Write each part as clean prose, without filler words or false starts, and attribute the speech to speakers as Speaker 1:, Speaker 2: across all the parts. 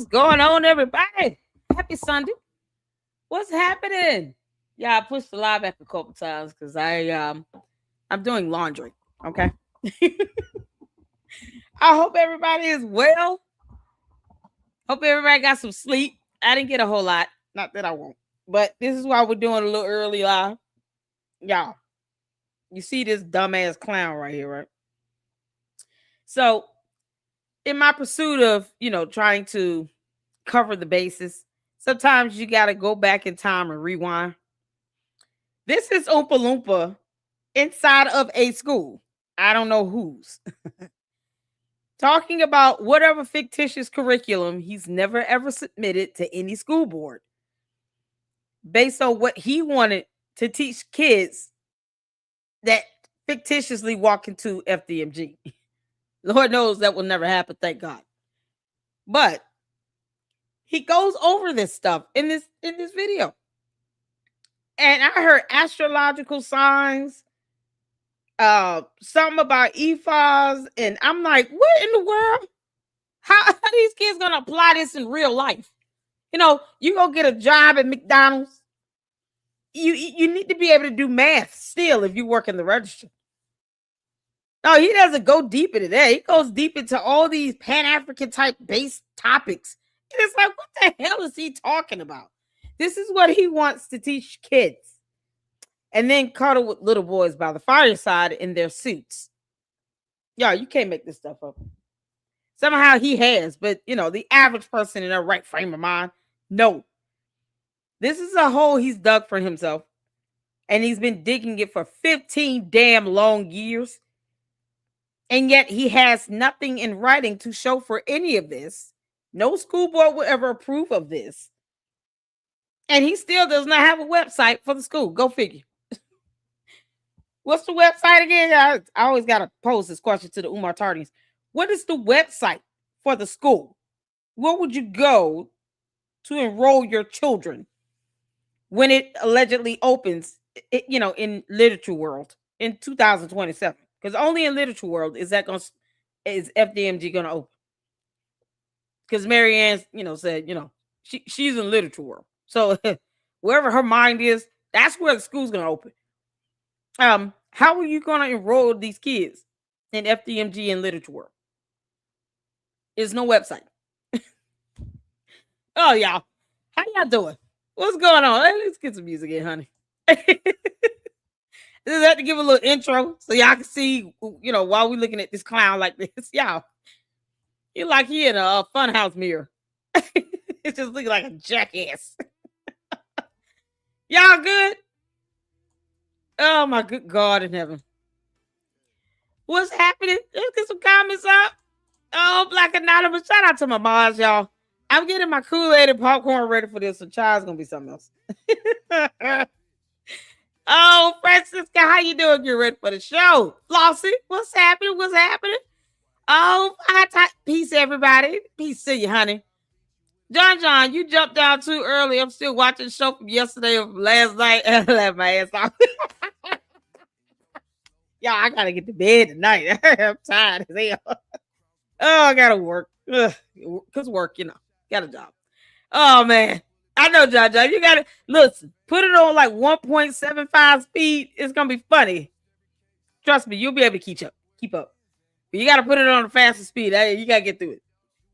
Speaker 1: going on, everybody? Happy Sunday. What's happening? Yeah, I pushed the live back a couple times because I'm doing laundry. Okay. I hope everybody is well. Hope everybody got some sleep. I didn't get a whole lot. Not that I won't. But this is why we're doing a little early live. Y'all, you see this dumbass clown right here, right? So, in my pursuit of, trying to cover the bases, sometimes you got to go back in time and rewind. This is Oompa Loompa inside of a school. I don't know whose. Talking about whatever fictitious curriculum he's never ever submitted to any school board based on what he wanted to teach kids that fictitiously walk into FDMG. Lord knows that will never happen, thank God. But he goes over this stuff in this video. And I heard astrological signs, something about EFAs, and I'm like, what in the world? How are these kids gonna apply this in real life? You go get a job at McDonald's. You need to be able to do math still if you work in the register. No, he doesn't go deep into that. He goes deep into all these Pan-African type based topics. And it's like, what the hell is he talking about? This is what he wants to teach kids. And then cuddle with little boys by the fireside in their suits. Y'all, you can't make this stuff up. Somehow he has, but the average person in their right frame of mind, no. This is a hole he's dug for himself. And he's been digging it for 15 damn long years. And yet he has nothing in writing to show for any of this. No school board will ever approve of this. And he still does not have a website for the school. Go figure. What's the website again? I always got to pose this question to the Umar Tardis. What is the website for the school? Where would you go to enroll your children when it allegedly opens, in literature world in 2027? Because only in literature world is FDMG going to open. Because Marianne, said, she's in literature world. So wherever her mind is, that's where the school's going to open. How are you going to enroll these kids in FDMG and literature world? There's no website. Oh, y'all. How y'all doing? What's going on? Let's get some music in, honey. Just have to give a little intro so y'all can see, while we're looking at this clown like this. Y'all, you're like he in a funhouse mirror. It's just looking like a jackass. Y'all good? Oh, my good God in heaven. What's happening? Let's get some comments up. Oh, Black Anonymous. Shout out to my moms, y'all. I'm getting my Kool-Aid and popcorn ready for this. So child's going to be something else. Oh, Francisca, how you doing? Get ready for the show. Flossie, what's happening? What's happening? Oh, peace, everybody. Peace to you, honey. John, you jumped down too early. I'm still watching the show from yesterday or from last night. I laughed my ass off. Y'all, I got to get to bed tonight. I'm tired as hell. Oh, I got to work. Because work, got a job. Oh, man. I know, John, you got to listen. Put it on like 1.75 speed. It's gonna be funny. Trust me, you'll be able to keep up. But you got to put it on the fastest speed. You got to get through it.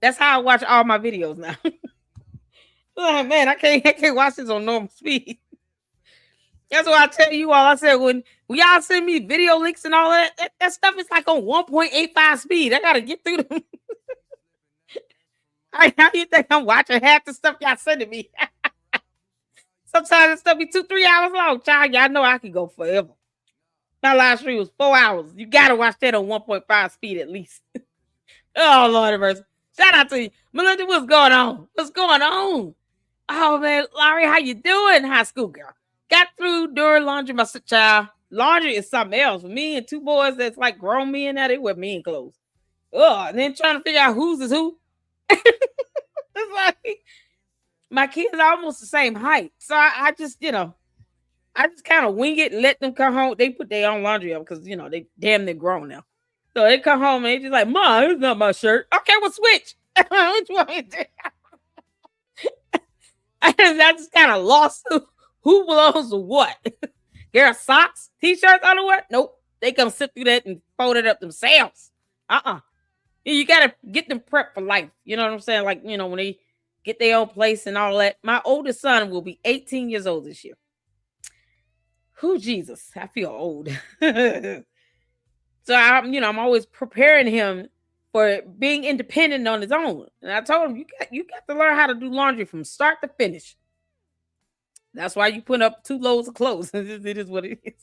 Speaker 1: That's how I watch all my videos now. Oh, man, I can't watch this on normal speed. That's why I tell you all. I said when y'all send me video links and all that stuff is like on 1.85 speed. I got to get through them. How you think I'm watching half the stuff y'all sending me? Sometimes it stuff be 2-3 hours long. Child, y'all know I can go forever. My live stream was 4 hours. You got to watch that on 1.5 speed at least. Oh, Lord have mercy. Shout out to you. Melinda, what's going on? What's going on? Oh, man. Laurie, how you doing? High school girl. Got through during laundry, my child. Laundry is something else. Me and two boys that's like grown men now, they wear men clothes. Oh, and then trying to figure out whose is who. It's like my kids are almost the same height. So I just, I just kind of wing it and let them come home. They put their own laundry up because, they damn near grown now. So they come home and they just like, Mom, it's not my shirt. Okay, well, switch. Which one is it? And I just kind of lost who belongs to what. Girl, socks, t-shirts, underwear? Nope. They come sit through that and fold it up themselves. Uh-uh. You gotta get them prepped for life. You know what I'm saying? Like, when they get their own place and all that. My oldest son will be 18 years old this year. Who Jesus? I feel old. So I'm always preparing him for being independent on his own. And I told him, you got to learn how to do laundry from start to finish. That's why you put up 2 loads of clothes. It is what it is.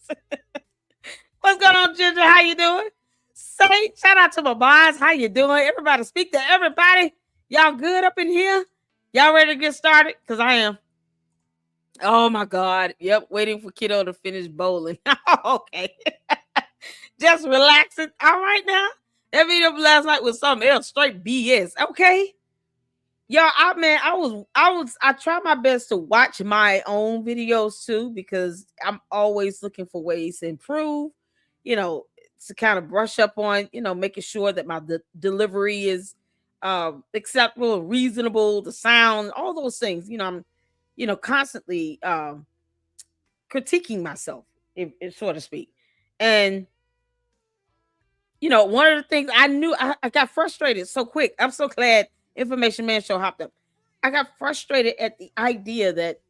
Speaker 1: What's going on, Ginger? How you doing? Say, shout out to my boss. How you doing? Everybody, speak to everybody. Y'all good up in here? Y'all ready to get started? Because I am. Oh my God. Yep, waiting for kiddo to finish bowling. Okay. Just relaxing. All right now. That video last night was something else, straight BS. Okay. Y'all, I try my best to watch my own videos too, because I'm always looking for ways to improve, to kind of brush up on, making sure that my delivery is acceptable, reasonable, the sound, all those things. I'm, constantly critiquing myself, if so to speak. And one of the things I knew, I got frustrated so quick. I'm so glad Information Man Show hopped up. I got frustrated at the idea that,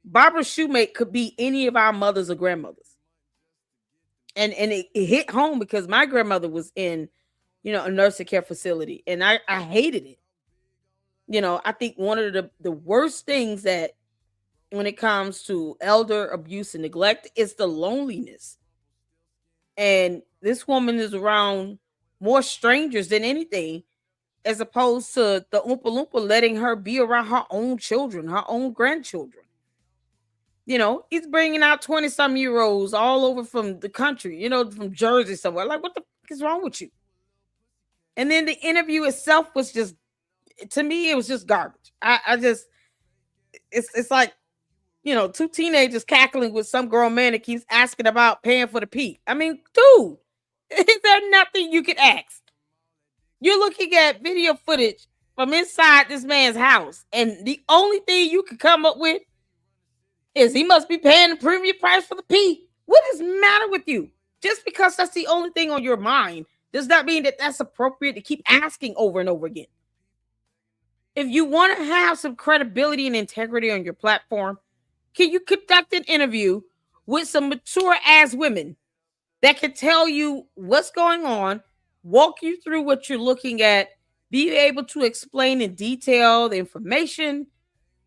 Speaker 1: Barbara Shoemake could be any of our mothers or grandmothers. And it hit home because my grandmother was in, a nursing care facility, and I hated it. I think one of the worst things that when it comes to elder abuse and neglect is the loneliness. And this woman is around more strangers than anything, as opposed to the Oompa Loompa letting her be around her own children, her own grandchildren. He's bringing out 20-some-year-olds all over from the country, from Jersey somewhere. Like, what the fuck is wrong with you? And then the interview itself was just, to me, it was just garbage. It's like, 2 teenagers cackling with some grown man that keeps asking about paying for the pee. I mean, dude, is there nothing you could ask? You're looking at video footage from inside this man's house, and the only thing you can come up with is he must be paying the premium price for the pee. What is the matter with you? Just because that's the only thing on your mind does not mean that that's appropriate to keep asking over and over again. If you want to have some credibility and integrity on your platform, can you conduct an interview with some mature ass women that can tell you what's going on, walk you through what you're looking at, be able to explain in detail the information,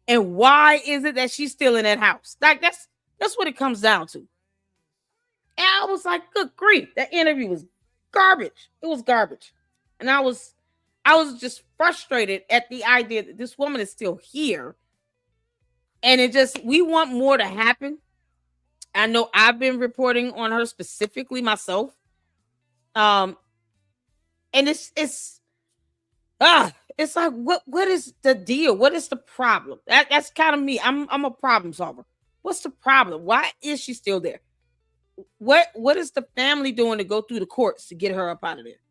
Speaker 1: and why is it that she's still in that house? Like, that's what it comes down to. And I was like, good grief, that interview was garbage. It was garbage. And I was just frustrated at the idea that this woman is still here. And we want more to happen. I know I've been reporting on her specifically myself. And it's like, what is the deal? What is the problem? That's kind of me. I'm a problem solver. What's the problem? Why is she still there? What is the family doing to go through the courts to get her up out of there?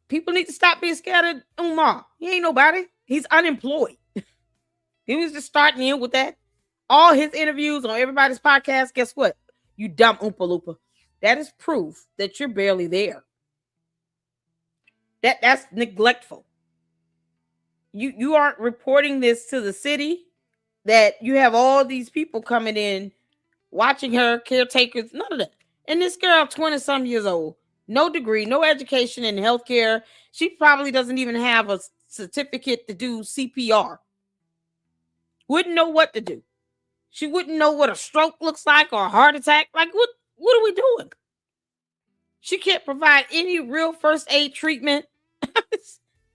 Speaker 1: People need to stop being scared of Umar. He ain't nobody. He's unemployed. He was just starting in with that. All his interviews on everybody's podcast, guess what? You dumb Oompa Loompa. That is proof that you're barely there. That's neglectful. You aren't reporting this to the city, that you have all these people coming in, watching her, caretakers, none of that. And this girl, 20-some years old, no degree, no education in healthcare. She probably doesn't even have a certificate to do CPR. Wouldn't know what to do. She wouldn't know what a stroke looks like or a heart attack. Like, what are we doing? She can't provide any real first aid treatment.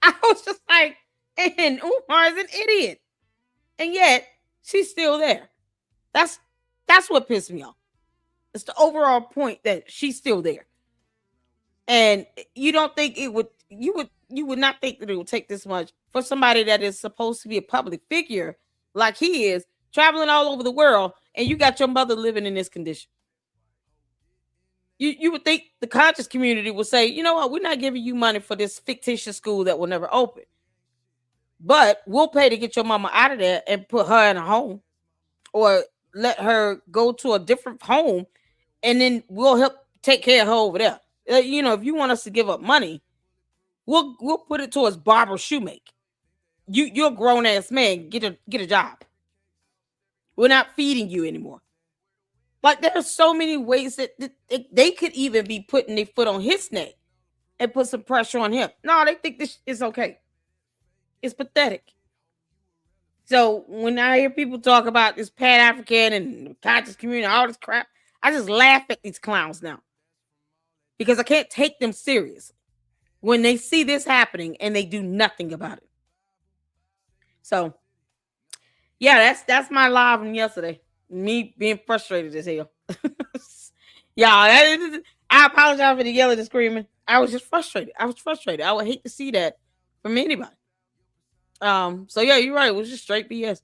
Speaker 1: I was just like, and Umar is an idiot. And yet, she's still there. That's what pissed me off. It's the overall point that she's still there. And you don't think you would not think that it would take this much for somebody that is supposed to be a public figure like he is, traveling all over the world, and you got your mother living in this condition. You would think the conscious community would say, you know what, we're not giving you money for this fictitious school that will never open. But we'll pay to get your mama out of there and put her in a home, or let her go to a different home, and then we'll help take care of her over there. If you want us to give up money, we'll put it towards barber shoemake. You're a grown ass man. Get a job. We're not feeding you anymore. Like, there are so many ways that they could even be putting their foot on his neck and put some pressure on him. No, they think this is okay. It's pathetic. So when I hear people talk about this Pan African and conscious community, all this crap, I just laugh at these clowns now because I can't take them serious when they see this happening and they do nothing about it. So yeah, that's my live from yesterday. Me being frustrated as hell. Yeah, I apologize for the yelling and screaming. I was just frustrated. I was frustrated. I would hate to see that from anybody. So yeah, you're right. It was just straight BS.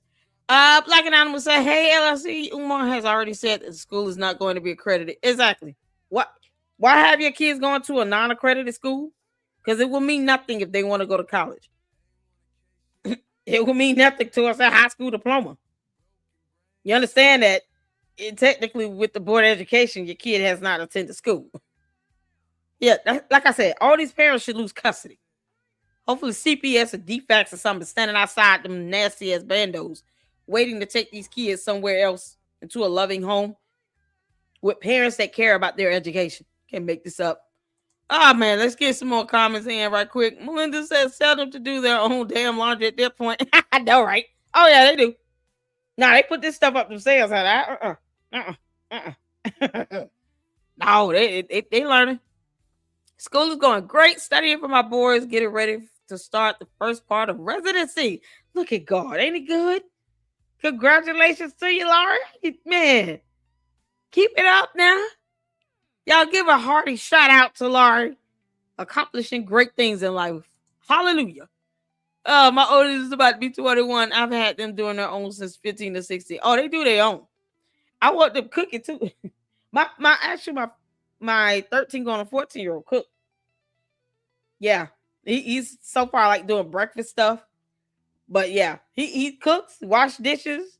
Speaker 1: Black Anonymous said, "Hey, LLC, Umar has already said that the school is not going to be accredited." Exactly. What? Why have your kids going to a non-accredited school? Because it will mean nothing if they want to go to college. It will mean nothing to us at high school diploma. You understand that? Technically, with the board of education, your kid has not attended school. Yeah, like I said, all these parents should lose custody. Hopefully, CPS or DFACS or something standing outside them nasty ass bandos, waiting to take these kids somewhere else into a loving home with parents that care about their education. Can't make this up. Oh man, let's get some more comments in right quick. Melinda says, "Tell them to do their own damn laundry at that point." I know, right? Oh yeah, they do. Now they put this stuff up themselves. No, they learning. School is going great. Studying for my boys. Getting ready to start the first part of residency. Look at God. Ain't it good? Congratulations to you, Laurie. Man, keep it up now. Y'all give a hearty shout out to Laurie. Accomplishing great things in life. Hallelujah. My oldest is about to be 21. I've had them doing their own since 15 to 16. Oh, they do their own. I want them cooking too. my 13 going to 14-year-old cook. Yeah. He's so far like doing breakfast stuff. But yeah, he cooks, wash dishes.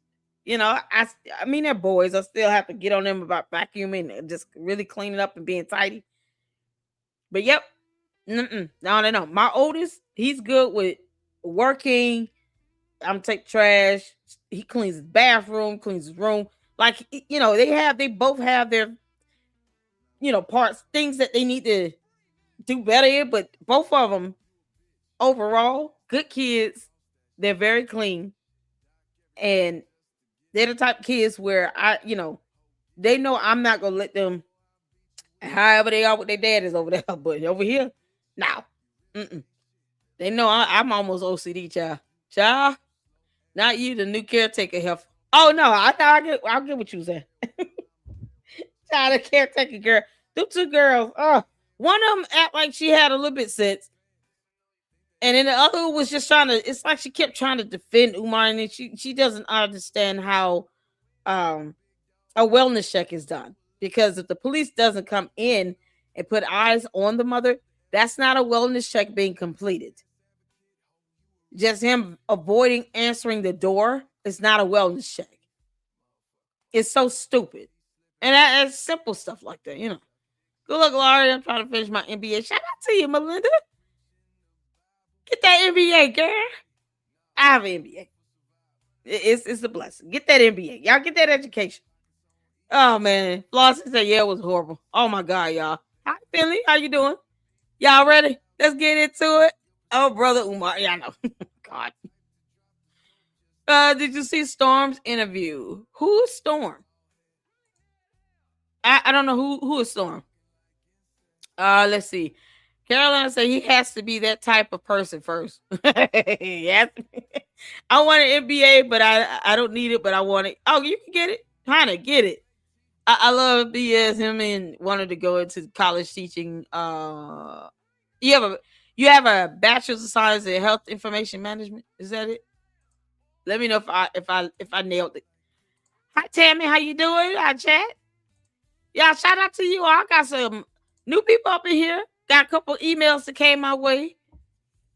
Speaker 1: I mean, they're boys. I still have to get on them about vacuuming and just really cleaning up and being tidy. But yep. No. My oldest, he's good with working. I'm take trash. He cleans his bathroom, cleans his room. Like, they both have their, parts, things that they need to do better in, but both of them overall good kids. They're very clean, and they're the type of kids where they know I'm not gonna let them however they are with their daddies over there, but over here, now, they know I'm almost OCD child. Not you, the new caretaker help. Oh no, I'll get what you saying. Child, the caretaker girl, them two girls. One of them act like she had a little bit sense. And then the other was just trying to, it's like she kept trying to defend Umar, and she doesn't understand how a wellness check is done. Because if the police doesn't come in and put eyes on the mother, that's not a wellness check being completed. Just him avoiding answering the door is not a wellness check. It's so stupid. And that's simple stuff like that, Good luck, Laurie. I'm trying to finish my MBA. Shout out to you, Melinda. Get that MBA, girl. I have an MBA. It's a blessing. Get that MBA. Y'all get that education. Oh, man. Flossie said, yeah, it was horrible. Oh, my God, y'all. Hi, Finley. How you doing? Y'all ready? Let's get into it. Oh, brother Umar. Yeah, I know. God. Did you see Storm's interview? Who is Storm? I don't know who is Storm. Let's see. Carolina said he has to be that type of person first. Yes. I want an MBA, but I don't need it, but I want it. Oh, you can get it. Kinda get it. I love BS him and wanted to go into college teaching. You have a bachelor's of science in health information management. Is that it? Let me know if I nailed it. Hi Tammy, how you doing? Hi chat. Yeah, shout out to you. I got some new people up in here. Got a couple emails that came my way.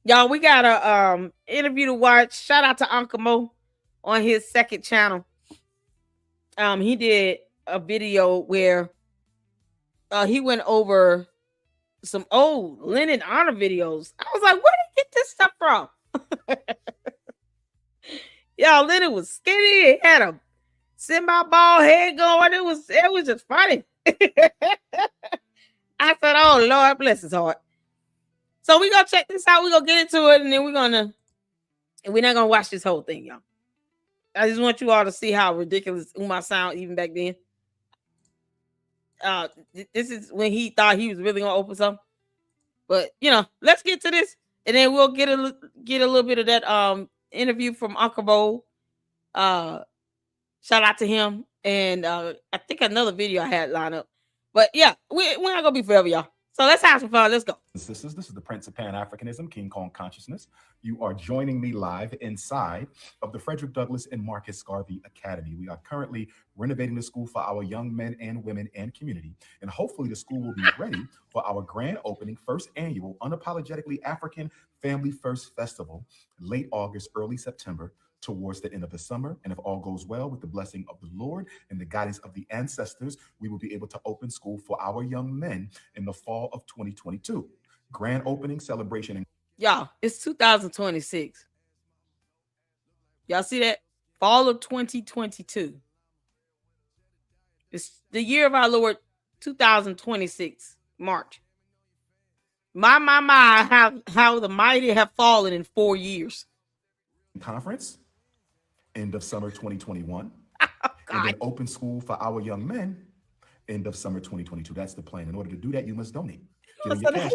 Speaker 1: Y'all, we got a interview to watch. Shout out to Uncle Mo on his second channel. He did a video where he went over some old Lennon honor videos. I was like, where did he get this stuff from? Y'all, Lennon was skinny. He had a semi-bald head going. It was just funny. I said, oh Lord, bless his heart. So we gonna check this out. We gonna get into it, and then we're not gonna watch this whole thing, y'all. I just want you all to see how ridiculous Umar sound even back then. This is when he thought he was really gonna open something. But let's get to this, and then we'll get a little bit of that interview from Uncle Bo. Shout out to him, and I think another video I had lined up. But yeah, we're not gonna be forever, y'all. So let's have some fun. Let's go.
Speaker 2: Sisters, this is the Prince of Pan-Africanism, King Kong Consciousness. You are joining me live inside of the Frederick Douglass and Marcus Garvey Academy. We are currently renovating the school for our young men and women and community. And hopefully the school will be ready for our grand opening, first annual Unapologetically African Family First Festival, late August, early September, towards the end of the summer. And if all goes well, with the blessing of the Lord and the guidance of the ancestors, we will be able to open school for our young men in the fall of 2022. Grand opening celebration.
Speaker 1: Y'all, it's 2026. Y'all see that? Fall of 2022. It's the year of our Lord 2026, March. My, how the mighty have fallen in 4 years.
Speaker 2: Conference, end of summer 2021. And then open school for our young men, end of summer 2022. That's the plan. In order to do that, you must donate. Get on your Cash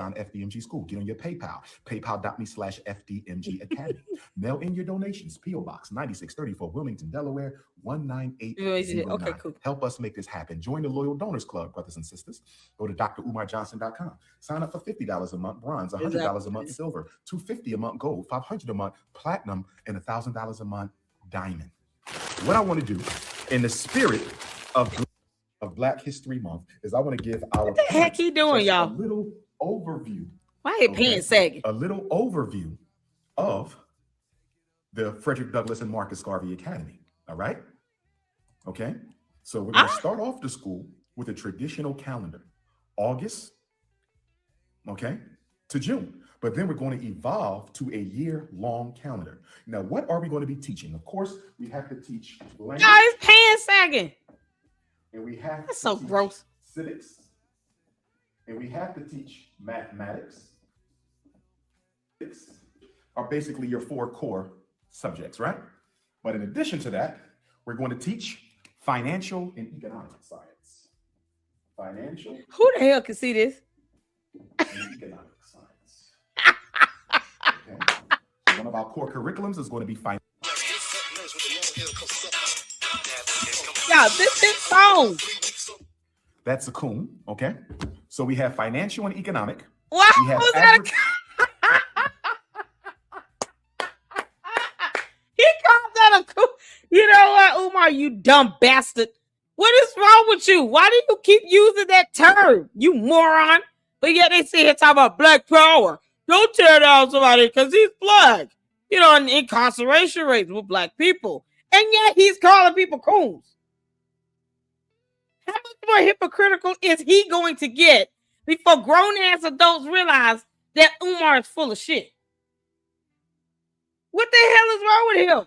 Speaker 2: App, $FDMG School. Get on your PayPal, paypal.me/FDMG Academy. Mail in your donations, P.O. Box 9634, Wilmington, Delaware, 19809.
Speaker 1: Okay, cool.
Speaker 2: Help us make this happen. Join the Loyal Donors Club, brothers and sisters. Go to drumarjohnson.com. Sign up for $50 a month, bronze, $100 a month, silver, $250 a month, gold, $500 a month, platinum, and $1,000 a month, diamond. What I want to do, in the spirit of Black History Month, is I want to give our
Speaker 1: what the heck he doing, y'all?
Speaker 2: A little overview.
Speaker 1: Why his pants sagging?
Speaker 2: A little overview of the Frederick Douglass and Marcus Garvey Academy. All right. Okay. So we're going to start off the school with a traditional calendar, August, okay, to June. But then we're going to evolve to a year-long calendar. Now, what are we going to be teaching? Of course, we have to teach language.
Speaker 1: No, his pants sagging.
Speaker 2: And we have
Speaker 1: That's so gross.
Speaker 2: Civics. And we have to teach mathematics. Are basically your 4 core subjects, right? But in addition to that, we're going to teach financial and economic science. Financial.
Speaker 1: Who the hell can see this?
Speaker 2: And economic science. Okay. One of our core curriculums is going to be finance.
Speaker 1: Yeah, this is phone.
Speaker 2: That's a coon, okay? So we have financial and economic.
Speaker 1: Wow,
Speaker 2: we have
Speaker 1: was that he called that a coon. You know what, Umar, you dumb bastard. What is wrong with you? Why do you keep using that term, you moron? But yet they sit here talking about black power. Don't tear down somebody because he's black. And incarceration rates with black people. And yet he's calling people coons. How much more hypocritical is he going to get before grown-ass adults realize that Umar is full of shit? What the hell is wrong with him?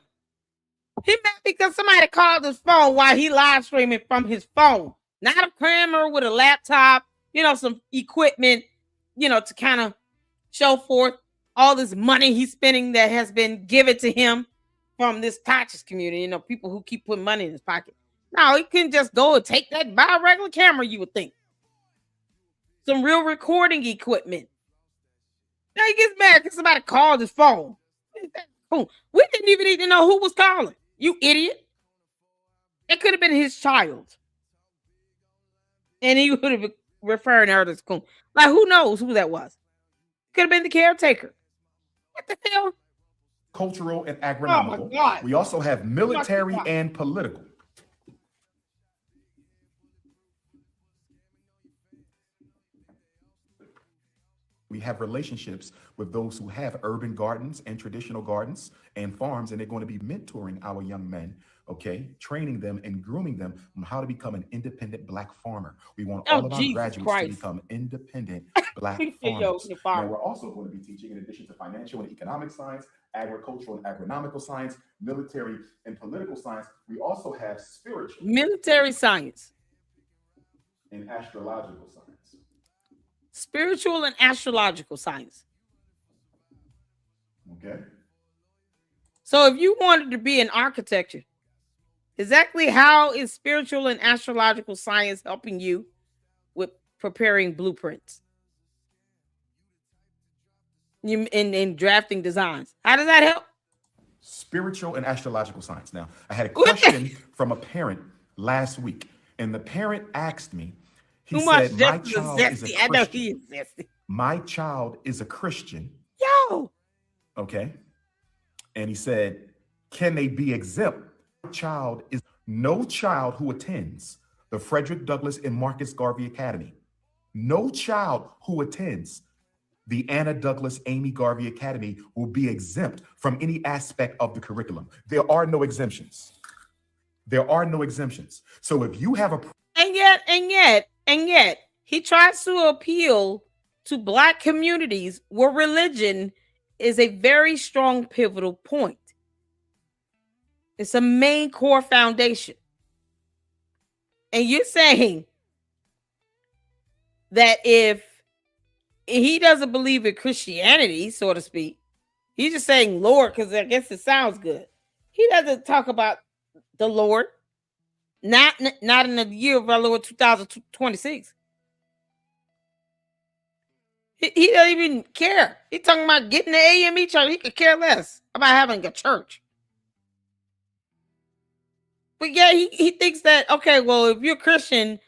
Speaker 1: He mad because somebody called his phone while he live streaming from his phone. Not a camera with a laptop, some equipment, to kind of show forth all this money he's spending that has been given to him from this conscious community, people who keep putting money in his pocket. No, he couldn't just go and take that, buy a regular camera, you would think. Some real recording equipment. Now he gets mad because somebody called his phone. We didn't even need to know who was calling. You idiot. It could have been his child. And he would have been referring to her as coon. Like, who knows who that was? Could have been the caretaker. What the hell?
Speaker 2: Cultural and agronomical.
Speaker 1: Oh,
Speaker 2: we also have military and political. We have relationships with those who have urban gardens and traditional gardens and farms, and they're going to be mentoring our young men, okay, training them and grooming them on how to become an independent Black farmer. We want
Speaker 1: Oh,
Speaker 2: all of our
Speaker 1: Jesus
Speaker 2: graduates to
Speaker 1: Christ.
Speaker 2: become independent Black
Speaker 1: Yo,
Speaker 2: farmers.
Speaker 1: your
Speaker 2: Now,
Speaker 1: farmer.
Speaker 2: we're also going to be teaching, in addition to financial and economic science, agricultural and agronomical science, military and political science, we also have spiritual
Speaker 1: Military science,
Speaker 2: and astrological science.
Speaker 1: spiritual and astrological science.
Speaker 2: Okay?
Speaker 1: So if you wanted to be in architecture, exactly how is spiritual and astrological science helping you with preparing blueprints? You in drafting designs. How does that help?
Speaker 2: Spiritual and astrological science. Now, I had a
Speaker 1: What the-
Speaker 2: question from a parent last week, and the parent asked me, he
Speaker 1: Umar's
Speaker 2: said,
Speaker 1: just
Speaker 2: my
Speaker 1: a
Speaker 2: child is a
Speaker 1: zesty. I know
Speaker 2: Christian.
Speaker 1: he is zesty.
Speaker 2: My child is a Christian,
Speaker 1: Yo,
Speaker 2: okay? And he said, can they be exempt? Child is no child who attends the Frederick Douglass and Marcus Garvey Academy. No child who attends the Anna Douglas Amy Garvey Academy will be exempt from any aspect of the curriculum. There are no exemptions. There are no exemptions. So if you have a
Speaker 1: and yet, he tries to appeal to Black communities where religion is a very strong pivotal point. It's a main core foundation. And you're saying that if he doesn't believe in Christianity, so to speak, he's just saying Lord because I guess it sounds good. He doesn't talk about the Lord, not in the year of our Lord 2026. He doesn't even care. He's talking about getting the AME church. He could care less about having a church. But yeah, he thinks that, okay, well, if you're Christian,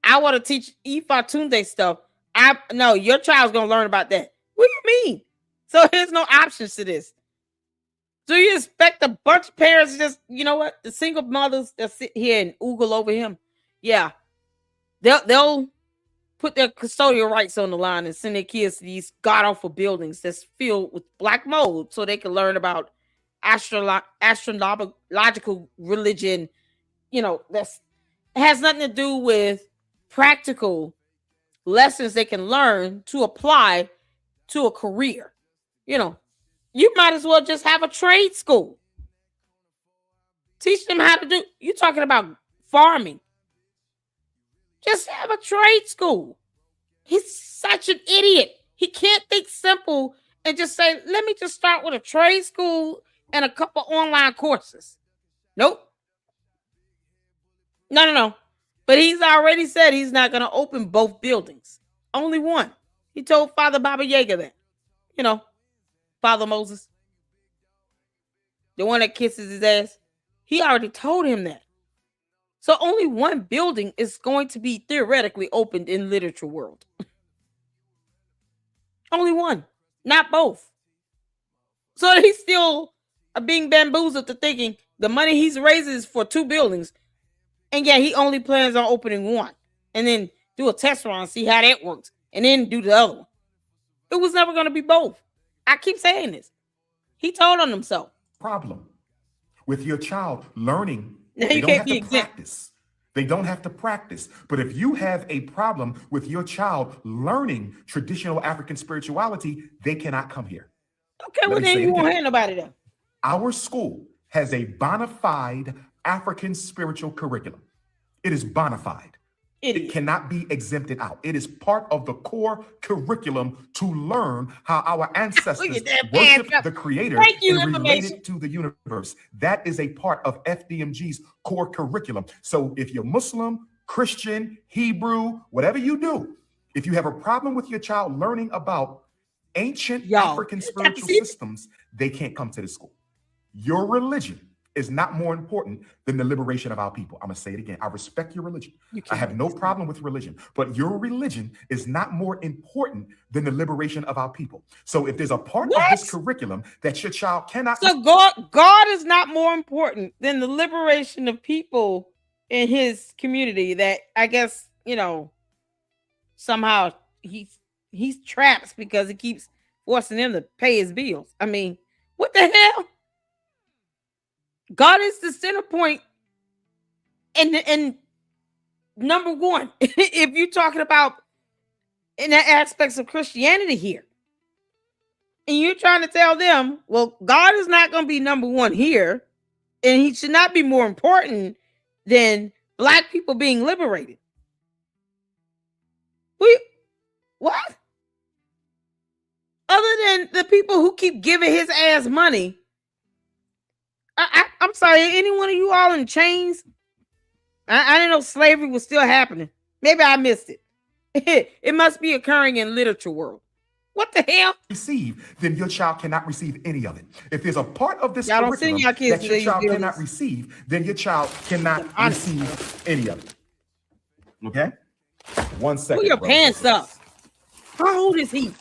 Speaker 1: I want to teach Ifa Tunde stuff. No, your child's gonna learn about that. What do you mean? So there's no options to this. Do you expect a bunch of parents just, you know what, the single mothers that sit here and oogle over him? Yeah, they'll put their custodial rights on the line and send their kids to these god awful buildings that's filled with black mold so they can learn about astrological religion. You know, that's it has nothing to do with practical lessons they can learn to apply to a career. You know, you might as well just have a trade school. Teach them how to do. You're talking about farming. Just have a trade school. He's such an idiot. He can't think simple and just say, let me just start with a trade school and a couple online courses. Nope. No. But he's already said he's not going to open both buildings. Only one. He told Father Baba Yaga that. You know, Father Moses, the one that kisses his ass. He already told him that. So only one building is going to be theoretically opened in literature world. Only one, not both. So he's still being bamboozled to thinking the money he's raising is for two buildings. And yeah, he only plans on opening one. And then do a test run, see how that works. And then do the other one. It was never going to be both. I keep saying this. He told on himself.
Speaker 2: Problem with your child learning.
Speaker 1: Now
Speaker 2: They
Speaker 1: you
Speaker 2: don't
Speaker 1: can't
Speaker 2: have
Speaker 1: be
Speaker 2: to
Speaker 1: exempt.
Speaker 2: practice. They don't have to practice. But if you have a problem with your child learning traditional African spirituality, they cannot come here.
Speaker 1: Okay,
Speaker 2: Let
Speaker 1: well
Speaker 2: me
Speaker 1: then
Speaker 2: say it
Speaker 1: you won't
Speaker 2: again.
Speaker 1: hear nobody there.
Speaker 2: Our school has a bona fide African spiritual curriculum. It is bona fide. It
Speaker 1: Idiot.
Speaker 2: cannot be exempted out. It is part of the core curriculum to learn how our ancestors
Speaker 1: that
Speaker 2: worship
Speaker 1: man.
Speaker 2: the Creator
Speaker 1: Thank you,
Speaker 2: and
Speaker 1: information.
Speaker 2: related to the universe. That is a part of FDMG's core curriculum. So if you're Muslim, Christian, Hebrew, whatever you do, if you have a problem with your child learning about ancient
Speaker 1: Y'all,
Speaker 2: African spiritual systems, they can't come to the school. Your religion is not more important than the liberation of our people. I'm going to say it again. I respect your religion. I have no problem with religion, but your religion is not more important than the liberation of our people. So if there's a part of this curriculum that your child cannot...
Speaker 1: So God is not more important than the liberation of people in his community that I guess, you know, somehow he He's trapped because he keeps forcing them to pay his bills. I mean, what the hell? God is the center point, and number one, if you're talking about in the aspects of Christianity here, and you're trying to tell them, well, God is not going to be number one here, and he should not be more important than black people being liberated. What? Other than the people who keep giving his ass money, I'm sorry, any one of you all in chains? I didn't know slavery was still happening. Maybe I missed it. It must be occurring in literature world. What the hell?
Speaker 2: Receive, then your child cannot receive any of it. If there's a part of this
Speaker 1: Y'all don't
Speaker 2: curriculum
Speaker 1: send y'all kids
Speaker 2: that
Speaker 1: to
Speaker 2: your
Speaker 1: these
Speaker 2: child
Speaker 1: buildings.
Speaker 2: cannot receive, then your child cannot receive any of it. Okay? 1 second.
Speaker 1: Pull your
Speaker 2: brothers
Speaker 1: pants
Speaker 2: and
Speaker 1: up.
Speaker 2: sisters.
Speaker 1: How old is he?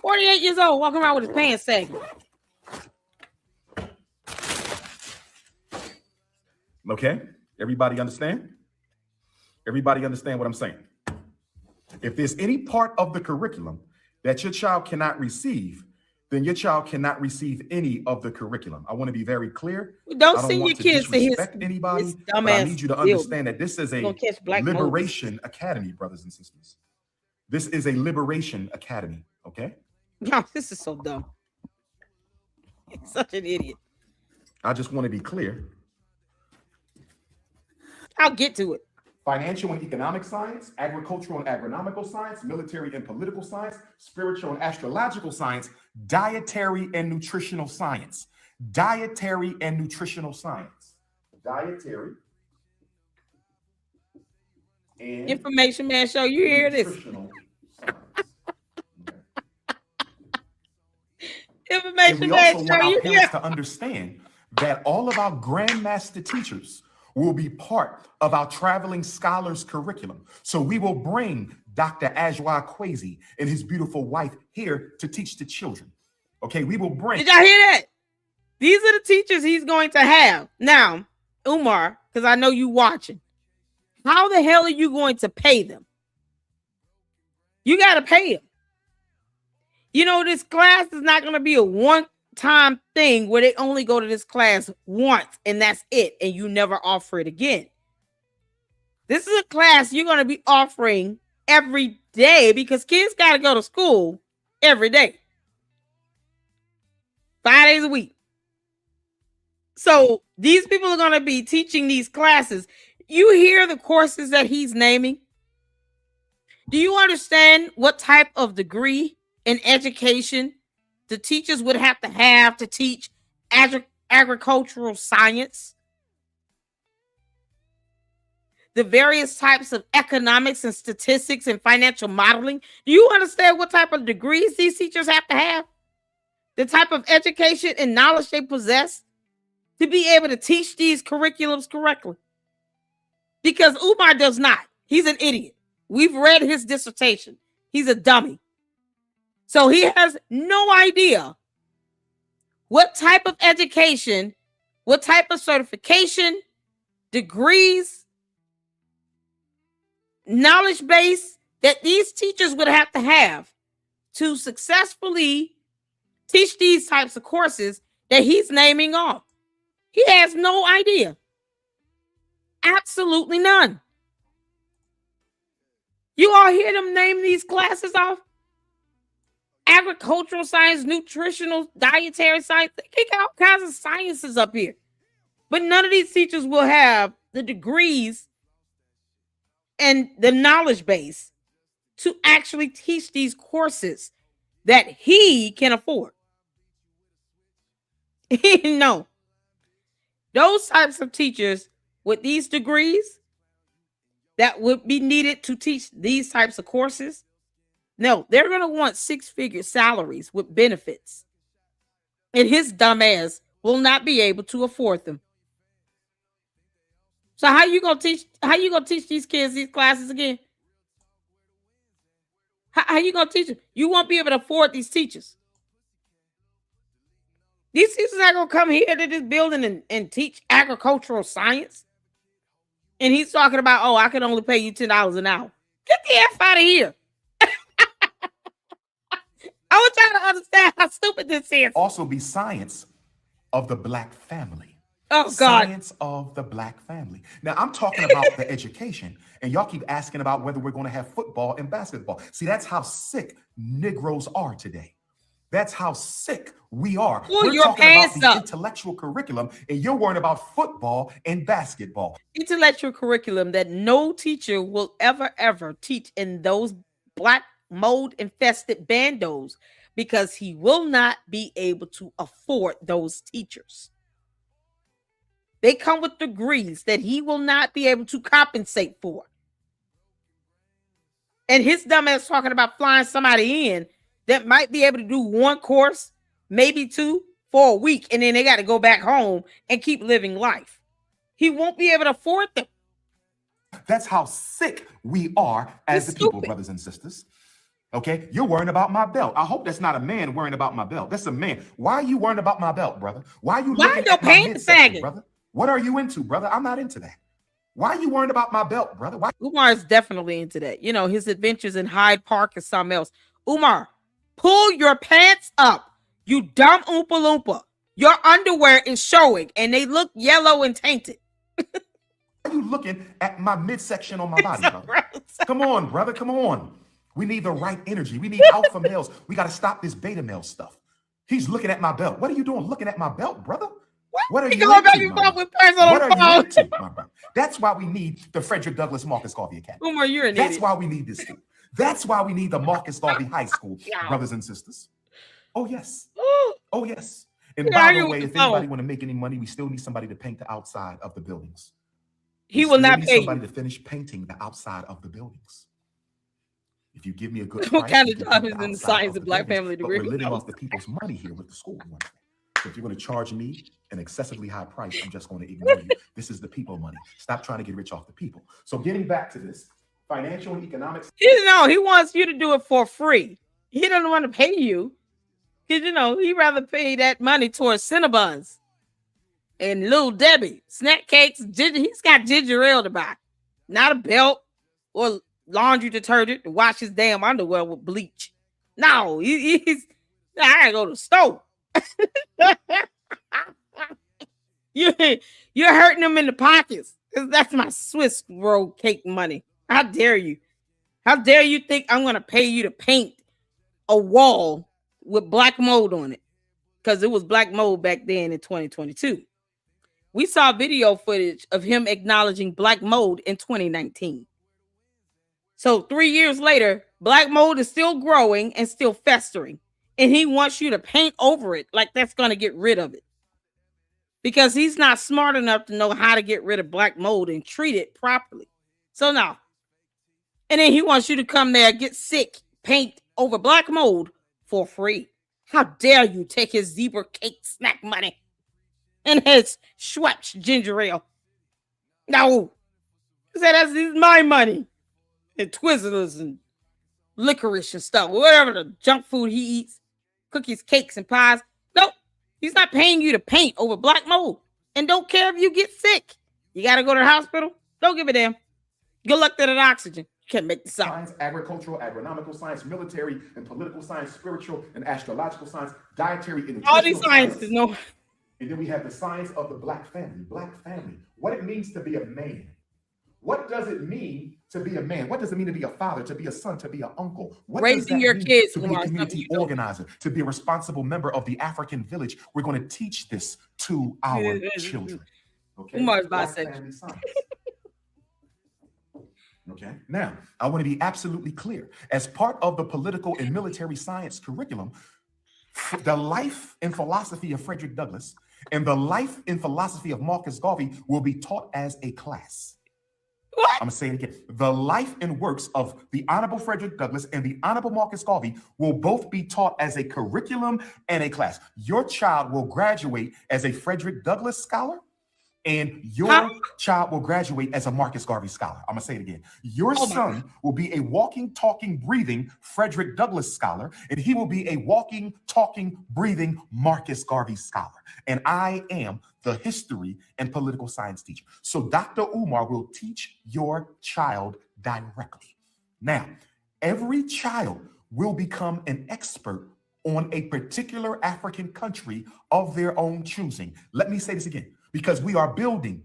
Speaker 1: 48 years old, walking around with his pants sagging.
Speaker 2: Okay? Everybody understand? Everybody understand what I'm saying? If there's any part of the curriculum that your child cannot receive, then your child cannot receive any of the curriculum. I want to be very clear.
Speaker 1: Don't
Speaker 2: I
Speaker 1: send
Speaker 2: don't
Speaker 1: your
Speaker 2: want to
Speaker 1: kids to his
Speaker 2: disrespect anybody,
Speaker 1: his
Speaker 2: but I
Speaker 1: dumbass
Speaker 2: need you to
Speaker 1: building.
Speaker 2: understand that this is a
Speaker 1: Gonna catch black
Speaker 2: liberation academy, brothers and sisters. This is a liberation academy, okay?
Speaker 1: No, this is so dumb. He's such an idiot.
Speaker 2: I just want to be clear.
Speaker 1: I'll get to it.
Speaker 2: Financial and economic science, agricultural and agronomical science, military and political science, spiritual and astrological science, dietary and nutritional science. Dietary and nutritional science. Dietary and
Speaker 1: Information Man Show, you hear this?
Speaker 2: nutritional science. And
Speaker 1: Information
Speaker 2: we
Speaker 1: Man
Speaker 2: also
Speaker 1: Show,
Speaker 2: want our
Speaker 1: you
Speaker 2: parents
Speaker 1: hear?
Speaker 2: to understand that all of our grandmaster teachers will be part of our traveling scholars curriculum. So we will bring Dr. Ajwa Kwesi and his beautiful wife here to teach the children. Okay, we will bring.
Speaker 1: Did y'all hear that? These are the teachers he's going to have. Now, Umar, because I know you watching. How the hell are you going to pay them? You got to pay them. You know, this class is not going to be a one-time thing where they only go to this class once and that's it, and you never offer it again. This is a class you're going to be offering every day because kids got to go to school every day. 5 days a week. So these people are going to be teaching these classes. You hear the courses that he's naming? Do you understand what type of degree in education the teachers would have to teach agricultural science? The various types of economics and statistics and financial modeling. Do you understand what type of degrees these teachers have to have? The type of education and knowledge they possess to be able to teach these curriculums correctly? Because Umar does not. He's an idiot. We've read his dissertation. He's a dummy. So he has no idea what type of education, what type of certification, degrees, knowledge base that these teachers would have to successfully teach these types of courses that he's naming off. He has no idea. Absolutely none. You all hear them name these classes off? Agricultural science, nutritional, dietary science. They got all kinds of sciences up here. But none of these teachers will have the degrees and the knowledge base to actually teach these courses that he can afford. No. Those types of teachers with these degrees that would be needed to teach these types of courses, no, they're going to want 6-figure salaries with benefits. And his dumb ass will not be able to afford them. So how you going to teach these kids these classes again? How you going to teach them? You won't be able to afford these teachers. These teachers are going to come here to this building and teach agricultural science. And he's talking about, oh, I can only pay you $10 an hour. Get the F out of here. I want y'all to understand how stupid this is.
Speaker 2: Also be science of the black family.
Speaker 1: Oh God.
Speaker 2: Science of the black family. Now, I'm talking about the education, and y'all keep asking about whether we're going to have football and basketball. See, that's how sick Negroes are today. That's how sick we are.
Speaker 1: Pull
Speaker 2: We're
Speaker 1: your
Speaker 2: talking about
Speaker 1: pants
Speaker 2: the
Speaker 1: up.
Speaker 2: intellectual curriculum, and you're worrying about football and basketball.
Speaker 1: Intellectual curriculum that no teacher will ever teach in those black mold infested bandos because he will not be able to afford those teachers. They come with degrees that he will not be able to compensate for. And his dumbass talking about flying somebody in that might be able to do one course, maybe two, for a week, and then they got to go back home and keep living life. He won't be able to afford them.
Speaker 2: That's how sick we are as the people, brothers and sisters. Okay, you're worrying about my belt. I hope that's not a man worrying about my belt. That's a man. Why are you worrying about my belt, brother? Why are you looking
Speaker 1: your
Speaker 2: at my
Speaker 1: pants
Speaker 2: midsection,
Speaker 1: sagging?
Speaker 2: brother? What are you into, brother? I'm not into that. Why are you worrying about my belt, brother? Why?
Speaker 1: Umar is definitely into that. You know, his adventures in Hyde Park is something else. Umar, pull your pants up, you dumb Oompa Loompa. Your underwear is showing and they look yellow and tainted.
Speaker 2: Why are you looking at my midsection on my body, brother? Come on, brother. Come on. We need the right energy. We need alpha males. We got to stop this beta male stuff. He's looking at my belt. What are you doing looking at my belt, brother? What are you into, my brother? What are you into, my brother? That's why we need the Frederick Douglass Marcus Garvey Academy.
Speaker 1: Umar, you're an
Speaker 2: That's
Speaker 1: idiot.
Speaker 2: why we need this school. That's why we need the Marcus Garvey High School, brothers and sisters. Oh, yes. Oh, yes. And by the way, if anybody want to make any money, we still need somebody to paint the outside of the buildings.
Speaker 1: He will not pay
Speaker 2: somebody
Speaker 1: you.
Speaker 2: to finish painting the outside of the buildings. If you give me a good price,
Speaker 1: what kind of job is in the science of black family degree?
Speaker 2: But we're living off the people's money here with the school. So if you're going to charge me an excessively high price, I'm just going to ignore you. This is the people money. Stop trying to get rich off the people. So getting back to this, financial and economics.
Speaker 1: He wants you to do it for free. He doesn't want to pay you. Because, he'd rather pay that money towards Cinnabons and Little Debbie, snack cakes. He's got ginger ale to buy, not a belt or laundry detergent to wash his damn underwear with bleach. No, I gotta go to the store. You're hurting him in the pockets because that's my Swiss roll cake money. How dare you? How dare you think I'm gonna pay you to paint a wall with black mold on it? Because it was black mold back then in 2022. We saw video footage of him acknowledging black mold in 2019. So 3 years later, black mold is still growing and still festering. And he wants you to paint over it like that's going to get rid of it. Because he's not smart enough to know how to get rid of black mold and treat it properly. So now, and then he wants you to come there, get sick, paint over black mold for free. How dare you take his zebra cake snack money and his Schweppes ginger ale? No. He said that's my money. And Twizzlers and licorice and stuff, whatever the junk food he eats, cookies, cakes, and pies. Nope. He's not paying you to paint over black mold. And don't care if you get sick. You got to go to the hospital. Don't give a damn. Good luck to that oxygen. You can't make this up.
Speaker 2: Science, agricultural, agronomical science, military and political science, spiritual and astrological science, dietary and nutritional
Speaker 1: all these sciences, no.
Speaker 2: And then we have the science of the black family. Black family. What it means to be a man. What does it mean to be a man? What does it mean to be a father, to be a son, to be an uncle? What
Speaker 1: raising your kids,
Speaker 2: to be a community organizer, to be a responsible member of the African village? We're going to teach this to our children. Okay.
Speaker 1: Umar's bisexual.
Speaker 2: Okay. Now, I want to be absolutely clear. As part of the political and military science curriculum, the life and philosophy of Frederick Douglass and the life and philosophy of Marcus Garvey will be taught as a class.
Speaker 1: What?
Speaker 2: I'm going to say it again. The life and works of the Honorable Frederick Douglass and the Honorable Marcus Garvey will both be taught as a curriculum and a class. Your child will graduate as a Frederick Douglass scholar, and your child will graduate as a Marcus Garvey scholar. I'm going to say it again. Your son will be a walking, talking, breathing Frederick Douglass scholar, and he will be a walking, talking, breathing Marcus Garvey scholar. And I am the history and political science teacher. So Dr. Umar will teach your child directly. Now, every child will become an expert on a particular African country of their own choosing. Let me say this again, because we are building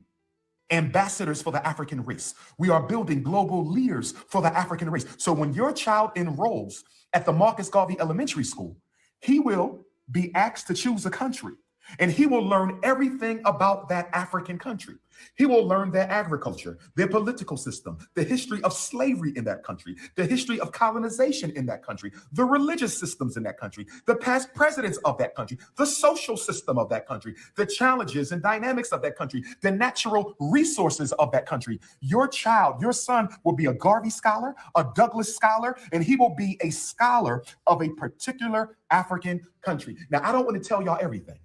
Speaker 2: ambassadors for the African race. We are building global leaders for the African race. So when your child enrolls at the Marcus Garvey Elementary School, he will be asked to choose a country. And he will learn everything about that African country. He will learn their agriculture, their political system, the history of slavery in that country, the history of colonization in that country, the religious systems in that country, the past presidents of that country, the social system of that country, the challenges and dynamics of that country, the natural resources of that country. Your child, your son will be a Garvey scholar, a Douglas scholar, and he will be a scholar of a particular African country. Now, I don't want to tell y'all everything.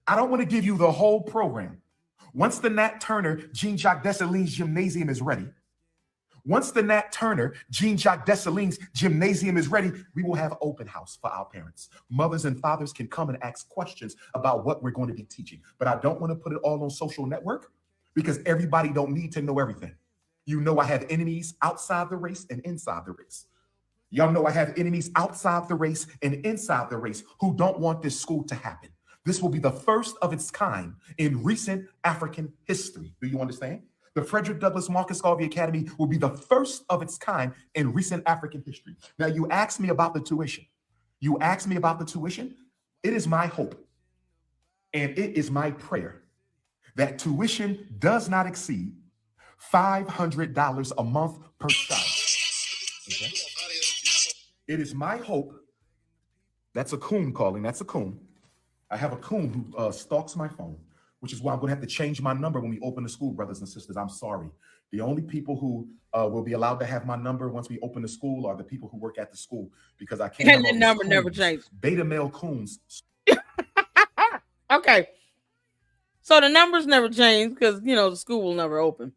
Speaker 2: I don't want to give you the whole program. Once the Nat Turner Jean-Jacques Dessalines Gymnasium is ready, once the Nat Turner Jean-Jacques Dessalines Gymnasium is ready, we will have open house for our parents. Mothers and fathers can come and ask questions about what we're going to be teaching. But I don't want to put it all on social network because everybody don't need to know everything. You know I have enemies outside the race and inside the race. Y'all know I have enemies outside the race and inside the race who don't want this school to happen. This will be the first of its kind in recent African history. Do you understand? The Frederick Douglass Marcus Garvey Academy will be the first of its kind in recent African history. Now, you asked me about the tuition. You asked me about the tuition. It is my hope and it is my prayer that tuition does not exceed $500 a month per child. Okay? It is my hope. That's a coon calling. That's a coon. I have a coon who stalks my phone, which is why I'm going to have to change my number when we open the school, brothers and sisters. I'm sorry. The only people who will be allowed to have my number once we open the school are the people who work at the school, because I can't have all
Speaker 1: the
Speaker 2: these
Speaker 1: number
Speaker 2: coons,
Speaker 1: never changed.
Speaker 2: beta male coons.
Speaker 1: Okay. So the numbers never change because, the school will never open.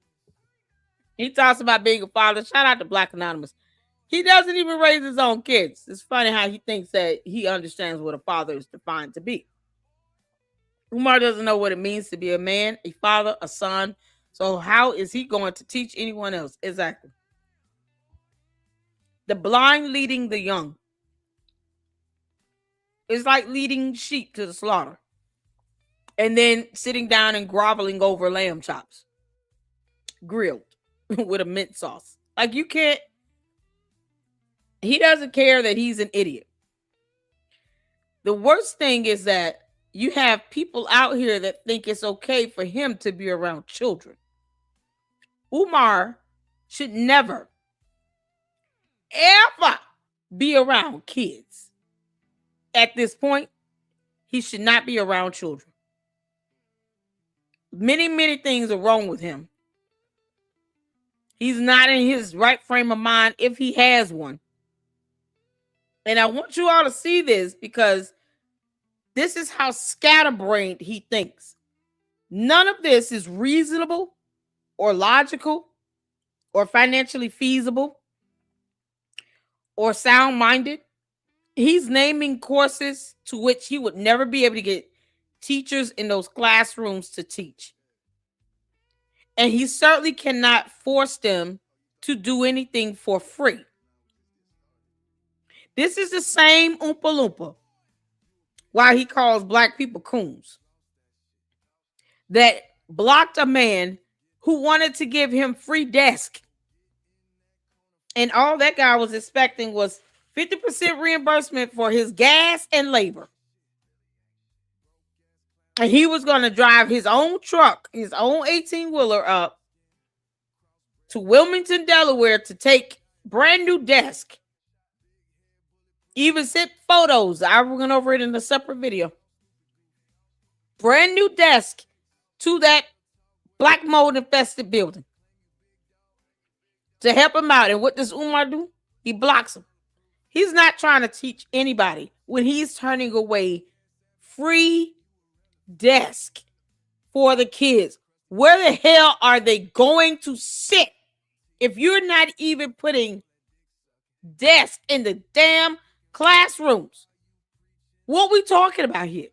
Speaker 1: He talks about being a father. Shout out to Black Anonymous. He doesn't even raise his own kids. It's funny how he thinks that he understands what a father is defined to be. Umar doesn't know what it means to be a man, a father, a son. So how is he going to teach anyone else? Exactly. The blind leading the young. It's like leading sheep to the slaughter and then sitting down and groveling over lamb chops, grilled with a mint sauce. Like, you can't. He doesn't care that he's an idiot. The worst thing is that you have people out here that think it's okay for him to be around children. Umar should never, ever be around kids. At this point, he should not be around children. Many, many things are wrong with him. He's not in his right frame of mind if he has one. And I want you all to see this because this is how scatterbrained he thinks. None of this is reasonable or logical or financially feasible or sound-minded. He's naming courses to which he would never be able to get teachers in those classrooms to teach. And he certainly cannot force them to do anything for free. This is the same Oompa Loompa, why he calls black people coons, that blocked a man who wanted to give him free desk. And all that guy was expecting was 50% reimbursement for his gas and labor. And he was going to drive his own truck, his own 18-wheeler up to Wilmington, Delaware to take brand new desk. Even sent photos. I went over it in a separate video. Brand new desk to that black mold infested building to help him out. And what does Umar do? He blocks him. He's not trying to teach anybody when he's turning away free desk for the kids. Where the hell are they going to sit if you're not even putting desks in the damn classrooms? What we talking about here?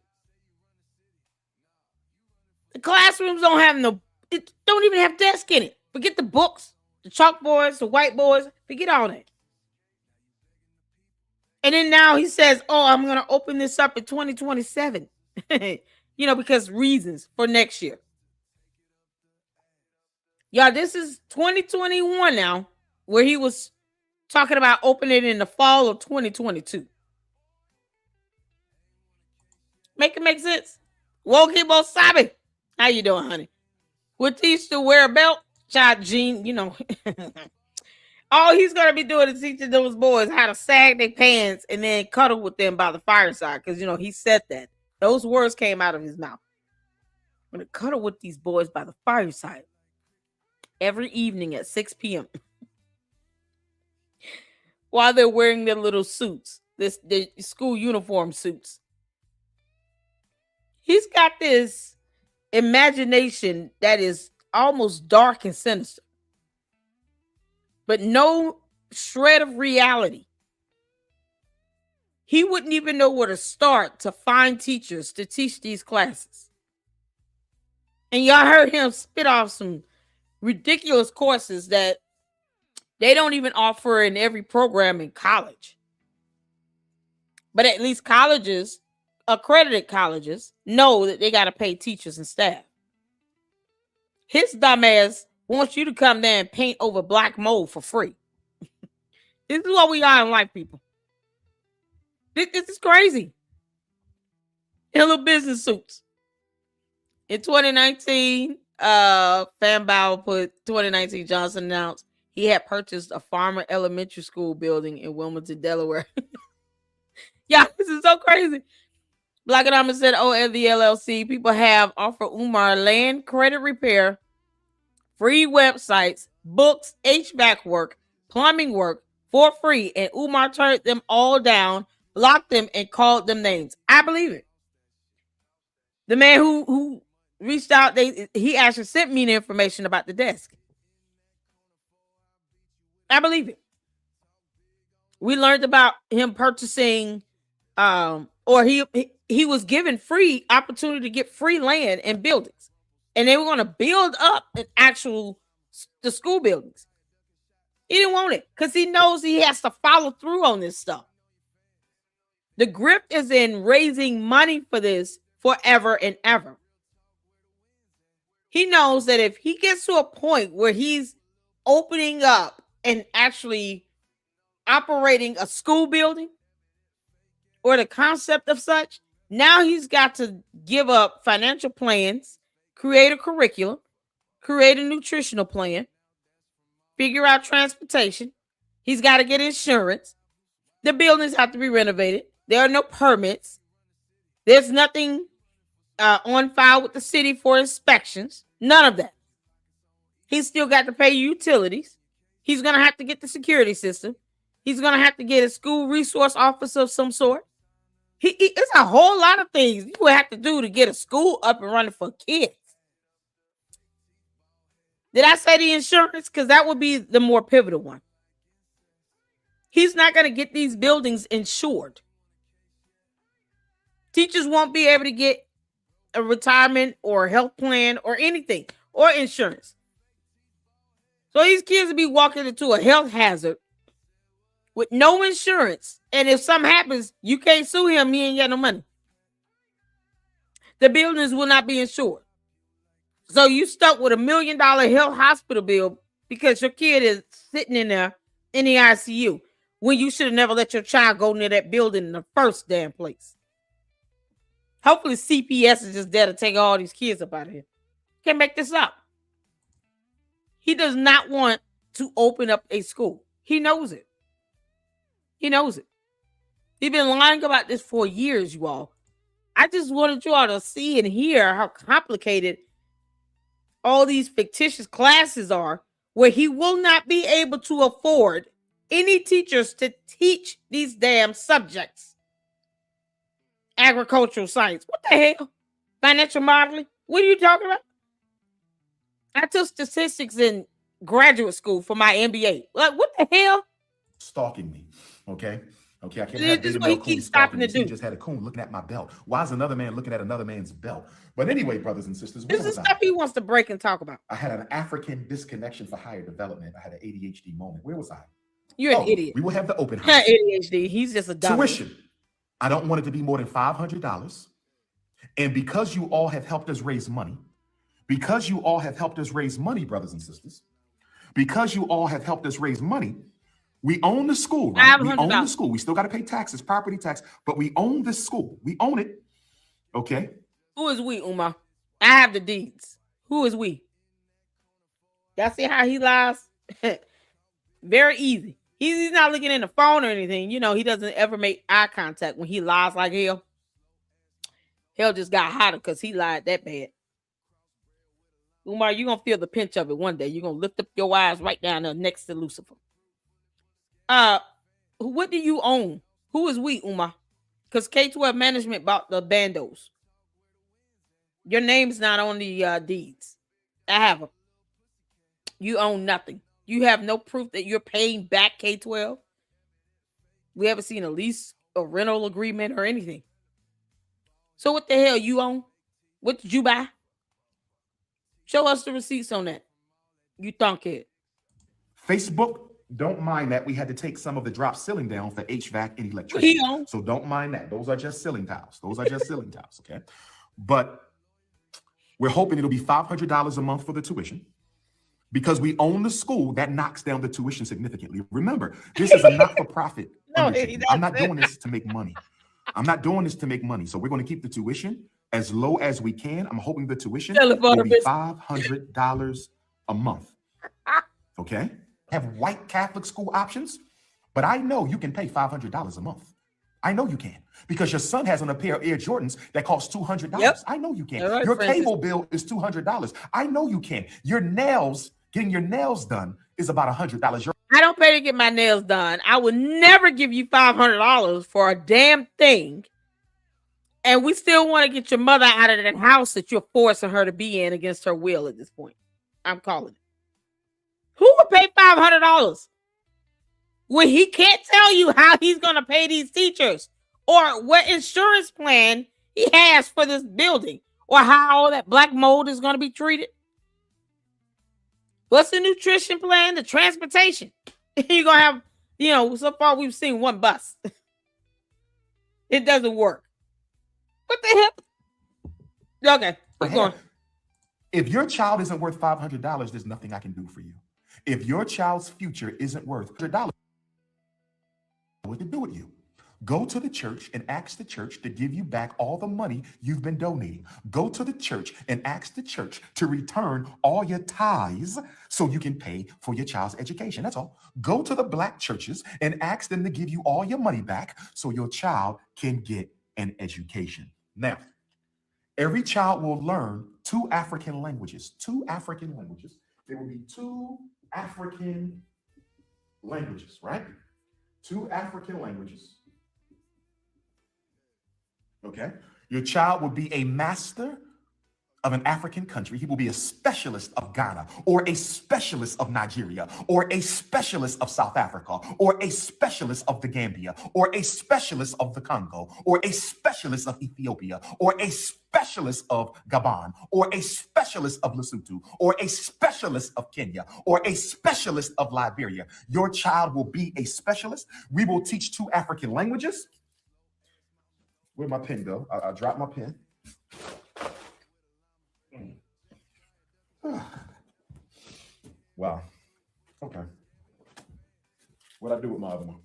Speaker 1: The classrooms don't even have desks in it. Forget the books, the chalkboards, the whiteboards. Forget all that. And then now he says, "Oh, I'm going to open this up in 2027." Because reasons for next year. Y'all, this is 2021 now, where he was talking about opening in the fall of 2022. Make it make sense? Woki Bosabi. How you doing, honey? Would teach to wear a belt. Child Gene, all he's gonna be doing is teaching those boys how to sag their pants and then cuddle with them by the fireside. Because he said that. Those words came out of his mouth. I'm gonna cuddle with these boys by the fireside every evening at 6 p.m. while they're wearing their little suits, the school uniform suits. He's got this imagination that is almost dark and sinister, but no shred of reality. He wouldn't even know where to start to find teachers to teach these classes. And y'all heard him spit off some ridiculous courses that they don't even offer in every program in college. But at least colleges, accredited colleges, know that they got to pay teachers and staff. His dumbass wants you to come there and paint over black mold for free. This is what we are in life, people. This is crazy. In little business suits. In 2019, Fanbow put 2019 Johnson announced he had purchased a Farmer Elementary School building in Wilmington, Delaware. Yeah, this is so crazy. Black Anonymous said, at the LLC, people have offered Umar land, credit repair, free websites, books, HVAC work, plumbing work for free. And Umar turned them all down, blocked them, and called them names. I believe it. The man who reached out, he actually sent me the information about the desk. I believe it. We learned about him purchasing, or he was given free opportunity to get free land and buildings, and they were going to build up the school buildings. He didn't want it because he knows he has to follow through on this stuff. The grip is in raising money for this forever and ever. He knows that if he gets to a point where he's opening up and actually operating a school building or the concept of such, now he's got to give up financial plans, create a curriculum, create a nutritional plan, figure out transportation. He's got to get insurance. The buildings have to be renovated. There are no permits. There's nothing on file with the city for inspections. None of that. He's still got to pay utilities. He's going to have to get the security system. He's going to have to get a school resource officer of some sort. It's a whole lot of things you would have to do to get a school up and running for kids. Did I say the insurance? Because that would be the more pivotal one. He's not going to get these buildings insured. Teachers won't be able to get a retirement or health plan or anything or insurance. So these kids will be walking into a health hazard with no insurance. And if something happens, you can't sue him. He ain't got no money. The buildings will not be insured. So you stuck with $1 million health hospital bill because your kid is sitting in there in the ICU when you should have never let your child go near that building in the first damn place. Hopefully CPS is just there to take all these kids up out of here. Can't make this up. He does not want to open up a school. He knows it. He knows it. He's been lying about this for years, you all. I just wanted you all to see and hear how complicated all these fictitious classes are, where he will not be able to afford any teachers to teach these damn subjects. Agricultural science. What the hell? Financial modeling? What are you talking about? I took statistics in graduate school for my MBA. Like, what the hell?
Speaker 2: Stalking me. Okay, I can't
Speaker 1: This
Speaker 2: have
Speaker 1: is
Speaker 2: beta
Speaker 1: what he
Speaker 2: male coon
Speaker 1: keeps
Speaker 2: stalking
Speaker 1: stopping
Speaker 2: me.
Speaker 1: to
Speaker 2: So he
Speaker 1: do.
Speaker 2: just had a coon looking at my belt. Why is another man looking at another man's belt? But anyway, brothers and sisters, where
Speaker 1: This is
Speaker 2: was
Speaker 1: stuff
Speaker 2: I?
Speaker 1: he wants to break and talk about.
Speaker 2: I had an African disconnection for higher development. I had an ADHD moment. Where was I?
Speaker 1: You're an
Speaker 2: Oh,
Speaker 1: idiot.
Speaker 2: we will have the open house.
Speaker 1: ADHD. He's just a dummy.
Speaker 2: Tuition. I don't want it to be more than $500. And because you all have helped us raise money, brothers and sisters, because you all have helped us raise money, we own the school, right? We own the
Speaker 1: $500.
Speaker 2: school. We still got to pay taxes, property tax, but we own this school. We own it. Okay.
Speaker 1: Who is we, Umar? I have the deeds. Who is we? Y'all see how he lies? Very easy. He's not looking in the phone or anything. You know, he doesn't ever make eye contact when he lies like hell. Hell just got hotter because he lied that bad. Umar, you're going to feel the pinch of it one day. You're going to lift up your eyes right down there next to Lucifer. What do you own? Who is we, Umar? Because K-12 management bought the bandos. Your name's not on the deeds. I have them. You own nothing. You have no proof that you're paying back K-12. We haven't seen a lease, a rental agreement, or anything. So what the hell you own? What did you buy? Show us the receipts on that. You thunk it.
Speaker 2: Facebook, don't mind that we had to take some of the drop ceiling down for HVAC and electricity. So don't mind that. Those are just ceiling tiles. Okay? But we're hoping it'll be $500 a month for the tuition. Because we own the school, that knocks down the tuition significantly. Remember, this is a not-for-profit. I'm not doing this to make money. So we're going to keep the tuition as low as we can. I'm hoping the tuition will be $500 a month. Okay? Have white Catholic school options, but I know you can pay $500 a month. I know you can, because your son has on a pair of Air Jordans that cost $200. Yep. I know you can. Right, your cable bill is $200. I know you can. Your nails, getting your nails done is about $100.
Speaker 1: I don't pay to get my nails done. I would never give you $500 for a damn thing. And we still want to get your mother out of that house that you're forcing her to be in against her will at this point. I'm calling it. Who would pay $500 when he can't tell you how he's going to pay these teachers or what insurance plan he has for this building or how all that black mold is going to be treated? What's the nutrition plan? The transportation. You're going to have, so far we've seen one bus. It doesn't work. What the hell? Okay, keep going.
Speaker 2: If your child isn't worth $500, there's nothing I can do for you. If your child's future isn't worth $100, what to do with you? Go to the church and ask the church to give you back all the money you've been donating. Go to the church and ask the church to return all your tithes so you can pay for your child's education. That's all. Go to the black churches and ask them to give you all your money back so your child can get an education. Now, every child will learn 2 African languages. 2 African languages. There will be 2 African languages, right? 2 African languages. Okay? Your child will be a master of an African country. He will be a specialist of Ghana or a specialist of Nigeria or a specialist of South Africa or a specialist of the Gambia or a specialist of the Congo or a specialist of Ethiopia or a specialist of Gabon or a specialist of Lesotho or a specialist of Kenya or a specialist of Liberia. Your child will be a specialist. We will teach 2 African languages. Where'd my pen go? I dropped my pen. Wow. Okay. What'd I do with my other one?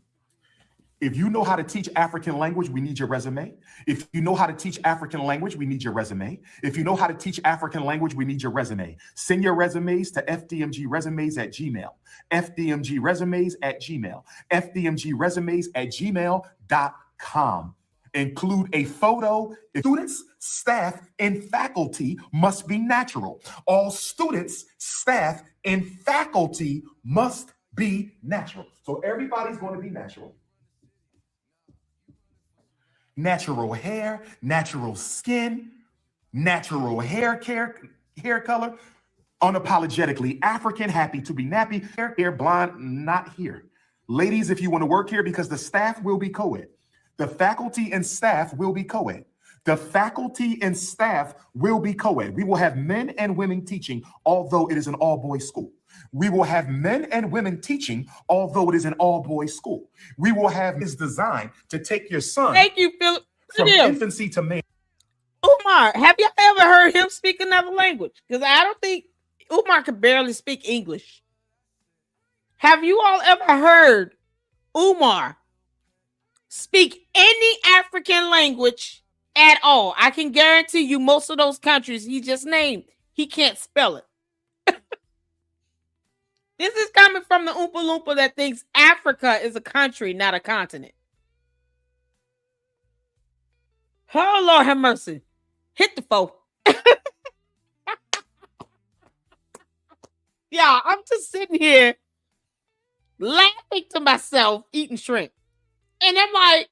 Speaker 2: If you know how to teach African language, we need your resume. If you know how to teach African language, we need your resume. If you know how to teach African language, we need your resume. Send your resumes to fdmgresumes@gmail. fdmgresumes@gmail. fdmgresumes@gmail.com. Include a photo. Students, staff, and faculty must be natural. All students, staff, and faculty must be natural. So everybody's going to be natural. Natural hair, natural skin, natural hair color, unapologetically African, happy to be nappy, hair blonde, not here. Ladies, if you want to work here, because the staff will be co-ed. The faculty and staff will be co-ed. The faculty and staff will be co-ed. We will have men and women teaching, although it is an all-boys school. We will have men and women teaching, although it is an all boys school. We will have is designed to take your son
Speaker 1: Thank you, Philip.
Speaker 2: from infancy to man.
Speaker 1: Umar, have you ever heard him speak another language? Because I don't think Umar could barely speak English. Have you all ever heard Umar speak any African language at all? I can guarantee you most of those countries he just named, he can't spell it. This is coming from the Oompa Loompa that thinks Africa is a country, not a continent. Oh, Lord have mercy. Hit the foe. Yeah, I'm just sitting here laughing to myself, eating shrimp. And I'm like,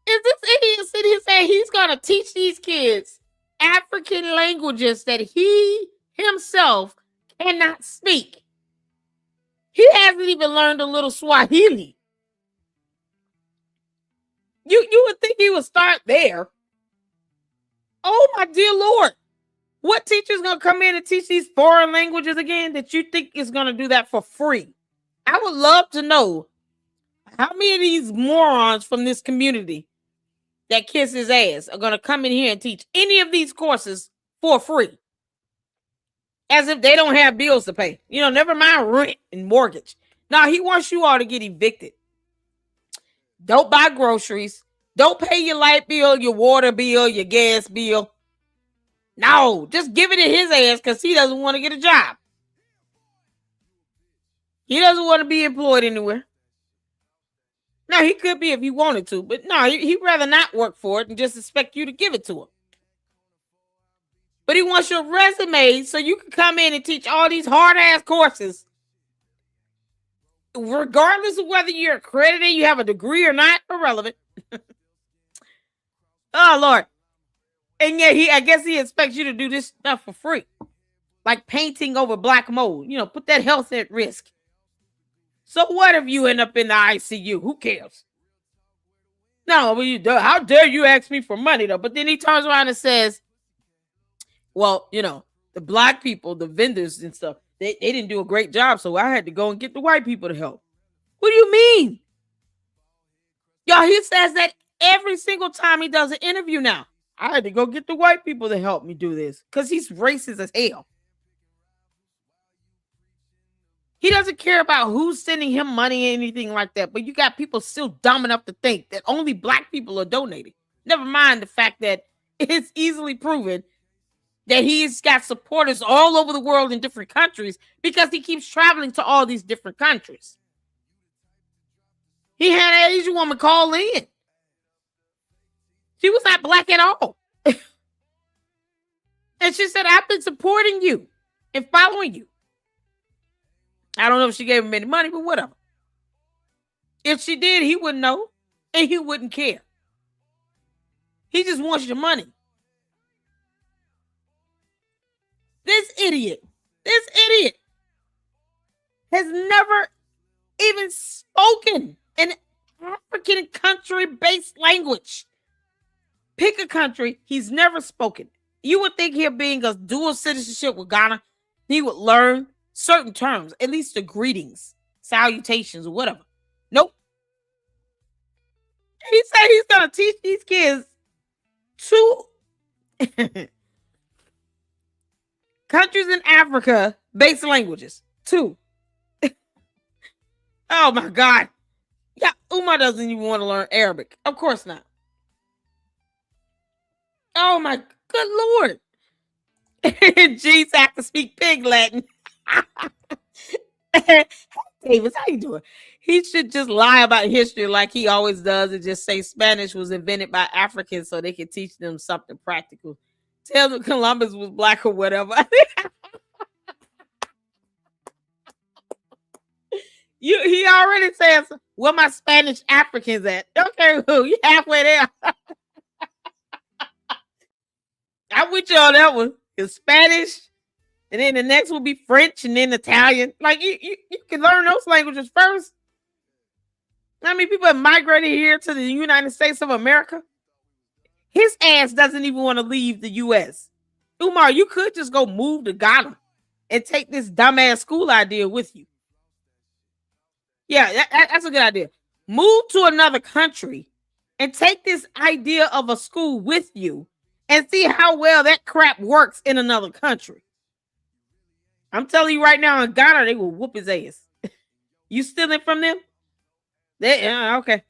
Speaker 1: is this idiot sitting here saying he's going to teach these kids African languages that he himself cannot speak? He hasn't even learned a little Swahili. You would think he would start there. Oh, my dear Lord. What teacher's going to come in and teach these foreign languages again that you think is going to do that for free? I would love to know how many of these morons from this community that kiss his ass are going to come in here and teach any of these courses for free. As if they don't have bills to pay. You know, never mind rent and mortgage. Now, he wants you all to get evicted. Don't buy groceries. Don't pay your light bill, your water bill, your gas bill. No, just give it to his ass because he doesn't want to get a job. He doesn't want to be employed anywhere. Now, he could be if he wanted to, but no, he'd rather not work for it and just expect you to give it to him. But he wants your resume so you can come in and teach all these hard-ass courses. Regardless of whether you're accredited, you have a degree or not, irrelevant. Oh, Lord. And yet, I guess he expects you to do this stuff for free. Like painting over black mold. You know, put that health at risk. So what if you end up in the ICU? Who cares? No, how dare you ask me for money, though? But then he turns around and says, well, you know, the black people, the vendors and stuff, they didn't do a great job, so I had to go and get the white people to help. What do you mean? Y'all, he says that every single time he does an interview now. I had to go get the white people to help me do this because he's racist as hell. He doesn't care about who's sending him money or anything like that, but you got people still dumb enough to think that only black people are donating. Never mind the fact that it's easily proven that he's got supporters all over the world in different countries because he keeps traveling to all these different countries. He had an Asian woman call in. She was not black at all. And she said, I've been supporting you and following you. I don't know if she gave him any money, but whatever. If she did, he wouldn't know and he wouldn't care. He just wants your money. This idiot has never even spoken an African country-based language. Pick a country he's never spoken. You would think him being a dual citizenship with Ghana, he would learn certain terms, at least the greetings, salutations, or whatever. Nope. He said he's going to teach these kids two countries in Africa based languages. Two. Oh my God. Yeah, Umar doesn't even want to learn Arabic. Of course not. Oh my good Lord. Jeez, I can speak pig Latin. Davis, how you doing? He should just lie about history like he always does and just say Spanish was invented by Africans so they could teach them something practical. Tell them Columbus was black or whatever. He already says, where my Spanish Africans at? Okay, who? You halfway there. I'm with you on that one. It's Spanish, and then the next will be French, and then Italian. Like, you can learn those languages first. I mean, people have migrated here to the United States of America. His ass doesn't even want to leave the U.S. Umar, you could just go move to Ghana and take this dumbass school idea with you. Yeah, that's a good idea. Move to another country and take this idea of a school with you and see how well that crap works in another country. I'm telling you right now, in Ghana, they will whoop his ass. You stealing from them? Okay.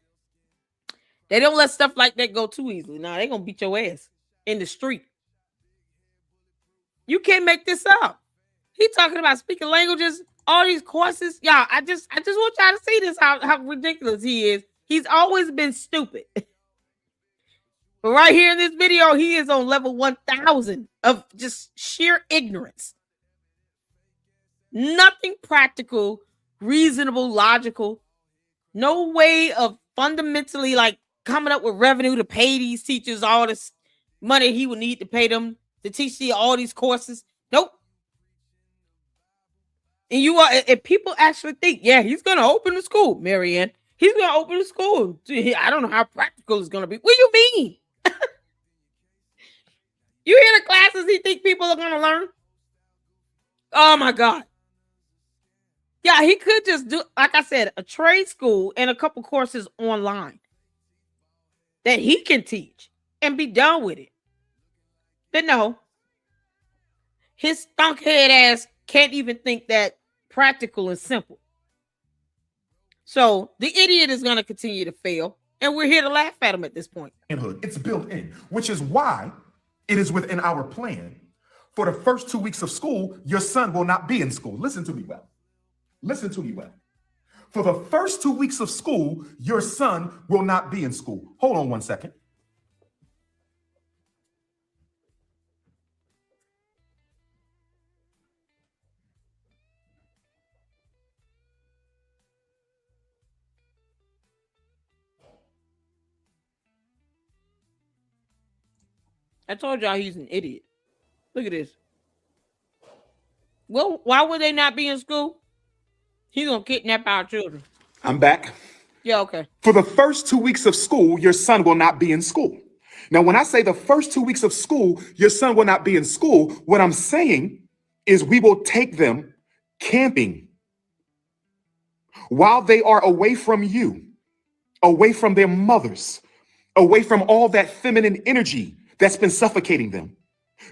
Speaker 1: They don't let stuff like that go too easily. Now they're gonna beat your ass in the street. You can't make this up. He talking about speaking languages, all these courses. Y'all, I just want y'all to see this, how ridiculous he is. He's always been stupid. But right here in this video, he is on level 1000 of just sheer ignorance. Nothing practical, reasonable, logical. No way of fundamentally like coming up with revenue to pay these teachers all this money he would need to pay them to teach all these courses. Nope. And if people actually think, yeah, he's gonna open the school, Marianne. He's gonna open the school. I don't know how practical it's gonna be. What do you mean? You hear the classes he think people are gonna learn? Oh my God. Yeah, he could just do, like I said, a trade school and a couple courses online that he can teach and be done with it. But no, his stunkhead ass can't even think that practical and simple. So the idiot is going to continue to fail, and we're here to laugh at him at this point.
Speaker 2: It's built in, which is why it is within our plan. For the first 2 weeks of school, your son will not be in school. Listen to me well. Listen to me well. For the first 2 weeks of school, your son will not be in school. Hold on 1 second.
Speaker 1: I told y'all he's an idiot. Look at this. Well, why would they not be in school? He's going to kidnap our children.
Speaker 2: I'm back.
Speaker 1: Yeah, okay.
Speaker 2: For the first 2 weeks of school, your son will not be in school. Now, when I say the first 2 weeks of school, your son will not be in school, what I'm saying is we will take them camping while they are away from you, away from their mothers, away from all that feminine energy that's been suffocating them.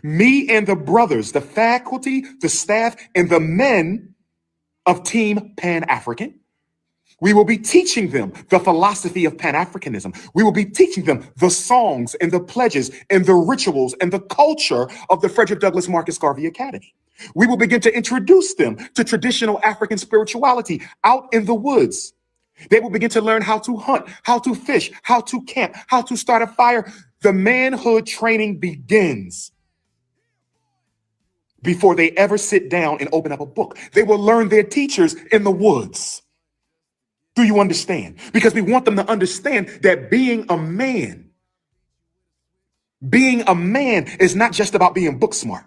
Speaker 2: Me and the brothers, the faculty, the staff, and the men of Team Pan-African, we will be teaching them the philosophy of Pan-Africanism. We will be teaching them the songs and the pledges and the rituals and the culture of the Frederick Douglass Marcus Garvey Academy. We will begin to introduce them to traditional African spirituality out in the woods. They will begin to learn how to hunt, how to fish, how to camp, how to start a fire. The manhood training begins before they ever sit down and open up a book. They will learn their teachers in the woods. Do you understand? Because we want them to understand that being a man is not just about being book smart.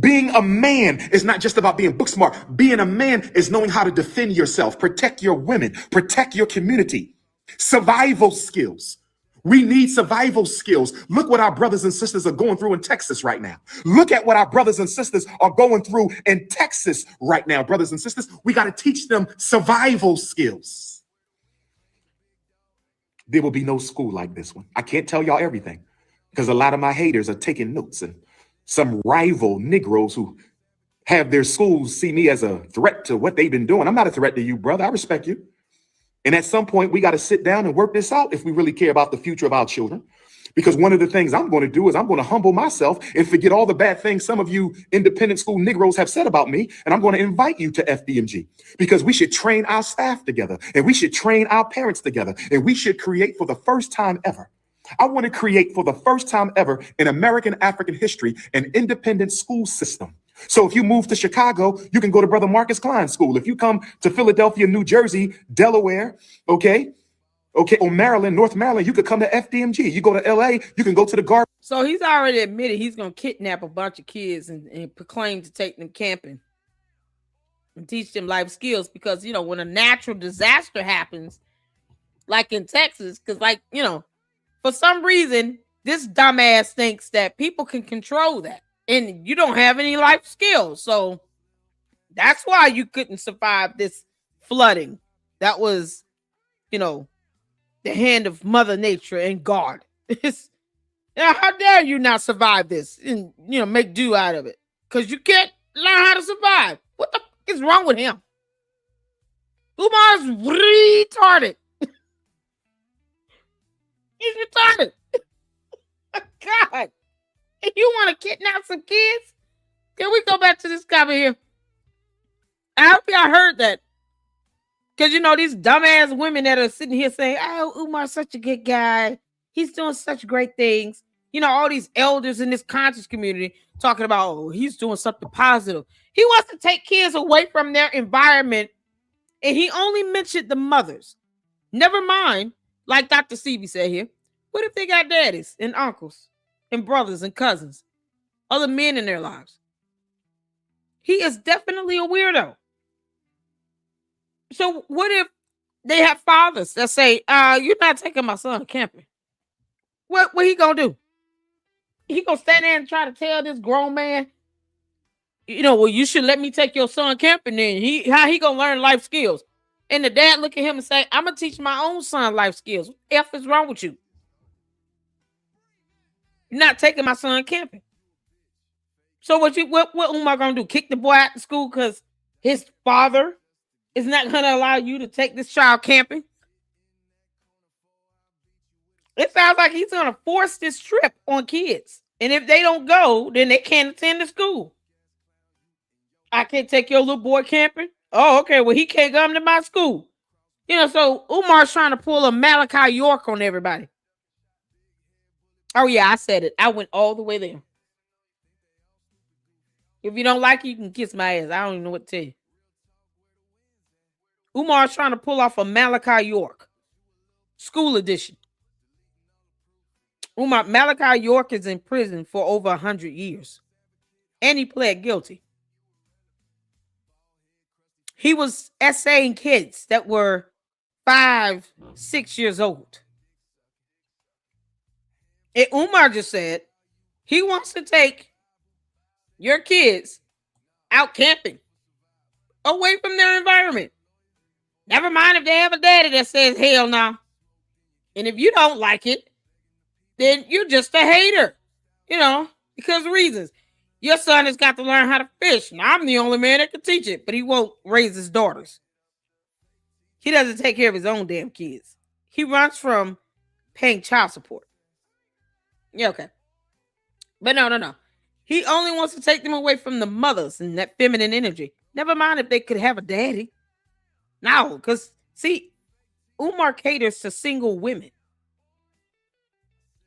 Speaker 2: Being a man is not just about being book smart. Being a man is knowing how to defend yourself, protect your women, protect your community. Survival skills. We need survival skills. Look what our brothers and sisters are going through in Texas right now. Look at what our brothers and sisters are going through in Texas right now. Brothers and sisters, we got to teach them survival skills. There will be no school like this one. I can't tell y'all everything because a lot of my haters are taking notes, and some rival Negroes who have their schools see me as a threat to what they've been doing. I'm not a threat to you, brother. I respect you. And at some point, we got to sit down and work this out if we really care about the future of our children. Because one of the things I'm going to do is I'm going to humble myself and forget all the bad things some of you independent school Negroes have said about me. And I'm going to invite you to FDMG because we should train our staff together and we should train our parents together. And we should create for the first time ever. I want to create for the first time ever in American African history an independent school system. So if you move to Chicago, you can go to Brother Marcus Klein School. If you come to Philadelphia, New Jersey, Delaware, or Maryland, North Maryland, you could come to FDMG. You go to LA, you can go to the Garden.
Speaker 1: So he's already admitted he's going to kidnap a bunch of kids and proclaim to take them camping and teach them life skills because, you know, when a natural disaster happens, like in Texas, because for some reason, this dumbass thinks that people can control that and you don't have any life skills. So That's why you couldn't survive this flooding. That was, you know, the hand of Mother Nature and God. Now, how dare you not survive this and make do out of it? Because you can't learn how to survive. What the fuck is wrong with him? Umar's retarded. He's retarded. God. If you want to kidnap some kids, can we go back to this comment here? I hope y'all heard that. Because, these dumbass women that are sitting here saying, oh, Umar's such a good guy. He's doing such great things. All these elders in this conscious community talking about, oh, he's doing something positive. He wants to take kids away from their environment, and he only mentioned the mothers. Never mind, like Dr. Sebi said here, what if they got daddies and uncles and brothers and cousins, other men in their lives? He is definitely a weirdo. So what if they have fathers that say, you're not taking my son camping? What he gonna do? He gonna stand there and try to tell this grown man, well, you should let me take your son camping. Then how he gonna learn life skills? And the dad look at him and say, I'm gonna teach my own son life skills. What the F is wrong with you? You're not taking my son camping. So what Umar gonna do? Kick the boy out of school because his father is not gonna allow you to take this child camping? It sounds like he's gonna force this trip on kids. And if they don't go, then they can't attend the school. I can't take your little boy camping. Oh, okay. Well, he can't come to my school. So Umar's trying to pull a Malachi York on everybody. Oh, yeah, I said it. I went all the way there. If you don't like it, you can kiss my ass. I don't even know what to tell you. Umar's trying to pull off a Malachi York. School edition. Malachi York is in prison for over 100 years. And he pled guilty. He was essaying kids that were 5, 6 years old. And Umar just said he wants to take your kids out camping, away from their environment. Never mind if they have a daddy that says hell no. And if you don't like it, then you're just a hater, because of reasons. Your son has got to learn how to fish. Now, I'm the only man that can teach it, but he won't raise his daughters. He doesn't take care of his own damn kids. He runs from paying child support. Yeah, okay. But no. He only wants to take them away from the mothers and that feminine energy. Never mind if they could have a daddy. No, because, see, Umar caters to single women.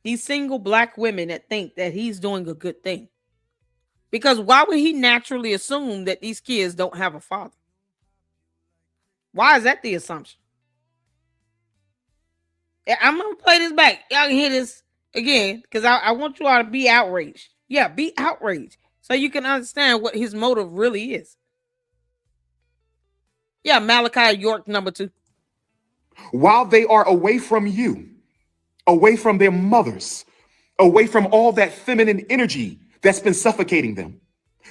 Speaker 1: These single black women that think that he's doing a good thing. Because why would he naturally assume that these kids don't have a father? Why is that the assumption? I'm going to play this back. Y'all can hear this again because I want you all to be outraged. Yeah, be outraged so you can understand what his motive really is. Yeah, Malachi York #2.
Speaker 2: While they are away from you, away from their mothers, away from all that feminine energy that's been suffocating them,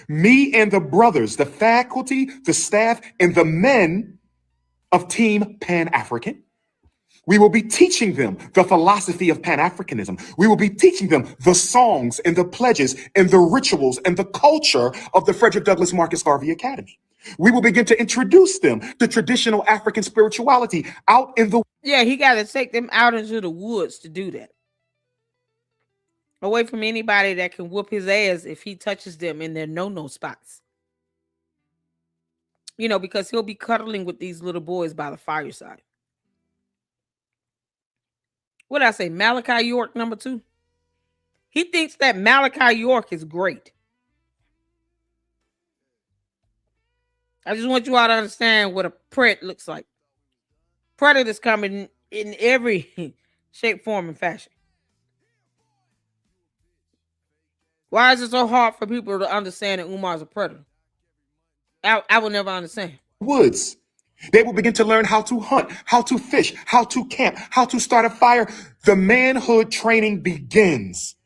Speaker 2: me and the brothers, the faculty, the staff, and the men of Team Pan-African, we will be teaching them the philosophy of Pan-Africanism. We will be teaching them the songs and the pledges and the rituals and the culture of the Frederick Douglass Marcus Garvey Academy. We will begin to introduce them to traditional African spirituality out in the...
Speaker 1: Yeah, he got to take them out into the woods to do that. Away from anybody that can whoop his ass if he touches them in their no-no spots. Because he'll be cuddling with these little boys by the fireside. What did I say? Malachi York #2. He thinks that Malachi York is great. I just want you all to understand what a pret looks like. Predators coming in every shape, form, and fashion. Why is it so hard for people to understand that Umar's a predator? I will never understand.
Speaker 2: Woods. They will begin to learn how to hunt, how to fish, how to camp, how to start a fire. The manhood training begins.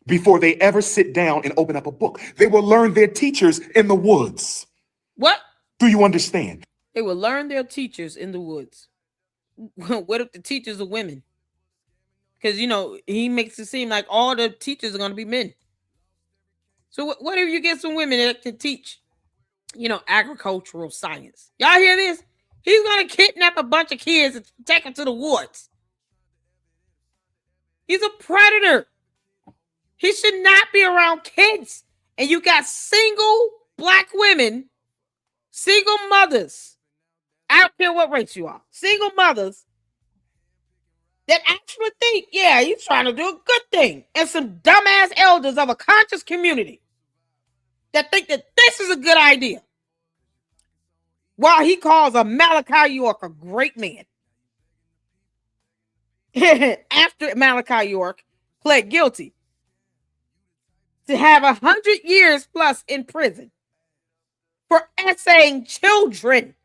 Speaker 2: before they ever sit down and open up a book. They will learn their teachers in the woods.
Speaker 1: What?
Speaker 2: Do you understand?
Speaker 1: They will learn their teachers in the woods. What if the teachers are women? Because, he makes it seem like all the teachers are going to be men. So what if you get some women that can teach, agricultural science? Y'all hear this? He's going to kidnap a bunch of kids and take them to the woods. He's a predator. He should not be around kids. And you got single black women, single mothers. I don't care what race you are. Single mothers that actually think, yeah, he's trying to do a good thing. And some dumbass elders of a conscious community that think that this is a good idea. While he calls a Malachi York a great man. After Malachi York pled guilty to have 100 years plus in prison for essaying children,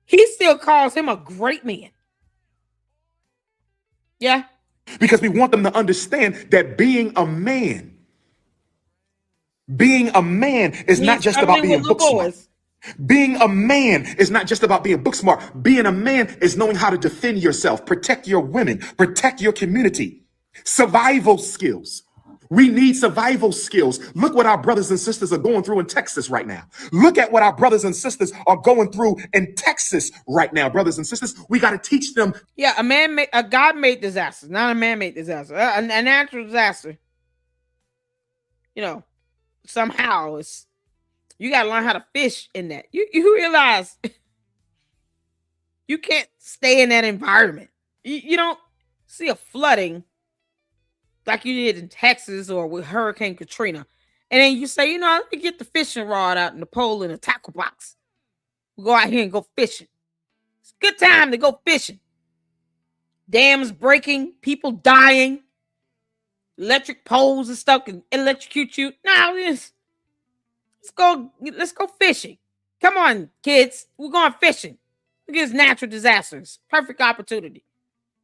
Speaker 1: he still calls him a great man. Yeah.
Speaker 2: Because we want them to understand that being a man is not just about being book smart. Being a man is not just about being book smart. Being a man is knowing how to defend yourself, protect your women, protect your community. Survival skills. We need survival skills. Look what our brothers and sisters are going through in Texas right now. Look at what our brothers and sisters are going through in Texas right now, brothers and sisters. We got to teach them.
Speaker 1: Yeah, a God-made disaster, not a man-made disaster. A natural disaster. Somehow you got to learn how to fish in that. You realize you can't stay in that environment. You don't see a flooding like you did in Texas or with Hurricane Katrina. And then you say, let me get the fishing rod out and the pole and the tackle box. We'll go out here and go fishing. It's a good time to go fishing. Dams breaking, people dying, electric poles and stuff can electrocute you. No, let's go fishing. Come on, kids. We're going fishing. Look at this natural disasters. Perfect opportunity.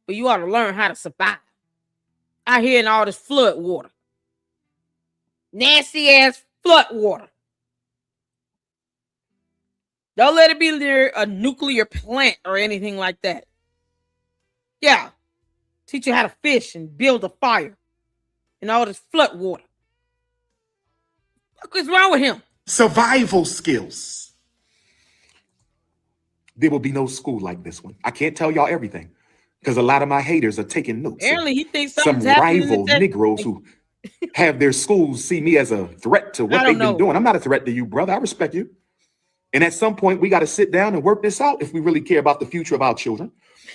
Speaker 1: But you ought to learn how to survive. Out here in all this flood water. Nasty ass flood water. Don't let it be near a nuclear plant or anything like that. Yeah. Teach you how to fish and build a fire in all this flood water. What's wrong with him?
Speaker 2: Survival skills. There will be no school like this one. I can't tell y'all everything because a lot of my haters are taking notes.
Speaker 1: Apparently, he thinks
Speaker 2: some rival Negroes who have their schools see me as a threat to what they've been doing. I'm not a threat to you, brother. I respect you. And at some point, we got to sit down and work this out if we really care about the future of our children.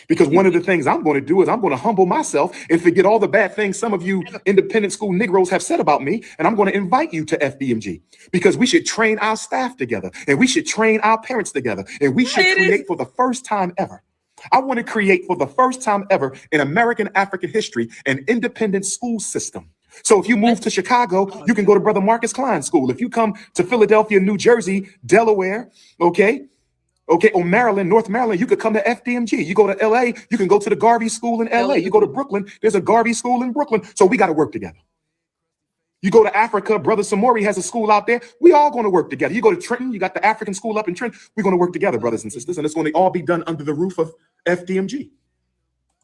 Speaker 2: Because one of the things I'm going to do is I'm going to humble myself and forget all the bad things some of you independent school Negroes have said about me. And I'm going to invite you to FDMG because we should train our staff together and we should train our parents together. And we should create for the first time ever. I want to create for the first time ever in American African history an independent school system. So if you move to Chicago, you can go to Brother Marcus Klein School. If you come to Philadelphia, New Jersey, Delaware, or Maryland, North Maryland, you could come to FDMG. You go to LA, you can go to the Garvey School in LA. You go to Brooklyn, there's a Garvey School in Brooklyn. So we got to work together. You go to Africa, Brother Samori has a school out there. We all going to work together. You go to Trenton, you got the African school up in Trenton. We're going to work together, brothers and sisters, and it's going to all be done under the roof of FDMG.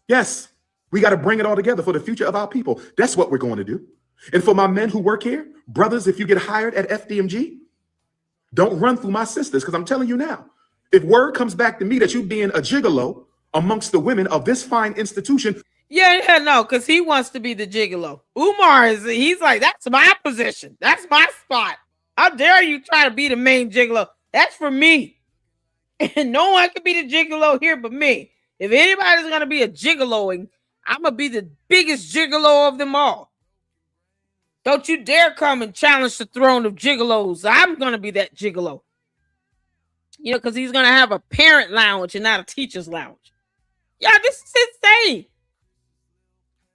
Speaker 2: Yes, we got to bring it all together for the future of our people. That's what we're going to do. And for my men who work here, brothers, if you get hired at FDMG, don't run through my sisters, because I'm telling you now, if word comes back to me that you being a gigolo amongst the women of this fine institution.
Speaker 1: No, because he wants to be the gigolo. Umar he's like, that's my position. That's my spot. How dare you try to be the main gigolo? That's for me. And no one can be the gigolo here but me. If anybody's going to be a gigoloing, I'm going to be the biggest gigolo of them all. Don't you dare come and challenge the throne of gigolos. I'm going to be that gigolo. Because he's going to have a parent lounge and not a teacher's lounge. Yeah, this is insane.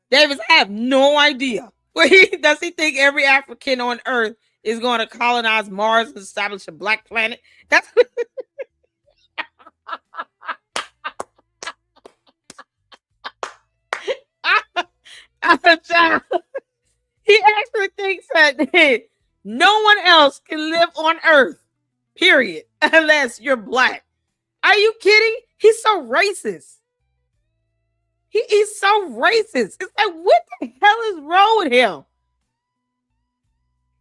Speaker 1: Davis, I have no idea. Does he think every African on Earth is going to colonize Mars and establish a black planet? That's... Child, he actually thinks that no one else can live on Earth, period, unless you're black. Are you kidding? He's so racist. He's so racist. It's like, what the hell is wrong with him?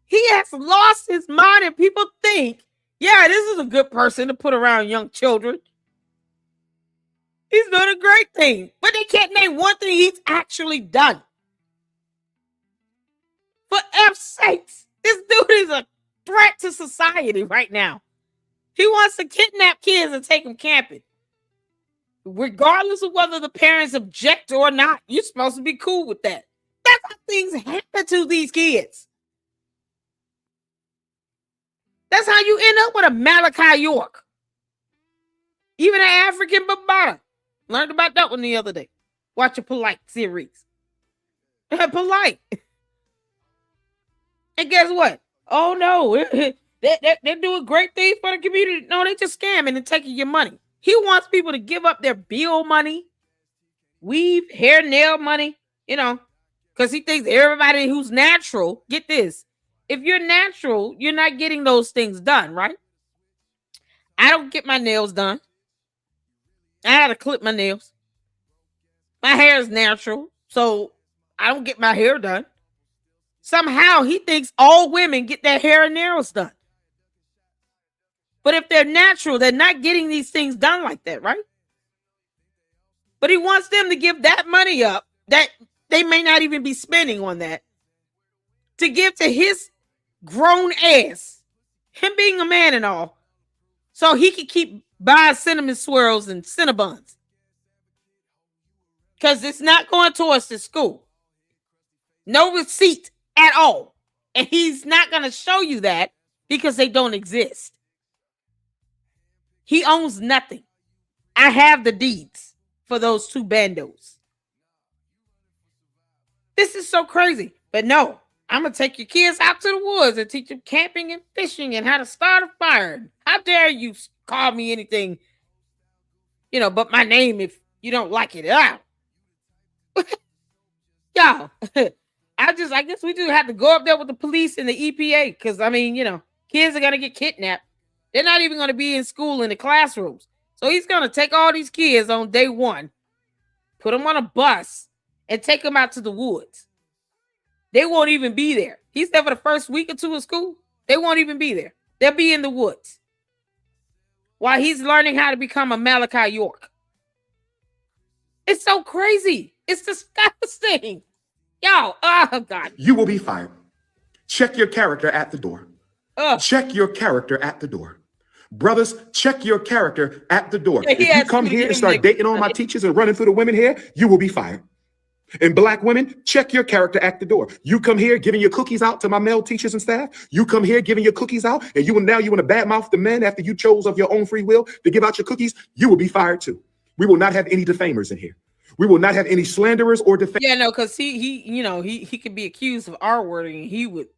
Speaker 1: He has lost his mind, and people think, yeah, this is a good person to put around young children. He's doing a great thing, but they can't name one thing he's actually done. For F's sakes, this dude is a threat to society right now. He wants to kidnap kids and take them camping. Regardless of whether the parents object or not, you're supposed to be cool with that. That's how things happen to these kids. That's how you end up with a Malachi York. Even an African Bambata. Learned about that one the other day. Watch a Polite series. Polite. And guess what? Oh no, they're doing great things for the community. No, they just scamming and taking your money. He wants people to give up their bill money, weave, hair, nail money, because he thinks everybody who's natural, get this. If you're natural, you're not getting those things done, right? I don't get my nails done. I had to clip my nails. My hair is natural, so I don't get my hair done. Somehow he thinks all women get their hair and nails done. But if they're natural, they're not getting these things done like that, right? But he wants them to give that money up that they may not even be spending on that to give to his grown ass, him being a man and all, so he can keep buying cinnamon swirls and Cinnabons. Because it's not going towards the school. No receipt at all. And he's not going to show you that because they don't exist. He owns nothing. I have the deeds for those two bandos. This is so crazy. But no, I'm going to take your kids out to the woods and teach them camping and fishing and how to start a fire. How dare you call me anything, but my name if you don't like it. Y'all, I guess we just have to go up there with the police and the EPA because, kids are going to get kidnapped. They're not even going to be in school in the classrooms. So he's going to take all these kids on day one, put them on a bus, and take them out to the woods. They won't even be there. He's there for the first week or two of school. They won't even be there. They'll be in the woods while he's learning how to become a Malachi York. It's so crazy. It's disgusting. Y'all, oh, God.
Speaker 2: You will be fired. Check your character at the door. Check your character at the door. Brothers, check your character at the door. If you come here and start dating on my teachers and running through the women here, you will be fired. And black women, check your character at the door. You come here giving your cookies out to my male teachers and staff. You come here giving your cookies out, and you want to badmouth the men after you chose of your own free will to give out your cookies. You will be fired too. We will not have any defamers in here. We will not have any slanderers or defamers.
Speaker 1: Yeah, no, because he could be accused of R-wording. He would,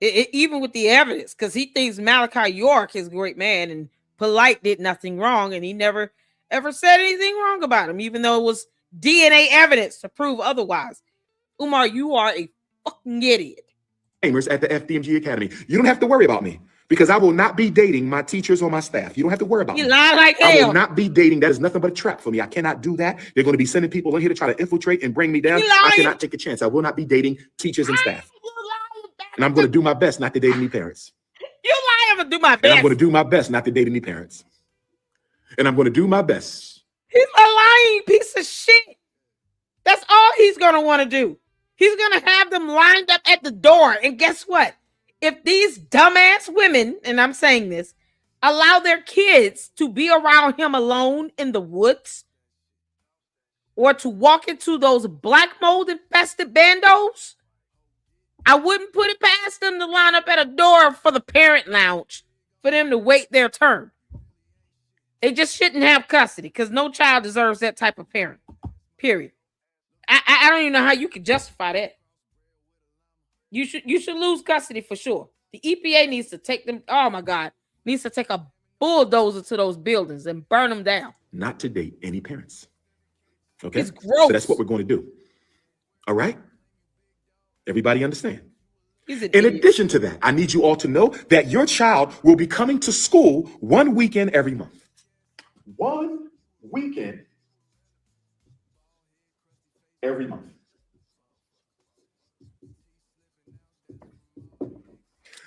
Speaker 1: even with the evidence, because he thinks Malachi York is a great man and Polite did nothing wrong, and he never ever said anything wrong about him, even though it was DNA evidence to prove otherwise. Umar, you are a fucking idiot.
Speaker 2: At the FDMG Academy. You don't have to worry about me because I will not be dating my teachers or my staff. You don't have to worry about me.
Speaker 1: You lie like hell.
Speaker 2: I will not be dating. That is nothing but a trap for me. I cannot do that. They're going to be sending people in here to try to infiltrate and bring me down. I cannot take a chance. I will not be dating teachers and staff. And I'm going to do my best not to date any parents.
Speaker 1: You lie, I'm going to do my best.
Speaker 2: And I'm going to do my best not to date any parents. And I'm going to do my best.
Speaker 1: He's a lying piece of shit. That's all he's going to want to do. He's going to have them lined up at the door. And guess what? If these dumbass women, and I'm saying this, allow their kids to be around him alone in the woods or to walk into those black mold infested bandos, I wouldn't put it past them to line up at a door for the parent lounge for them to wait their turn. They just shouldn't have custody because no child deserves that type of parent. Period. I don't even know how you could justify that. You should lose custody for sure. The EPA needs to take them. Oh my God, needs to take a bulldozer to those buildings and burn them down.
Speaker 2: Not to date any parents. Okay,
Speaker 1: it's gross.
Speaker 2: So that's what we're going to do. All right? Everybody understand?
Speaker 1: He's an
Speaker 2: In
Speaker 1: idiot.
Speaker 2: addition to that, I need you all to know that your child will be coming to school one weekend every month. One weekend every month.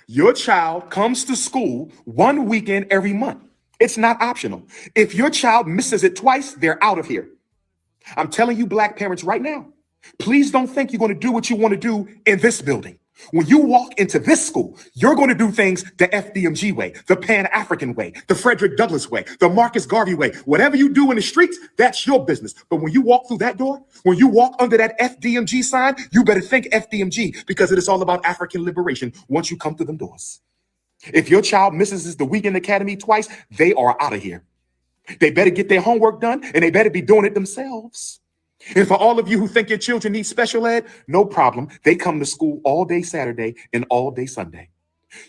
Speaker 2: Your child comes to school one weekend every month. It's not optional. If your child misses it twice, they're out of here. I'm telling you, black parents, right now, please don't think you're going to do what you want to do in this building. When you walk into this school, you're going to do things the FDMG way, the Pan African way, the Frederick Douglass way, the Marcus Garvey way. Whatever you do in the streets, that's your business. But when you walk through that door, when you walk under that FDMG sign, you better think FDMG because it is all about African liberation once you come through them doors. If your child misses the weekend academy twice, they are out of here. They better get their homework done and they better be doing it themselves. And for all of you who think your children need special ed, no problem. They come to school all day Saturday and all day Sunday.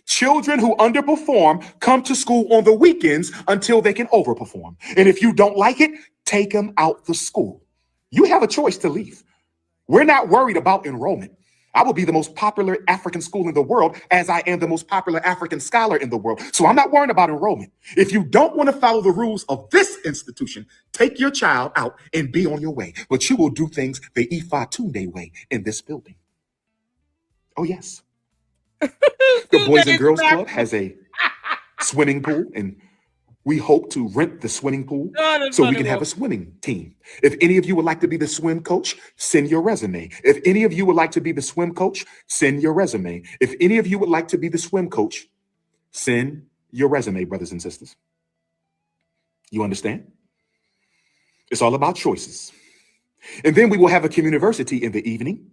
Speaker 2: Children who underperform come to school on the weekends until they can overperform. And if you don't like it, take them out the school. You have a choice to leave. We're not worried about enrollment. I will be the most popular African school in the world as I am the most popular African scholar in the world. So I'm not worried about enrollment. If you don't want to follow the rules of this institution, take your child out and be on your way. But you will do things the Ifa Tunde way in this building. Oh, yes. The Boys and Girls Club has a swimming pool, and we hope to rent the swimming pool so we can have a swimming team. If any of you would like to be the swim coach, send your resume. If any of you would like to be the swim coach, send your resume. If any of you would like to be the swim coach, send your resume, brothers and sisters. You understand? It's all about choices. And then we will have a community in the evening.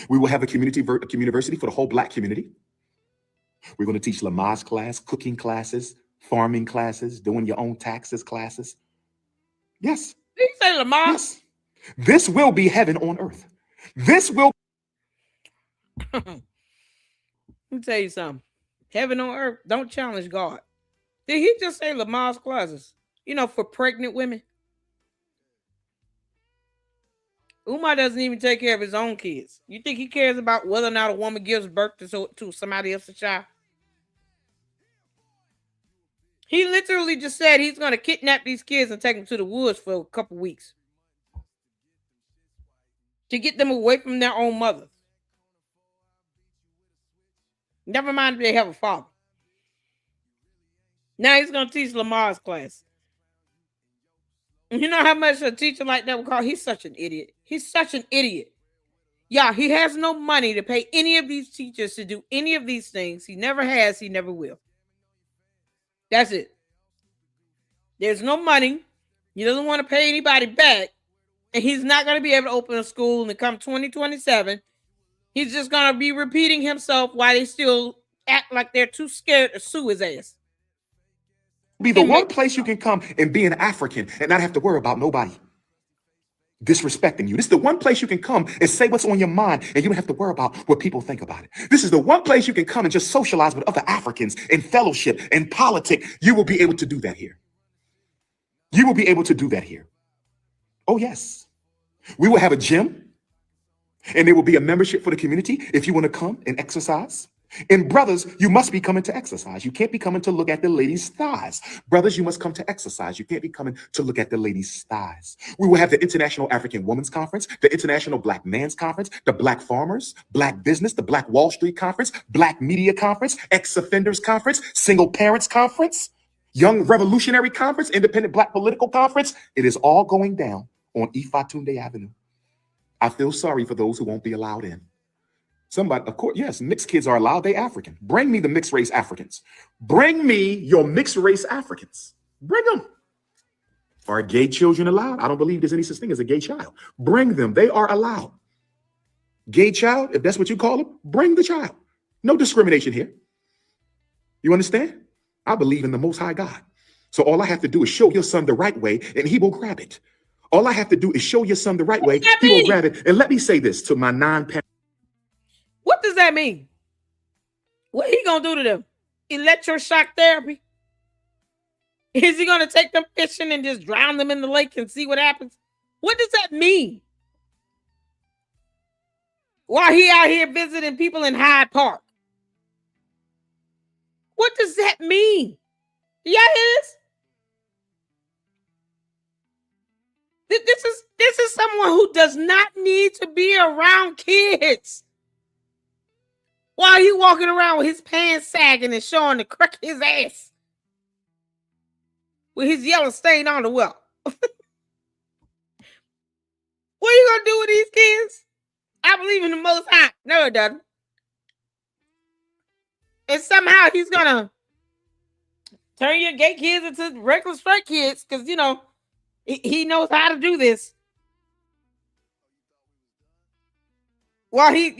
Speaker 2: We will have a community for the whole black community. We're going to teach Lamaze class, cooking classes, farming classes, doing your own taxes classes. Yes.
Speaker 1: Did you say Lamar?
Speaker 2: Yes. This will be heaven on earth. This will.
Speaker 1: Let me tell you something. Heaven on earth, don't challenge God. Did he just say Lamar's classes? You know, for pregnant women? Umar doesn't even take care of his own kids. You think he cares about whether or not a woman gives birth to somebody else's child? He literally just said he's going to kidnap these kids and take them to the woods for a couple weeks to get them away from their own mothers. Never mind if they have a father. Now he's going to teach Lamar's class. You know how much a teacher like that would call? He's such an idiot. He's such an idiot. Yeah, he has no money to pay any of these teachers to do any of these things. He never has. He never will. That's it. There's no money. He doesn't want to pay anybody back. And he's not going to be able to open a school and come 2027. He's just going to be repeating himself while they still act like they're too scared to sue his ass.
Speaker 2: Be the one place you can come and be an African and not have to worry about nobody disrespecting you. This is the one place you can come and say what's on your mind and you don't have to worry about what people think about it. This is the one place you can come and just socialize with other Africans in fellowship and politics. You will be able to do that here. You will be able to do that here. Oh, yes. We will have a gym and there will be a membership for the community if you want to come and exercise. And brothers, you must be coming to exercise. You can't be coming to look at the ladies' thighs. Brothers, you must come to exercise. You can't be coming to look at the ladies' thighs. We will have the International African Women's Conference, the International Black Men's Conference, the Black Farmers, Black Business, the Black Wall Street Conference, Black Media Conference, Ex-Offenders Conference, Single Parents Conference, Young Revolutionary Conference, Independent Black Political Conference. It is all going down on Ifatunde Avenue. I feel sorry for those who won't be allowed in. Somebody, of course, yes, mixed kids are allowed. They African. Bring me the mixed race Africans. Bring me your mixed race Africans. Bring them. Are gay children allowed? I don't believe there's any such thing as a gay child. Bring them. They are allowed. Gay child, if that's what you call them, bring the child. No discrimination here. You understand? I believe in the Most High God. So all I have to do is show your son the right way and he will grab it. All I have to do is show your son the right way. He will grab it. And let me say this to my non-parent.
Speaker 1: What does that mean? What he gonna do to them? Electroshock therapy? Is he gonna take them fishing and just drown them in the lake and see what happens? What does that mean? while he out here visiting people in Hyde Park. What does that mean? Do y'all hear this? This is someone who does not need to be around kids. While he walking around with his pants sagging and showing the crack of his ass with his yellow stain on the well. What are you gonna do with these kids? I believe in the Most High. No, it doesn't. And somehow he's gonna turn your gay kids into regular straight kids because he knows how to do this. While he,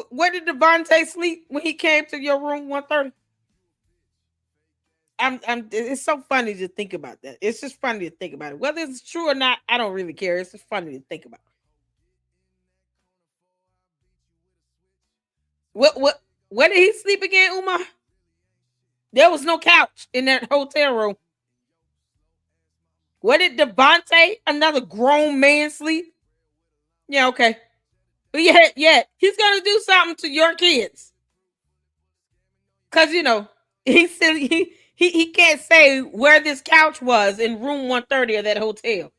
Speaker 1: where did Devontae sleep when he came to your room 1:30? It's so funny to think about that. It's just funny to think about it. Whether it's true or not, I don't really care. It's just funny to think about. Where did he sleep again, Umar? There was no couch in that hotel room. Where did Devontae, another grown man, sleep? Yeah, okay. But yeah, he's gonna do something to your kids. Cause he said he can't say where this couch was in room 130 of that hotel.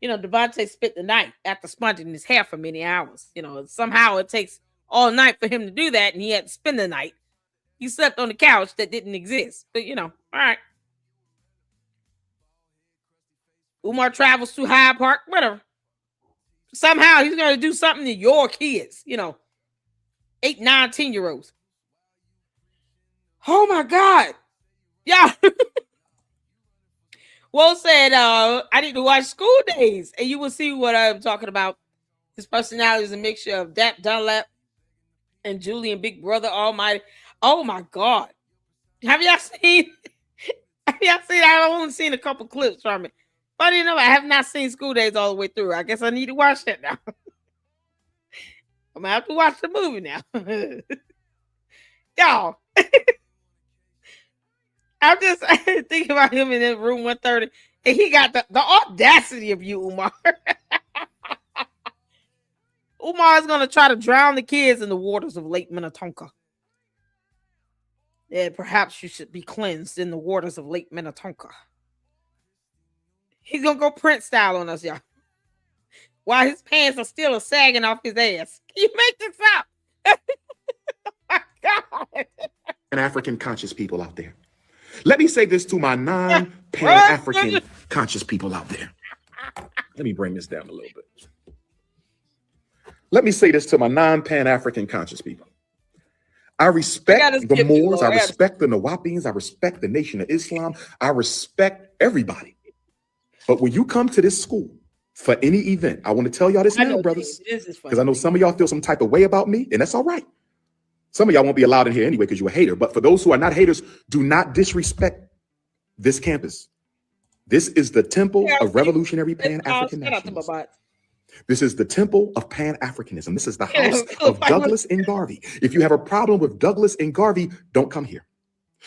Speaker 1: Devontae spent the night after sponging his hair for many hours. Somehow it takes all night for him to do that, and he had to spend the night. He slept on the couch that didn't exist. But all right. Umar travels to Hyde Park, whatever. Somehow he's gonna do something to your kids, 8, 9, 10-year-olds. Oh my God. Yeah. Will said, I need to watch School Days, and you will see what I'm talking about. His personality is a mixture of Dap Dunlap and Julian Big Brother Almighty. Oh my God. Have y'all seen? I've only seen a couple clips from it. Funny enough, I have not seen School Days all the way through. I guess I need to watch that now. I'm gonna have to watch the movie now. Y'all. I'm just thinking about him in that room 130, and he got the audacity of you, Umar. Umar is gonna try to drown the kids in the waters of Lake Minnetonka. Yeah, perhaps you should be cleansed in the waters of Lake Minnetonka. He's gonna go Prince style on us, y'all. While his pants are still sagging off his ass. Can you make this up? Oh
Speaker 2: God. Pan-African conscious people out there. Let me say this to my non-Pan-African conscious people out there. Let me bring this down a little bit. Let me say this to my non-Pan-African conscious people. I respect the Moors. I respect the Nawabins. I respect the Nation of Islam. I respect everybody. But when you come to this school for any event, I want to tell y'all this now, brothers, because I know some of y'all feel some type of way about me, and that's all right. Some of y'all won't be allowed in here anyway because you're a hater. But for those who are not haters, do not disrespect this campus. This is the temple of revolutionary Pan-African nationalism. This is the temple of Pan-Africanism. This is the house of Douglas and Garvey. If you have a problem with Douglas and Garvey, don't come here.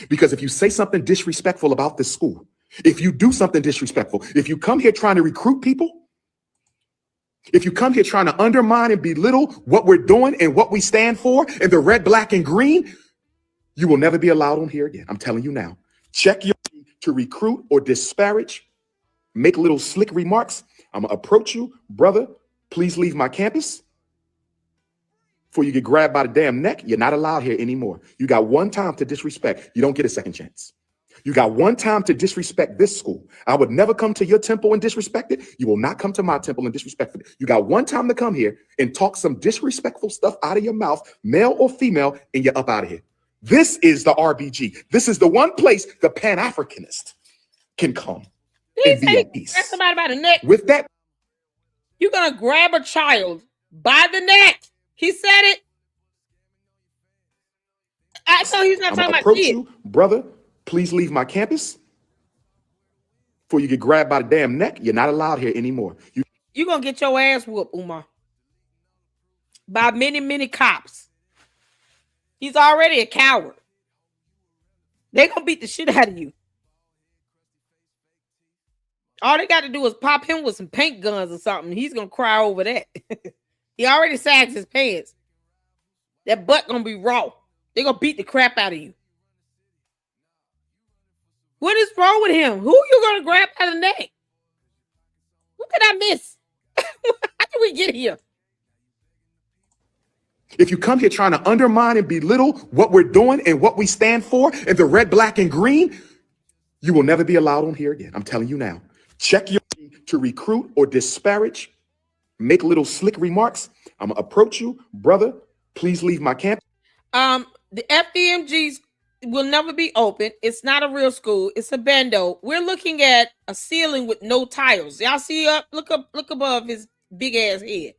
Speaker 2: Because if you say something disrespectful about this school, if you do something disrespectful, if you come here trying to recruit people, if you come here trying to undermine and belittle what we're doing and what we stand for and the red, black, and green, you will never be allowed on here again. I'm telling you now. Check your to recruit or disparage, make little slick remarks. I'm going to approach you, brother, please leave my campus. Before you get grabbed by the damn neck, you're not allowed here anymore. You got one time to disrespect. You don't get a second chance. You got one time to disrespect this school. I would never come to your temple and disrespect it. You will not come to my temple and disrespect it. You got one time to come here and talk some disrespectful stuff out of your mouth, male or female, and you're up out of here. This is the RBG. This is the one place the Pan-Africanist can come and be at peace.
Speaker 1: Grab somebody by the neck.
Speaker 2: With that,
Speaker 1: you're gonna grab a child by the neck. He said it. I know he's not talking about kids.
Speaker 2: You, brother. Please leave my campus. Before you get grabbed by the damn neck, you're not allowed here anymore.
Speaker 1: You're going to get your ass whooped, Umar. By many, many cops. He's already a coward. They're going to beat the shit out of you. All they got to do is pop him with some paint guns or something. He's going to cry over that. He already sags his pants. That butt gonna be raw. They gonna beat the crap out of you. What is wrong with him? Who you gonna grab by the neck? What did I miss? How did we get here?
Speaker 2: If you come here trying to undermine and belittle what we're doing and what we stand for and the red, black, and green, you will never be allowed on here again. I'm telling you now. Check your to recruit or disparage, make little slick remarks. I'm gonna approach you, brother. Please leave my camp.
Speaker 1: The FDMGs will never be open. It's not a real school. It's a bando. We're looking at a ceiling with no tiles. Y'all see up? Look above his big ass head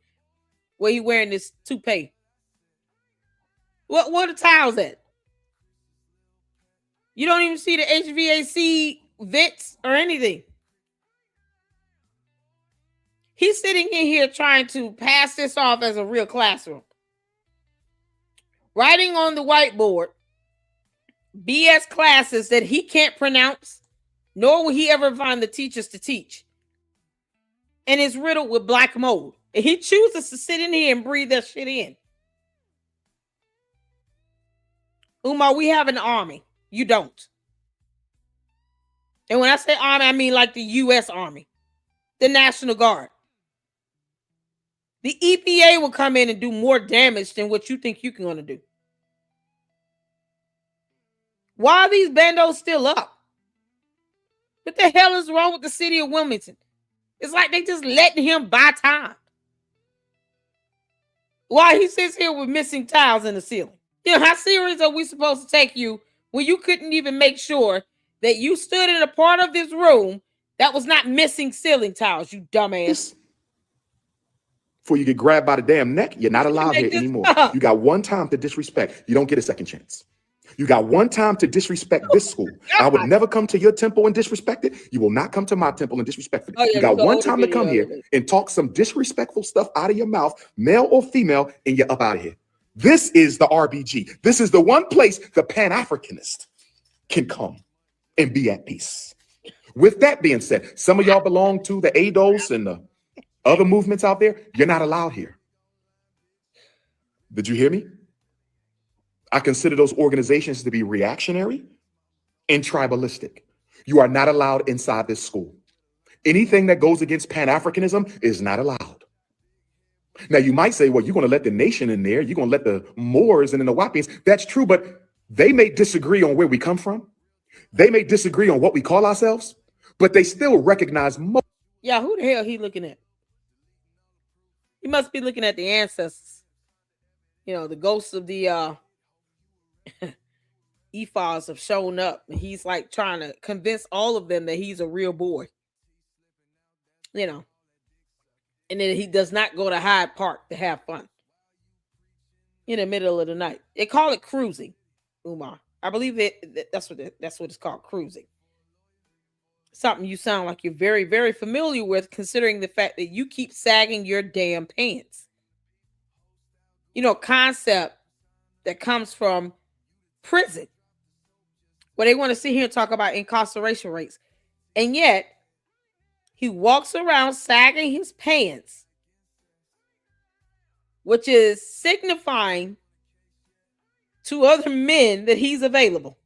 Speaker 1: where he wearing this toupee. What are the tiles at? You don't even see the HVAC vents or anything. He's sitting in here trying to pass this off as a real classroom. Writing on the whiteboard BS classes that he can't pronounce, nor will he ever find the teachers to teach. And it's riddled with black mold. And he chooses to sit in here and breathe that shit in. Umar, we have an army. You don't. And when I say army, I mean like the U.S. Army, the National Guard. The EPA will come in and do more damage than what you think you're going to do. Why are these bandos still up? What the hell is wrong with the city of Wilmington? It's like they just letting him buy time. Why he sits here with missing tiles in the ceiling? You know, how serious are we supposed to take you when you couldn't even make sure that you stood in a part of this room that was not missing ceiling tiles, you dumbass?
Speaker 2: Before you get grabbed by the damn neck, you're not allowed here anymore. You got one time to disrespect. You don't get a second chance. You got one time to disrespect this school. I would never come to your temple and disrespect it. You will not come to my temple and disrespect it. You got one time to come here and talk some disrespectful stuff out of your mouth, male or female, and you're up out of here. This is the RBG. This is the one place the Pan-Africanist can come and be at peace. With that being said, some of y'all belong to the ADOS and the other movements out there. You're not allowed here. Did you hear me? I consider those organizations to be reactionary and tribalistic. You are not allowed inside this school. Anything that goes against Pan-Africanism is not allowed. Now, you might say, well, you're going to let the nation in there. You're going to let the Moors and then the Wapians. That's true, but they may disagree on where we come from. They may disagree on what we call ourselves, but they still recognize most.
Speaker 1: Yeah, who the hell he looking at? He must be looking at the ancestors. You know, the ghosts of the Ephos have shown up, and he's like trying to convince all of them that he's a real boy. You know, and then he does not go to Hyde Park to have fun in the middle of the night. They call it cruising, Umar. I believe that's what it's called, cruising. Something you sound like you're very, very familiar with, considering the fact that you keep sagging your damn pants. You know, concept that comes from prison, where they want to sit here and talk about incarceration rates. And yet, he walks around sagging his pants, which is signifying to other men that he's available.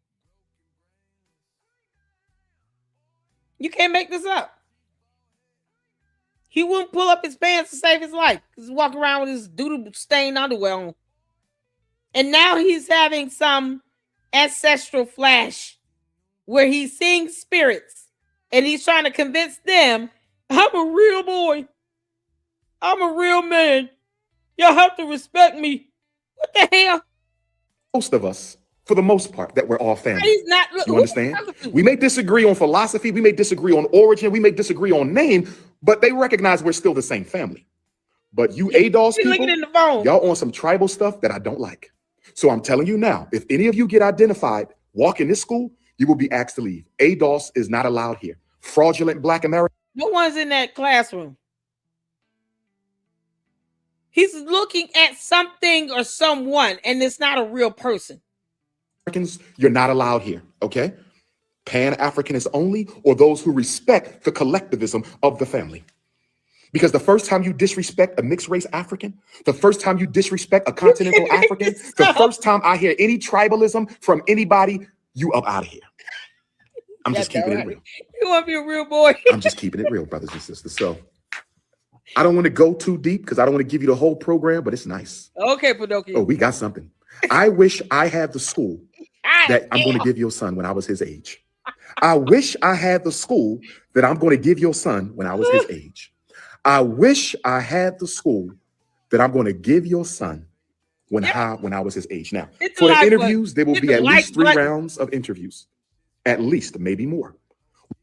Speaker 1: You can't make this up. He wouldn't pull up his pants to save his life because he's walking around with his doodle stained underwear on. And now he's having some ancestral flash where he's seeing spirits and he's trying to convince them, I'm a real boy. I'm a real man. Y'all have to respect me. What the hell?
Speaker 2: Most of us, for the most part, that we're all family.
Speaker 1: He's not.
Speaker 2: You understand? We may disagree on philosophy. We may disagree on origin. We may disagree on name, but they recognize we're still the same family. But you ADOS people, y'all on some tribal stuff that I don't like. So I'm telling you now, if any of you get identified, walk in this school, you will be asked to leave. ADOS is not allowed here. Fraudulent Black Americans.
Speaker 1: No one's in that classroom. He's looking at something or someone, and it's not a real person.
Speaker 2: You're not allowed here, okay? Pan-Africanists only, or those who respect the collectivism of the family. Because the first time you disrespect a mixed race African, the first time you disrespect a continental African, the first time I hear any tribalism from anybody, you up out of here. I'm just keeping it real.
Speaker 1: You want to be a real boy?
Speaker 2: I'm just keeping it real, brothers and sisters. So I don't want to go too deep because I don't want to give you the whole program, but it's nice.
Speaker 1: Okay, Pinocchio.
Speaker 2: Oh, we got something. I wish I had the school that I'm going to give your son when I was his age. I wish I had the school that I'm going to give your son when I was his age. I wish I had the school that I'm going to give your son when I was his age. Now, for the interviews, there will be at least 3 rounds of interviews. At least, maybe more.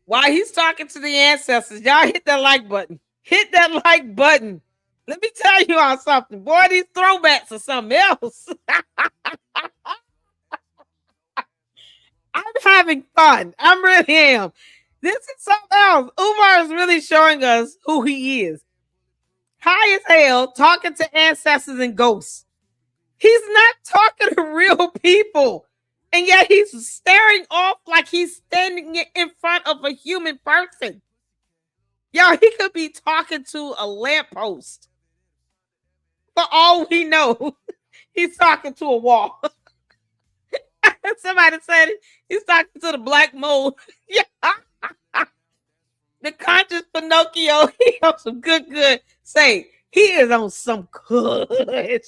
Speaker 1: While he's talking to the ancestors, y'all hit that like button. Hit that like button. Let me tell you all something. Boy, these throwbacks are something else. I'm having fun. I really am. This is something else. Umar is really showing us who he is. High as hell, talking to ancestors and ghosts. He's not talking to real people. And yet he's staring off like he's standing in front of a human person. Yo, he could be talking to a lamppost. For all we know, he's talking to a wall. Somebody said it. He's talking to the black mold. Yeah. The conscious Pinocchio, he on some good. Say, he is on some good.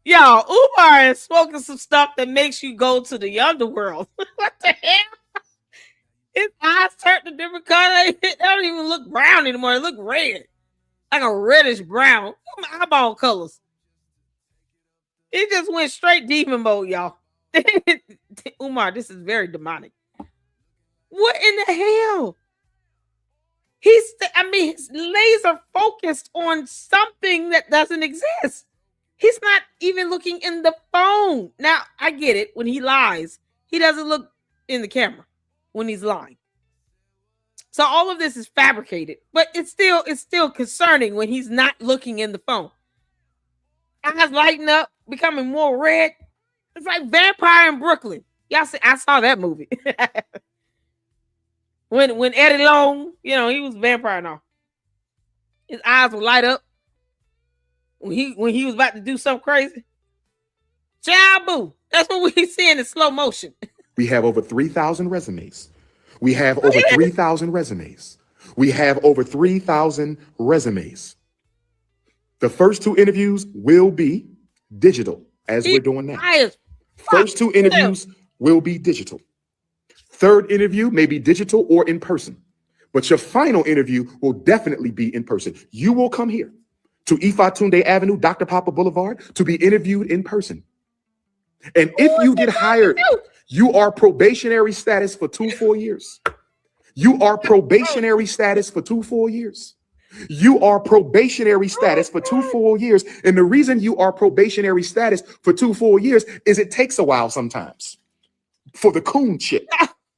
Speaker 1: Yo, Umar is smoking some stuff that makes you go to the underworld. What the hell? His eyes turned a different color. They don't even look brown anymore. They look red. Like a reddish brown. Eyeball colors. He just went straight demon mode, y'all. Umar, this is very demonic. What in the hell? He's laser focused on something that doesn't exist. He's not even looking in the phone. Now, I get it. When he lies, he doesn't look in the camera when he's lying. So all of this is fabricated, but it's still concerning when he's not looking in the phone. Eyes lighting up, becoming more red. It's like Vampire in Brooklyn. Y'all see, I saw that movie. when Eddie Long, he was vampire and all. His eyes would light up when he was about to do something crazy. Jabu. That's what we see in slow motion.
Speaker 2: We have over 3,000 resumes. We have over 3,000 resumes. We have over 3,000 resumes. The first 2 interviews will be digital, as we're doing now. First 2 interviews will be digital. Third interview may be digital or in person. But your final interview will definitely be in person. You will come here to Ifatunde Avenue, Dr. Papa Boulevard, to be interviewed in person. And if you get hired, you are probationary status for 2 full years. You are probationary status for 2 full years. You are probationary status for 2 full years. And the reason you are probationary status for 2 full years is it takes a while sometimes for the coon chip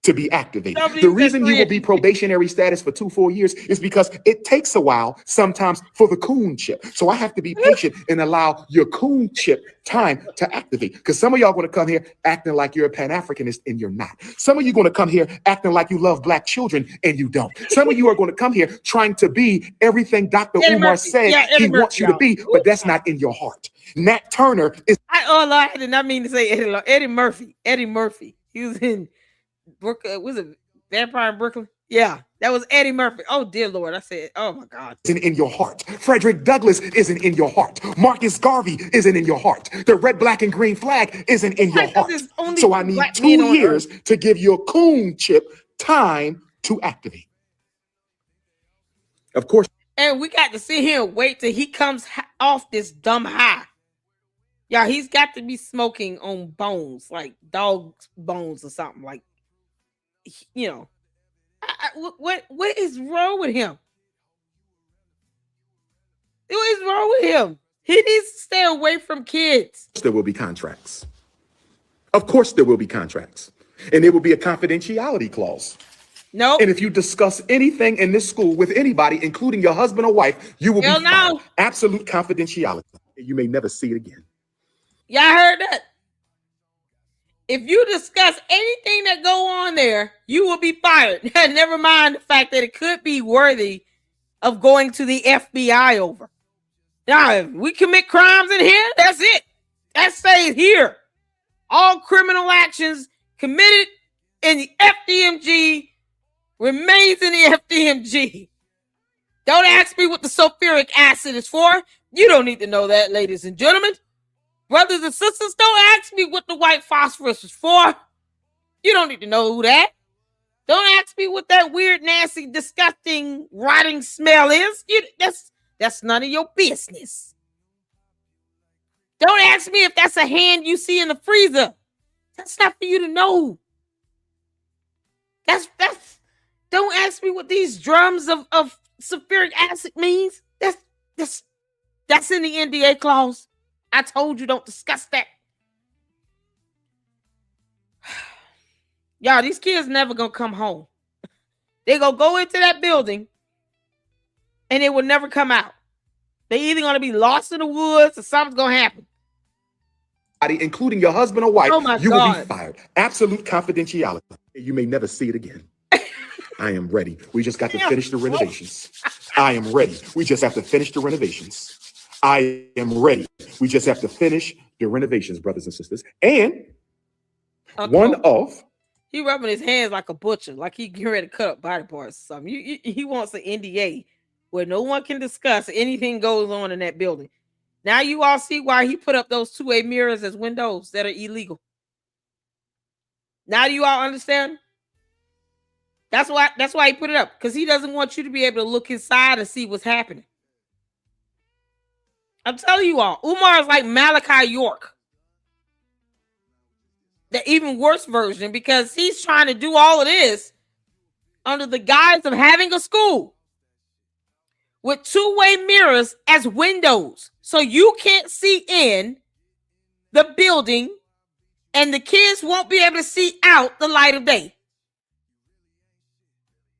Speaker 2: to be activated. The reason you will be probationary status for 2 full years is because it takes a while sometimes for the coon chip. So I have to be patient and allow your coon chip time to activate. Because some of y'all going to come here acting like you're a Pan-Africanist and you're not. Some of you going to come here acting like you love black children and you don't. Some of you are going to come here trying to be everything Dr. Umar said he wants you to be, but that's not in your heart. Nat Turner is.
Speaker 1: I did not mean to say Eddie Murphy. Eddie Murphy. He was in Brooklyn. Was it Vampire in Brooklyn? Yeah, that was Eddie Murphy. Oh, dear Lord. I said, oh, my God.
Speaker 2: Isn't in your heart. Frederick Douglass isn't in your heart. Marcus Garvey isn't in your heart. The red, black, and green flag isn't in your heart. So I need 2 years to give your coon chip time to activate. Of course.
Speaker 1: And we got to sit here and wait till he comes off this dumb high. Yeah, he's got to be smoking on bones, like dog bones or something. Like, what is wrong with him? What is wrong with him? He needs to stay away from kids.
Speaker 2: There will be contracts. Of course, there will be contracts. And there will be a confidentiality clause.
Speaker 1: No.
Speaker 2: And if you discuss anything in this school with anybody, including your husband or wife, you will be fined. Absolute confidentiality. You may never see it again.
Speaker 1: Y'all heard that? If you discuss anything that go on there, you will be fired. Never mind the fact that it could be worthy of going to the FBI over. Now, if we commit crimes in here, that's it. That stays here. All criminal actions committed in the FDMG remains in the FDMG. Don't ask me what the sulfuric acid is for. You don't need to know that, ladies and gentlemen. Brothers and sisters, don't ask me what the white phosphorus is for. You don't need to know that. Don't ask me what that weird, nasty, disgusting, rotting smell is. That's none of your business. Don't ask me if that's a hand you see in the freezer. That's not for you to know. That's don't ask me what these drums of sulfuric acid means. That's in the NDA clause. I told you don't discuss that. Y'all, these kids never gonna come home. They gonna go into that building and they will never come out. They either gonna be lost in the woods or something's gonna happen.
Speaker 2: Including your husband or wife,
Speaker 1: Oh my
Speaker 2: you
Speaker 1: God.
Speaker 2: will be fired. Absolute confidentiality. You may never see it again. I am ready. We just got to finish the renovations. I am ready. We just have to finish the renovations. I am ready. We just have to finish the renovations, brothers and sisters. And one of...
Speaker 1: He rubbing his hands like a butcher, like he getting ready to cut up body parts or something. He wants an NDA where no one can discuss anything goes on in that building. Now you all see why he put up those two-way mirrors as windows that are illegal. Now do you all understand? That's why he put it up, because he doesn't want you to be able to look inside and see what's happening. I'm telling you all, Umar is like Malachi York. The even worse version, because he's trying to do all of this under the guise of having a school with two-way mirrors as windows. So you can't see in the building and the kids won't be able to see out the light of day.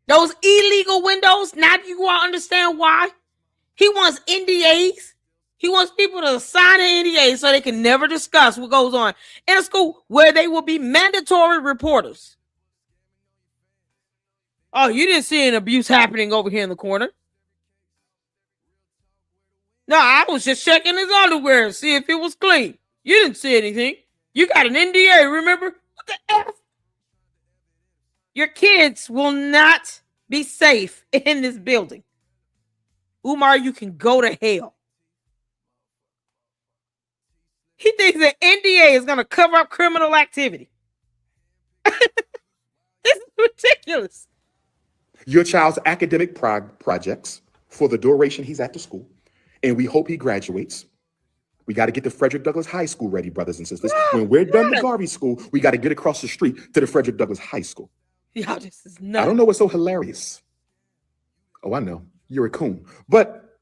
Speaker 1: Those illegal windows, now you all understand why? He wants NDAs. He wants people to sign an NDA so they can never discuss what goes on in a school where they will be mandatory reporters. Oh, you didn't see an abuse happening over here in the corner. No, I was just checking his underwear to see if it was clean. You didn't see anything. You got an NDA, remember? What the F? Your kids will not be safe in this building. Umar, you can go to hell. He thinks that NDA is going to cover up criminal activity. This is ridiculous.
Speaker 2: Your child's academic projects for the duration he's at the school, and we hope he graduates. We got to get the Frederick Douglass High School ready, brothers and sisters. When we're done the Garvey School, we got to get across the street to the Frederick Douglass High School.
Speaker 1: Y'all, this is nuts.
Speaker 2: I don't know what's so hilarious. Oh, I know. You're a coon. But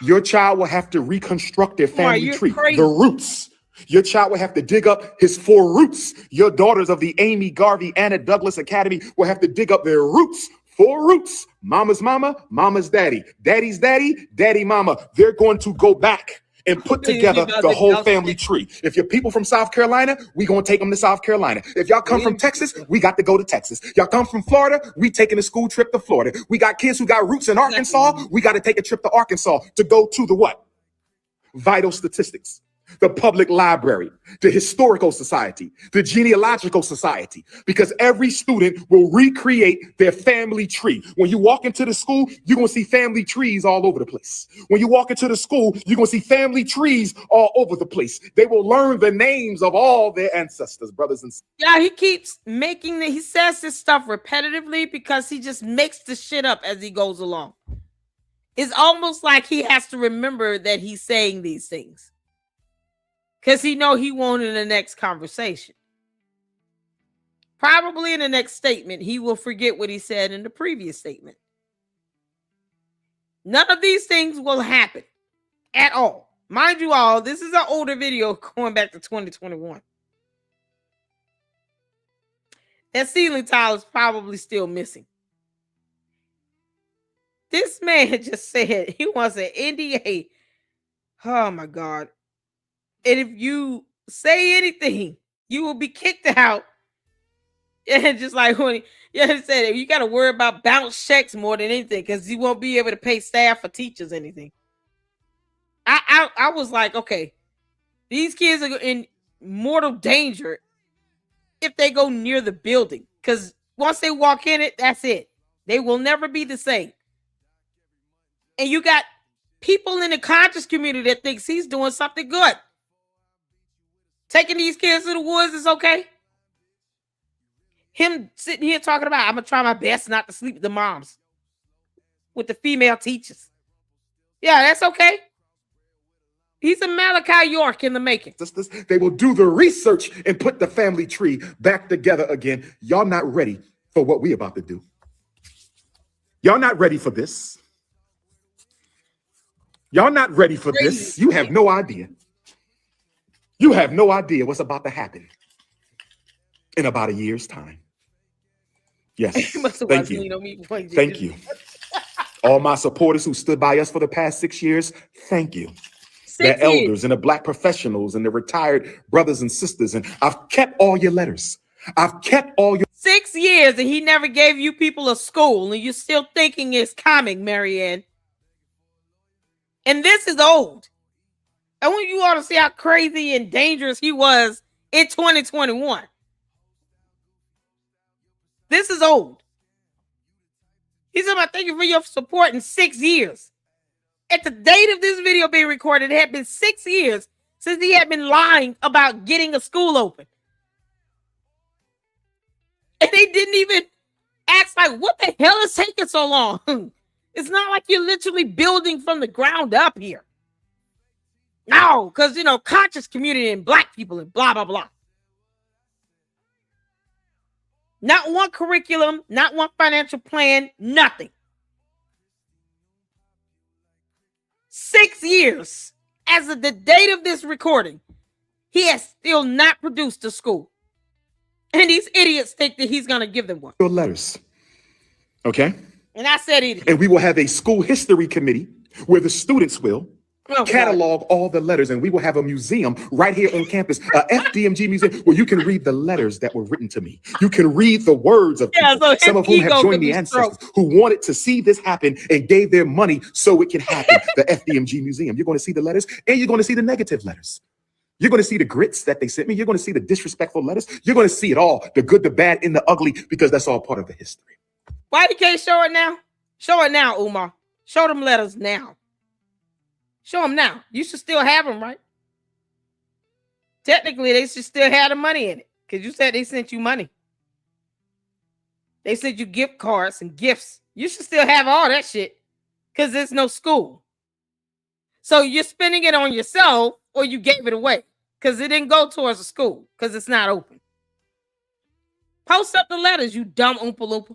Speaker 2: your child will have to reconstruct their family tree, the roots. Your child will have to dig up his 4 roots. Your daughters of the Amy Garvey Anna Douglas Academy will have to dig up their roots. 4 roots. Mama's mama, mama's daddy. Daddy's daddy, daddy mama. They're going to go back and put together the whole family tree. If you're people from South Carolina, we gonna take them to South Carolina. If y'all come from Texas, we got to go to Texas. Y'all come from Florida, we taking a school trip to Florida. We got kids who got roots in Arkansas, we got to take a trip to Arkansas to go to the what? Vital statistics. The public library, the historical society, the genealogical society, because every student will recreate their family tree. When you walk into the school, you're going to see family trees all over the place. When you walk into the school, you're going to see family trees all over the place. They will learn the names of all their ancestors, brothers and sisters.
Speaker 1: Yeah, he keeps he says this stuff repetitively because he just makes the shit up as he goes along. It's almost like he has to remember that he's saying these things, because he know he won't in the next conversation. Probably in the next statement, he will forget what he said in the previous statement. None of these things will happen at all. Mind you all, this is an older video going back to 2021. That ceiling tile is probably still missing. This man just said he wants an NDA. Oh my God. And if you say anything You will be kicked out. And just like when he said, you got to worry about bounce checks more than anything because you won't be able to pay staff or teachers anything. I was like, okay, these kids are in mortal danger if they go near the building because once they walk in it, that's it. They will never be the same. And you got people in the conscious community that thinks he's doing something good. Taking these kids to the woods is okay. Him sitting here talking about, I'm going to try my best not to sleep with the moms, with the female teachers. Yeah, that's okay. He's a Malachi York in the making.
Speaker 2: They will do the research and put the family tree back together again. Y'all not ready for what we about to do. Y'all not ready for this. Y'all not ready for this. You have no idea. You have no idea what's about to happen in about a year's time. Yes. Thank you. Thank you. All my supporters who stood by us for the past 6 years, thank you. The elders and the Black professionals and the retired brothers and sisters. And I've kept all your letters. I've kept all your
Speaker 1: 6 years and he never gave you people a school and you're still thinking it's coming, Marianne. And this is old. I want you all to see how crazy and dangerous he was in 2021. This is old. He said, I thank you for your support in 6 years. At the date of this video being recorded, it had been 6 years since he had been lying about getting a school open. And they didn't even ask, like, what the hell is taking so long? It's not like you're literally building from the ground up here. No, because, conscious community and Black people and blah, blah, blah. Not one curriculum, not one financial plan, nothing. 6 years as of the date of this recording, he has still not produced a school. And these idiots think that he's going to give them one.
Speaker 2: Your letters. Okay?
Speaker 1: And I said idiot.
Speaker 2: And we will have a school history committee where the students will catalog all the letters, and we will have a museum right here on campus, a FDMG museum, where you can read the letters that were written to me. You can read the words of people,
Speaker 1: so
Speaker 2: some of whom have joined the ancestors, who wanted to see this happen and gave their money so it can happen. The FDMG museum. You're going to see the letters, and you're going to see the negative letters. You're going to see the grits that they sent me. You're going to see the disrespectful letters. You're going to see it all, the good, the bad, and the ugly, because that's all part of the history.
Speaker 1: Why you can't show it now? Show it now, Umar. Show them letters now. Show them now. You should still have them, right? Technically, they should still have the money in it because you said they sent you money. They sent you gift cards and gifts. You should still have all that shit because there's no school. So you're spending it on yourself or you gave it away because it didn't go towards a school because it's not open. Post up the letters, you dumb Oompa Loompa.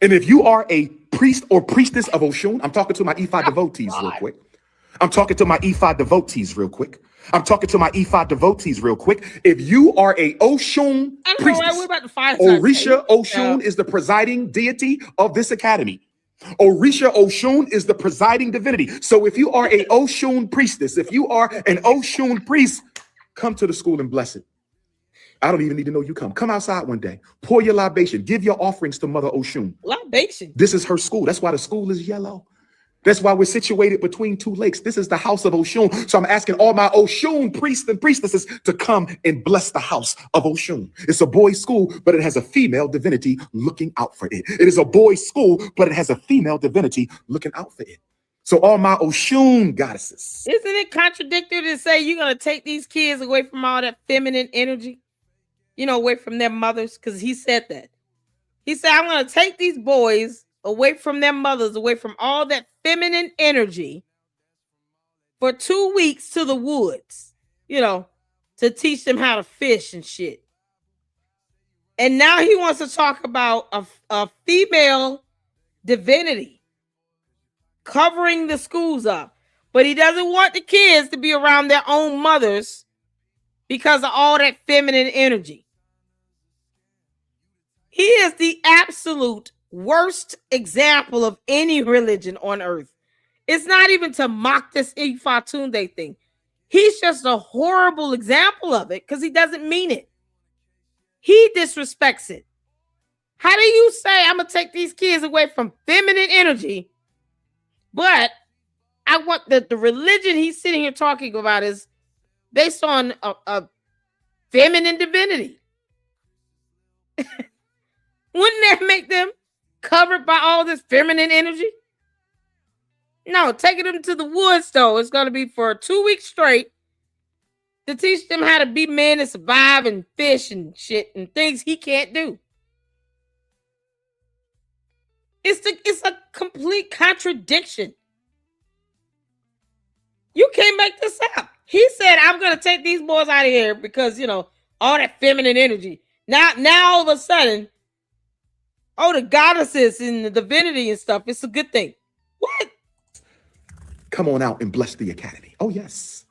Speaker 2: And if you are a priest or priestess of Oshun, I'm talking to my Ifa devotees real quick. I'm talking to my Ifa devotees real quick. I'm talking to my Ifa devotees real quick. If you are a Oshun priestess,
Speaker 1: we're about to find
Speaker 2: Orisha Oshun is the presiding deity of this academy. Orisha Oshun is the presiding divinity. So if you are a Oshun priestess, if you are an Oshun priest, come to the school and bless it. I don't even need to know you come. Come outside one day. Pour your libation. Give your offerings to Mother Oshun.
Speaker 1: Libation?
Speaker 2: This is her school. That's why the school is yellow. That's why we're situated between two lakes. This is the house of Oshun. So I'm asking all my Oshun priests and priestesses to come and bless the house of Oshun. It's a boys' school, but it has a female divinity looking out for it. It is a boys' school, but it has a female divinity looking out for it. So all my Oshun goddesses.
Speaker 1: Isn't it contradictory to say you're going to take these kids away from all that feminine energy? Away from their mothers, because he said that. He said, I'm going to take these boys away from their mothers, away from all that feminine energy for 2 weeks to the woods, to teach them how to fish and shit. And now he wants to talk about a female divinity covering the schools up. But he doesn't want the kids to be around their own mothers because of all that feminine energy. He is the absolute worst example of any religion on earth. It's not even to mock this Ifa Tunde thing. He's just a horrible example of it because he doesn't mean it. He disrespects it. How do you say I'm going to take these kids away from feminine energy, but I want the religion he's sitting here talking about is based on a feminine divinity? Wouldn't that make them covered by all this feminine energy? No, taking them to the woods, though, it's going to be for 2 weeks straight to teach them how to be men and survive and fish and shit and things he can't do. It's a complete contradiction. You can't make this up. He said, I'm going to take these boys out of here because, all that feminine energy. Now all of a sudden, the goddesses and the divinity and stuff, it's a good thing. What?
Speaker 2: Come on out and bless the academy. Oh, yes.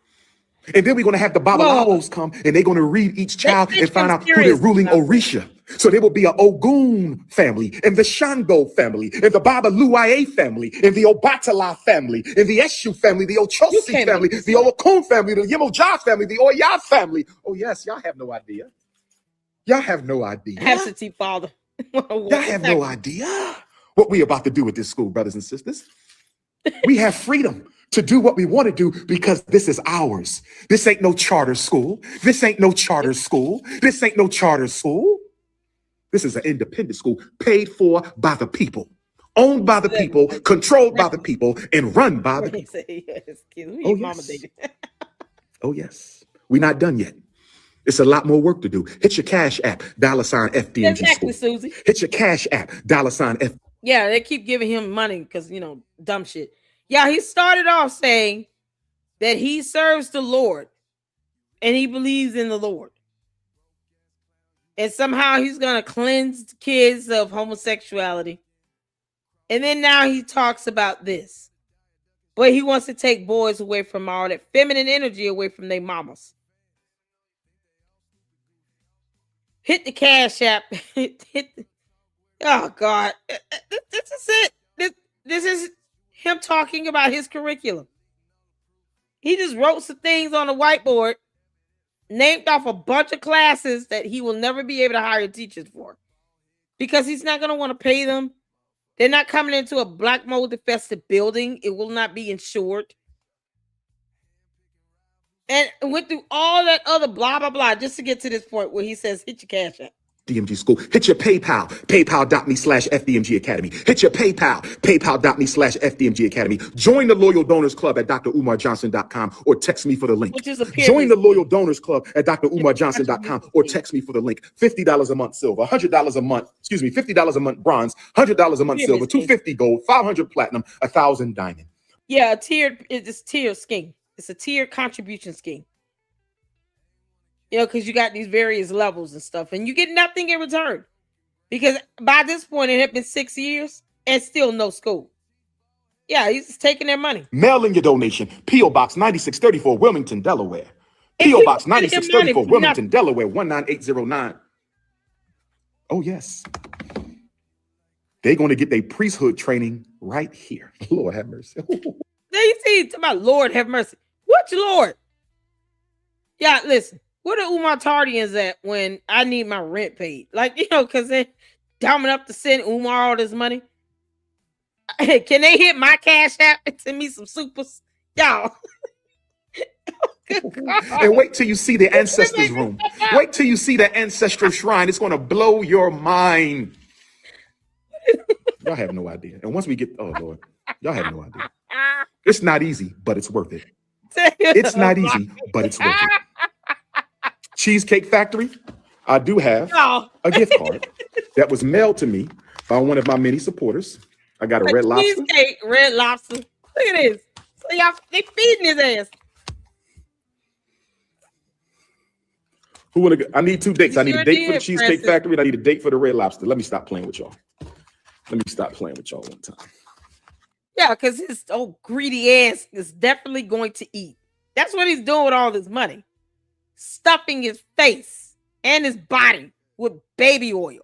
Speaker 2: And then we're going to have the Babalawos come, and they're going to read each child and find out who they're ruling Orisha. So there will be an Ogun family, and the Shango family, and the Babaluaye family, and the Obatala family, and the Eshu family, the Ochosi family, the Olokun family, the Yemoja family, the Oya family. Oh, yes, y'all have no idea. Y'all have no idea.
Speaker 1: Absentee father.
Speaker 2: Y'all have no idea what we about to do with this school, brothers and sisters. We have freedom to do what we want to do because this is ours. This ain't no charter school. This ain't no charter school. This ain't no charter school. This is an independent school paid for by the people, owned by the people, controlled by the people, and run by the people. Oh, yes. Oh, yes. We're not done yet. It's a lot more work to do. Hit your Cash App, $FDMG
Speaker 1: exactly,
Speaker 2: school.
Speaker 1: Susie.
Speaker 2: Hit your Cash App, $F.
Speaker 1: Yeah, they keep giving him money because, dumb shit. Yeah, he started off saying that he serves the Lord and he believes in the Lord. And somehow he's going to cleanse kids of homosexuality. And then now he talks about this. But he wants to take boys away from all that feminine energy away from their mamas. Hit the Cash App. Oh, God. This is it. This is him talking about his curriculum. He just wrote some things on the whiteboard, named off a bunch of classes that he will never be able to hire teachers for because he's not going to want to pay them. They're not coming into a black mold infested building. It will not be insured. And went through all that other blah, blah, blah, just to get to this point where he says, hit your Cash App. FDMG school. Hit your PayPal, paypal.me/FDMG Academy. Hit your PayPal, paypal.me/FDMG Academy. Join the Loyal Donors Club at drumarjohnson.com or text me for the link. Join the Loyal Donors Club at drumarjohnson.com or text me for the link. $50 a month silver, $100 a month, $50 a month bronze, $100 a month silver, $250 gold, $500 platinum, $1,000 diamond. Yeah, it's a tiered scheme. It's a tiered contribution scheme. Because you got these various levels and stuff, and you get nothing in return. Because by this point, it had been 6 years and still no school. Yeah, he's just taking their money.
Speaker 2: Mail in your donation. P.O. Box 9634, Wilmington, Delaware. P.O. Box 9634, Wilmington, Delaware, 19809. Oh, yes. They're going to get their priesthood training right here. Lord have mercy.
Speaker 1: Now you see, talking about Lord have mercy. Which Lord? Yeah, listen. Where the Umar Tardians at when I need my rent paid? Because they're dumb enough to send Umar all this money. Can they hit my Cash App and send me some supers? Y'all.
Speaker 2: And wait till you see the ancestors' room. Wait till you see the ancestral shrine. It's going to blow your mind. Y'all have no idea. And once we get, oh, Lord, y'all have no idea. It's not easy, but it's worth it. It's not easy, but it's worth it. Cheesecake Factory, I do have a gift card that was mailed to me by one of my many supporters. I got a Red Lobster.
Speaker 1: Cheesecake, Red Lobster. Look at this. So y'all, they feeding his ass.
Speaker 2: Who wanna go? I need 2 dates. I need a date for the Cheesecake Factory and I need a date for the Red Lobster. Let me stop playing with y'all. Let me stop playing with y'all one time.
Speaker 1: Yeah, because his old greedy ass is definitely going to eat. That's what he's doing with all this money. Stuffing his face and his body with baby oil.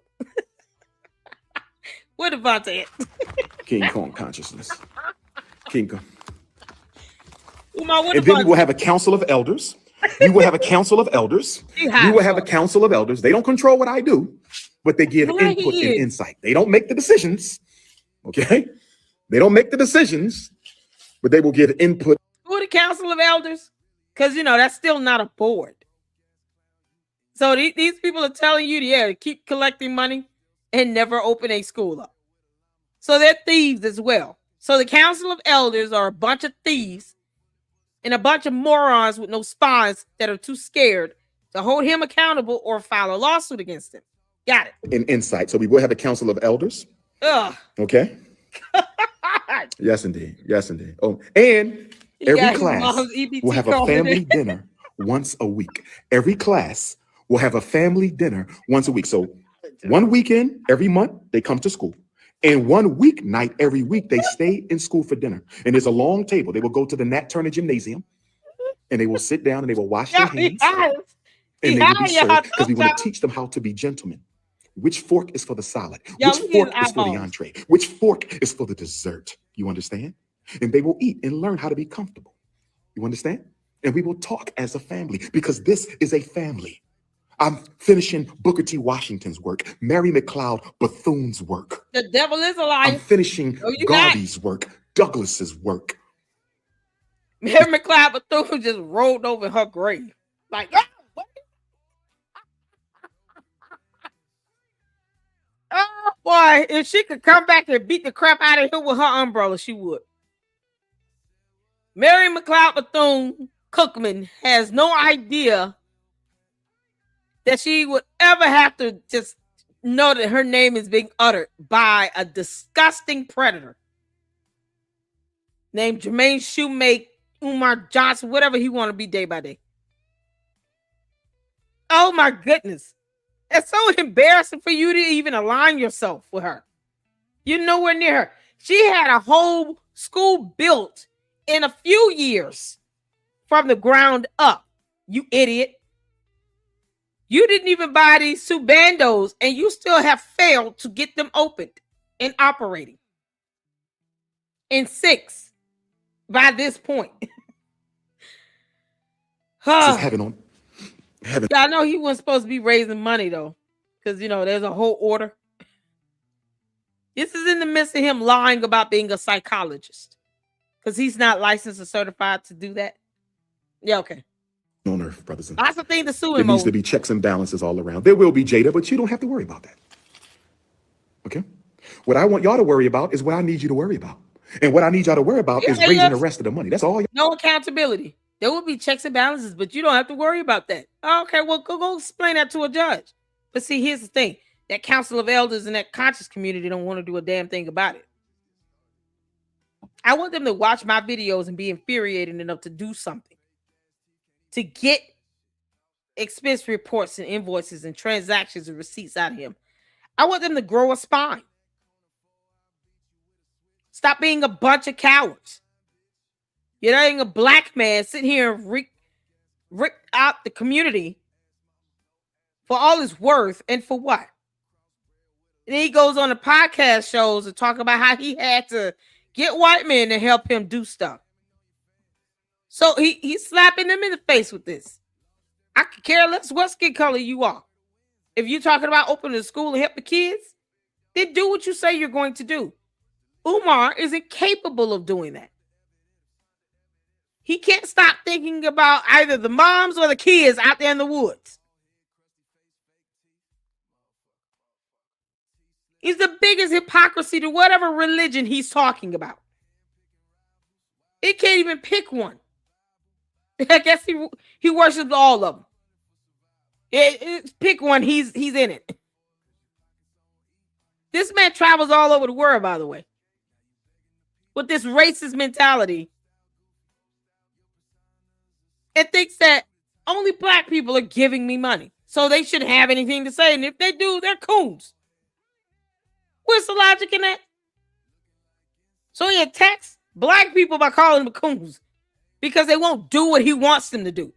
Speaker 1: What about that?
Speaker 2: King Kong consciousness. King Kong.
Speaker 1: Umar, what
Speaker 2: And then we
Speaker 1: about
Speaker 2: will have a council of elders. We will have a council of elders.
Speaker 1: you?
Speaker 2: We will have a council of elders. They don't control what I do, but they give
Speaker 1: Yeah,
Speaker 2: input
Speaker 1: he
Speaker 2: and
Speaker 1: is.
Speaker 2: insight. They don't make the decisions. Okay. They don't make the decisions, but they will give input.
Speaker 1: Who are the council of elders? Because that's still not a board. So these people are telling you, to keep collecting money and never open a school up. So they're thieves as well. So the council of elders are a bunch of thieves and a bunch of morons with no spines that are too scared to hold him accountable or file a lawsuit against him. Got it.
Speaker 2: In insight. So we will have a council of elders.
Speaker 1: Ugh.
Speaker 2: Okay. Yes, indeed. Yes, indeed. Oh, and every class will have a family dinner once a week. Every class will have a family dinner once a week. So one weekend every month, they come to school. And one weeknight every week, they stay in school for dinner. And there's a long table. They will go to the Nat Turner Gymnasium and they will sit down and they will wash their hands. And they will be served because we want to teach them how to be gentlemen. Which fork is for the salad? Which fork is for the entree? Which fork is for the dessert? You understand? And they will eat and learn how to be comfortable. You understand? And we will talk as a family because this is a family. I'm finishing Booker T. Washington's work, Mary McLeod Bethune's work.
Speaker 1: The devil is a liar.
Speaker 2: I'm finishing Garvey's work, Douglas's work.
Speaker 1: Mary McLeod Bethune just rolled over her grave. Like, what? Oh boy, if she could come back and beat the crap out of him with her umbrella, she would. Mary McLeod Bethune Cookman has no idea that she would ever have to just know that her name is being uttered by a disgusting predator named Jermaine Shoemake, Umar Johnson, whatever he want to be day by day. Oh my goodness. It's so embarrassing for you to even align yourself with her. You're nowhere near her. She had a whole school built in a few years from the ground up. You idiot. You didn't even buy these two bandos and you still have failed to get them opened and operating. In 6 by this point.
Speaker 2: Just heaven on heaven.
Speaker 1: I know he wasn't supposed to be raising money though, because there's a whole order. This is in the midst of him lying about being a psychologist, because he's not licensed or certified to do that. Yeah, okay.
Speaker 2: On earth, brothers and
Speaker 1: that's the thing to sue him.
Speaker 2: There needs to be checks and balances all around. There will be, Jada, but you don't have to worry about that. Okay? What I want y'all to worry about is what I need you to worry about. And what I need y'all to worry about is raising the rest of the money. That's all.
Speaker 1: No accountability. There will be checks and balances, but you don't have to worry about that. Okay, well, go explain that to a judge. But see, here's the thing. That council of elders and that conscious community don't want to do a damn thing about it. I want them to watch my videos and be infuriated enough to do something. To get expense reports and invoices and transactions and receipts out of him. I want them to grow a spine. Stop being a bunch of cowards. You're letting a black man sit here and rip out the community for all his worth and for what? And then he goes on the podcast shows and talk about how he had to get white men to help him do stuff. So he's slapping them in the face with this. I could care less what skin color you are. If you're talking about opening a school and help the kids, then do what you say you're going to do. Umar is incapable of doing that. He can't stop thinking about either the moms or the kids out there in the woods. He's the biggest hypocrisy to whatever religion he's talking about. He can't even pick one. I guess he worships all of them. Pick one, he's in it. This man travels all over the world, by the way, with this racist mentality, and thinks that only black people are giving me money, so they shouldn't have anything to say. And if they do, they're coons. Where's the logic in that? So he attacks black people by calling them coons because they won't do what he wants them to do.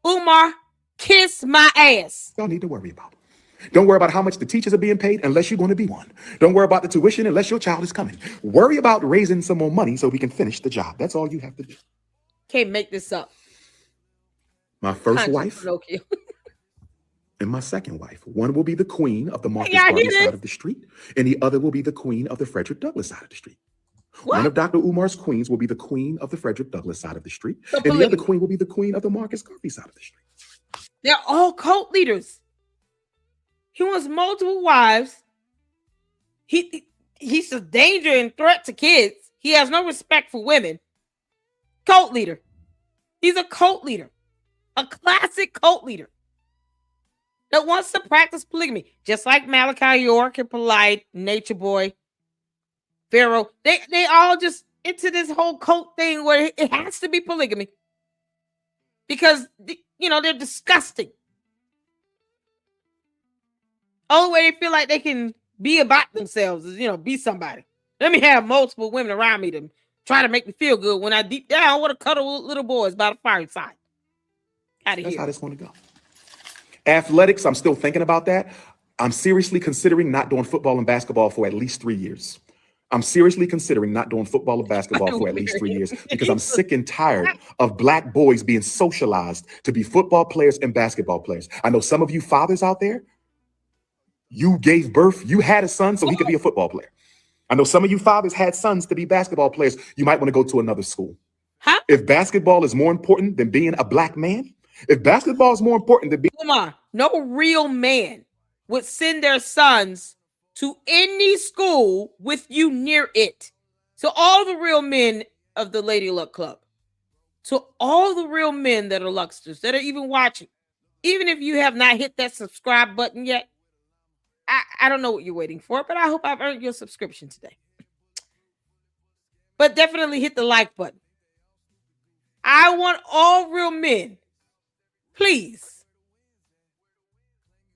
Speaker 1: Umar, kiss my ass.
Speaker 2: Y'all need to worry about. Don't worry about how much the teachers are being paid unless you're going to be one. Don't worry about the tuition unless your child is coming. Worry about raising some more money so we can finish the job. That's all you have to do.
Speaker 1: Can't make this up.
Speaker 2: My first
Speaker 1: Conscious
Speaker 2: wife
Speaker 1: Pinocchio.
Speaker 2: and my second wife. One will be the queen of the Marcus
Speaker 1: Y'all
Speaker 2: Garvey
Speaker 1: hear
Speaker 2: side
Speaker 1: this?
Speaker 2: of the street, and the other will be the queen of the Frederick Douglass side of the street. One
Speaker 1: What?
Speaker 2: of Dr. Umar's queens will be the queen of the Frederick Douglass side of the street,
Speaker 1: So
Speaker 2: and the other
Speaker 1: polygamy.
Speaker 2: queen will be the queen of the Marcus Garvey side of the street.
Speaker 1: They're all cult leaders. He wants multiple wives. He's a danger and threat to kids. He has no respect for women. Cult leader. He's a cult leader. A classic cult leader that wants to practice polygamy. Just like Malachi York and Polite, Nature Boy, Pharaoh. They all just into this whole cult thing where it has to be polygamy. Because, they're disgusting. Only way they feel like they can be about themselves is, be somebody. Let me have multiple women around me to try to make me feel good when I deep down want to cuddle little boys by the fireside. Out of
Speaker 2: That's
Speaker 1: here.
Speaker 2: how this going to go. Athletics, I'm still thinking about that. I'm seriously considering not doing football and basketball for at least 3 years. I'm seriously considering not doing football or basketball for at least 3 years because I'm sick and tired of black boys being socialized to be football players and basketball players. I know some of you fathers out there, you gave birth, you had a son so he could be a football player. I know some of you fathers had sons to be basketball players. You might want to go to another school.
Speaker 1: Huh?
Speaker 2: If basketball is more important than being a black man, if basketball is more important than being...
Speaker 1: Umar, no real man would send their sons to any school with you near it. So all the real men of the Lady Luck Club, to all the real men that are Lucksters, that are even watching, even if you have not hit that subscribe button yet, I don't know what you're waiting for, but I hope I've earned your subscription today. But definitely hit the like button. I want all real men, please,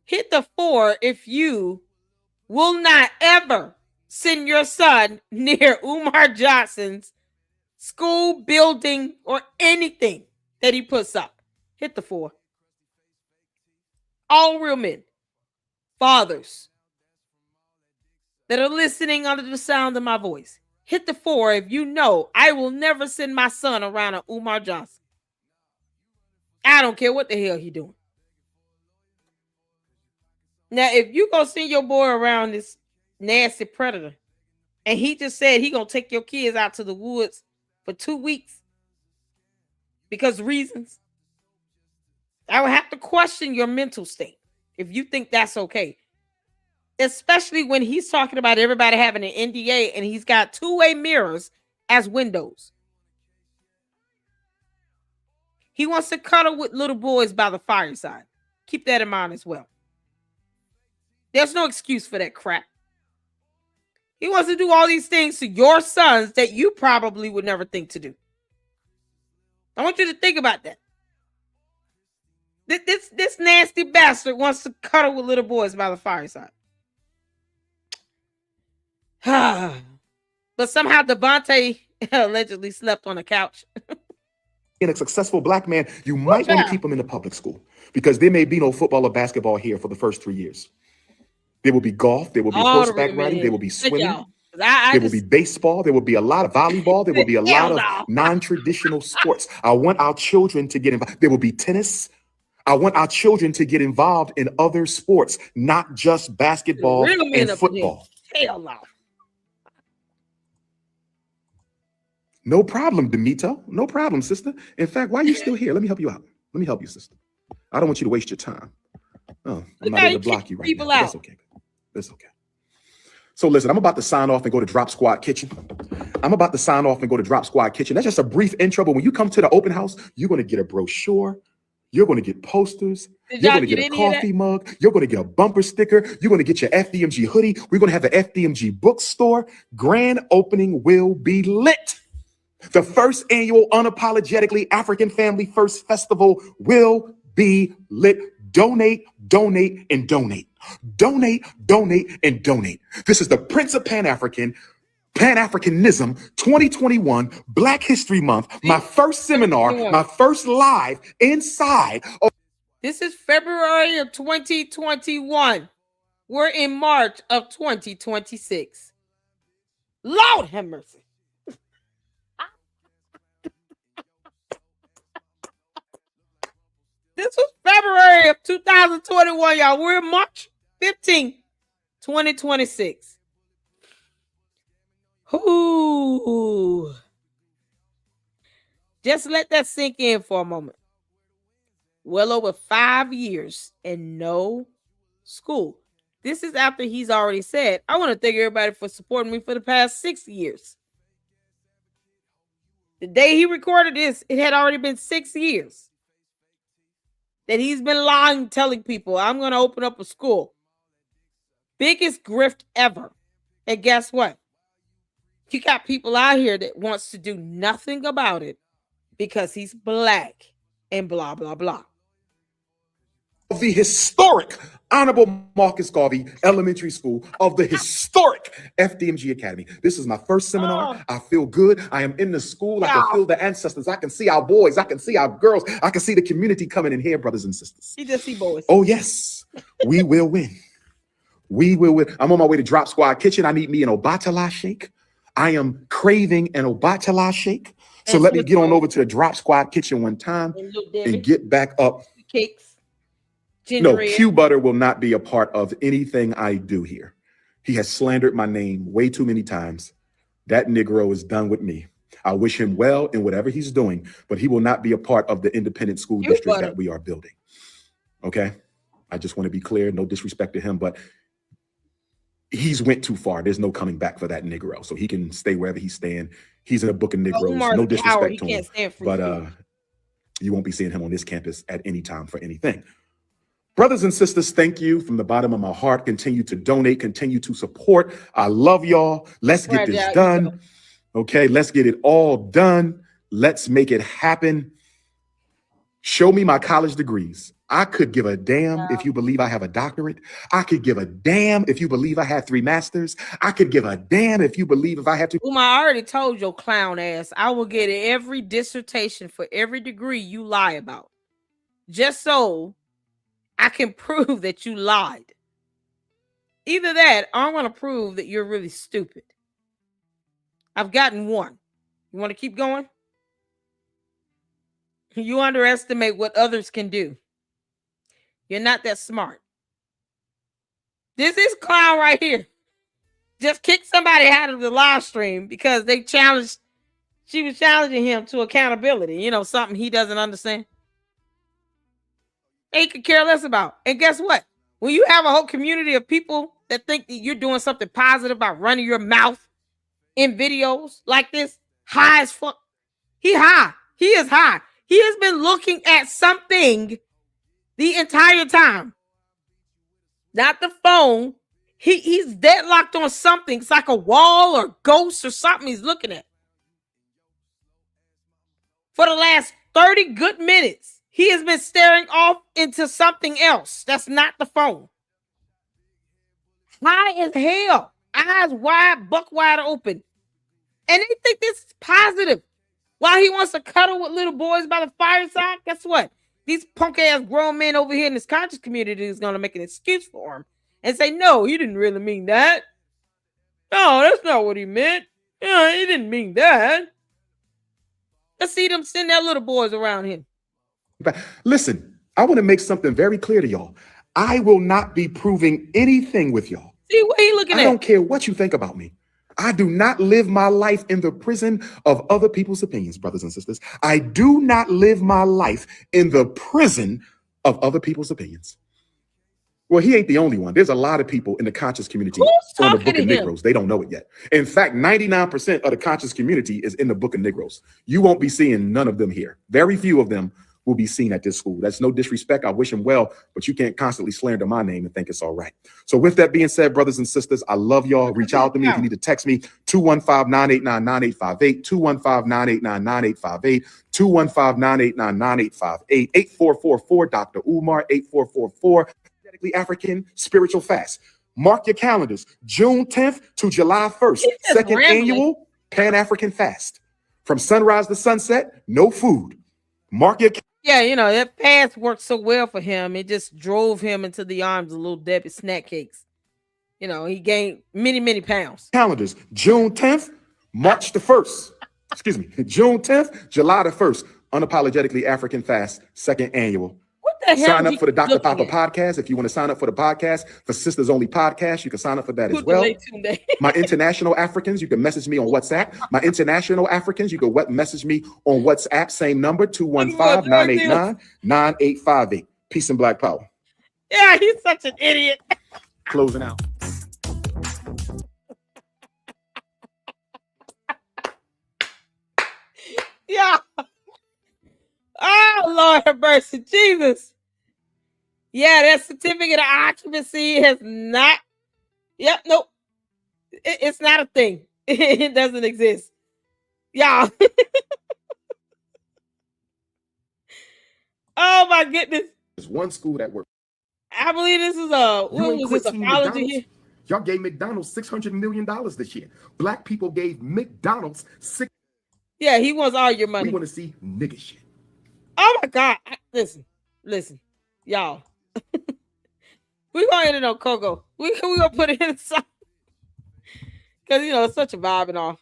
Speaker 1: hit the 4 if you will not ever send your son near Umar Johnson's school, building, or anything that he puts up. Hit the 4. All real men, fathers that are listening under the sound of my voice. Hit the 4 if you know I will never send my son around a Umar Johnson. I don't care what the hell he doing. Now, if you gonna send your boy around this nasty predator, and he just said he gonna take your kids out to the woods for 2 weeks because reasons, I would have to question your mental state if you think that's okay. Especially when he's talking about everybody having an NDA and he's got 2-way mirrors as windows. He wants to cuddle with little boys by the fireside. Keep that in mind as well. There's no excuse for that crap. He wants to do all these things to your sons that you probably would never think to do. I want you to think about that. This nasty bastard wants to cuddle with little boys by the fireside. But somehow Devontae allegedly slept on a couch.
Speaker 2: being a successful black man, you might want to keep him in the public school because there may be no football or basketball here for the first 3 years. There will be golf, there will be horseback riding, there will be swimming, there will be baseball, there will be a lot of volleyball, there will be a lot of non-traditional sports. I want our children to get involved. There will be tennis. I want our children to get involved in other sports, not just basketball and football.
Speaker 1: Hell no.
Speaker 2: No problem, Demito. No problem, sister. In fact, why are you still here? Let me help you out. Let me help you, sister. I don't want you to waste your time. Oh, I'm not able to block you right now. That's okay. That's okay. So listen, I'm about to sign off and go to Drop Squad Kitchen. That's just a brief intro, but when you come to the open house, you're going to get a brochure. You're going to get posters. You're going to get a coffee mug. You're going to get a bumper sticker. You're going to get your FDMG hoodie. We're going to have an FDMG bookstore. Grand opening will be lit. The first annual Unapologetically African Family First Festival will be lit. Donate, donate, and donate. Donate, donate, and donate. This is the Prince of Pan-Africanism 2021 Black History Month. My first seminar, my first live inside.
Speaker 1: This is February of 2021. We're in March of 2026. Lord have mercy. This was February of 2021, y'all. We're March 15th, 2026. Ooh. Just let that sink in for a moment. Well over 5 years and no school. This is after he's already said, I want to thank everybody for supporting me for the past 6 years. The day he recorded this, it had already been 6 years that he's been lying, telling people, I'm going to open up a school. Biggest grift ever. And guess what? You got people out here that wants to do nothing about it because he's black and blah, blah, blah.
Speaker 2: The historic Honorable Marcus Garvey Elementary School of the historic FDMG Academy. This is my first seminar. I feel good. I am in the school. I can feel the ancestors. I can see our boys. I can see our girls. I can see the community coming in here, brothers and sisters.
Speaker 1: You just see boys.
Speaker 2: Oh, yes. We will win. We will win. I'm on my way to Drop Squad Kitchen. I need me an Obatala shake. I am craving an Obatala shake. So let me get on over to the Drop Squad Kitchen one time and get back up.
Speaker 1: Cakes.
Speaker 2: No, Q Butter will not be a part of anything I do here. He has slandered my name way too many times. That Negro is done with me. I wish him well in whatever he's doing, but he will not be a part of the independent school district that we are building. Okay? I just want to be clear. No disrespect to him, but he's went too far. There's no coming back for that Negro. So he can stay wherever he's staying. He's in a book of Negroes. No disrespect to him. But you won't be seeing him on this campus at any time for anything. Brothers and sisters, thank you from the bottom of my heart. Continue to donate, continue to support. I love y'all. Let's get this done. Okay, let's get it all done. Let's make it happen. Show me my college degrees. I could give a damn if you believe I have a doctorate. I could give a damn if you believe I had 3 masters. I could give a damn if you believe if I had to.
Speaker 1: Umar, I already told your clown ass, I will get every dissertation for every degree you lie about. Just so I can prove that you lied. Either that, or I want to prove that you're really stupid. I've gotten one. You want to keep going? You underestimate what others can do. You're not that smart. This is clown right here. Just kick somebody out of the live stream because she was challenging him to accountability. You know, something he doesn't understand. He could care less about. And guess what? When you have a whole community of people that think that you're doing something positive by running your mouth in videos like this, high as fuck. He high. He is high. He has been looking at something the entire time. Not the phone. He's deadlocked on something. It's like a wall or ghost or something he's looking at. For the last 30 good minutes. He has been staring off into something else. That's not the phone. High as hell. Eyes wide, buck wide open. And they think this is positive. While he wants to cuddle with little boys by the fireside, guess what? These punk ass grown men over here in this conscious community is going to make an excuse for him and say, no, he didn't really mean that. No, that's not what he meant. Yeah, he didn't mean that. Let's see them send their little boys around him.
Speaker 2: Listen, I want to make something very clear to y'all. I will not be proving anything with y'all.
Speaker 1: See what he looking at?
Speaker 2: I don't care what you think about me. I do not live my life in the prison of other people's opinions, brothers and sisters. I do not live my life in the prison of other people's opinions. Well, he ain't the only one. There's a lot of people in the conscious community on the Book of Negroes. They don't know it yet. In fact, 99% of the conscious community is in the Book of Negroes. You won't be seeing none of them here. Very few of them will be seen at this school. That's no disrespect. I wish him well, but you can't constantly slander my name and think it's all right. So with that being said, brothers and sisters, I love y'all. Reach out to me if you need to text me, 215-989-9858, 215-989-9858, 215-989-9858, 8444 Dr. Umar, 8444 African Spiritual Fast. Mark your calendars, June 10th to July 1st, second annual Pan-African Fast. From sunrise to sunset, no food. Mark your
Speaker 1: Yeah, you know, that fast worked so well for him. It just drove him into the arms of little Debbie snack cakes. You know, he gained many, many pounds.
Speaker 2: Calendars, June 10th, March the 1st. Excuse me, June 10th, July the 1st. Unapologetically African Fast, second annual.
Speaker 1: What the hell?
Speaker 2: Sign up for the Dr. Papa podcast. If you want to sign up for the podcast, for Sisters Only podcast, you can sign up for that as well. My international Africans, you can message me on WhatsApp. My international Africans, you can message me on WhatsApp. Same number, 215-989-9858. Peace and Black Power.
Speaker 1: Yeah, he's such an idiot.
Speaker 2: Closing out.
Speaker 1: Yeah. Oh, Lord have mercy. Jesus. Yeah, that certificate of occupancy has not. Yep, nope. It's not a thing. It doesn't exist. Yeah. Oh, my goodness.
Speaker 2: There's one school that works.
Speaker 1: I believe this is a college here.
Speaker 2: Y'all gave McDonald's $600 million this year. Black people gave McDonald's
Speaker 1: Yeah, he wants all your money.
Speaker 2: We want to see nigga shit.
Speaker 1: Oh my God. Listen, y'all. We're going to end it on Coco. We're going to put it in the song. Because, it's such a vibe and all.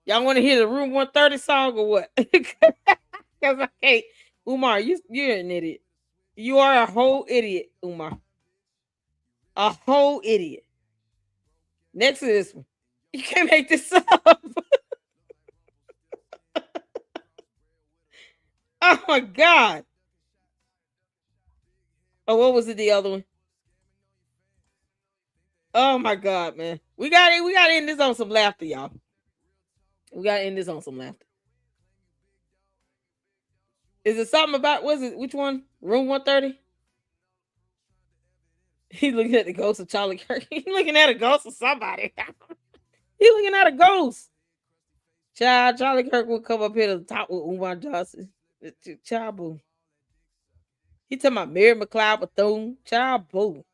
Speaker 1: Y'all want to hear the Room 130 song or what? Because I can't. Umar, you're an idiot. You are a whole idiot, Umar. A whole idiot. Next to this one. You can't make this up. Oh my God. Oh, what was it? The other one? Oh my God, man. We got to end this on some laughter, y'all. We got to end this on some laughter. Is it something about, which one? Room 130? He's looking at the ghost of Charlie Kirk. He's looking at a ghost of somebody. He's looking at a ghost. Child, Charlie Kirk will come up here to the top with Umar Johnson. Child, boo. He talking about Mary McLeod Bethune. Child, boo.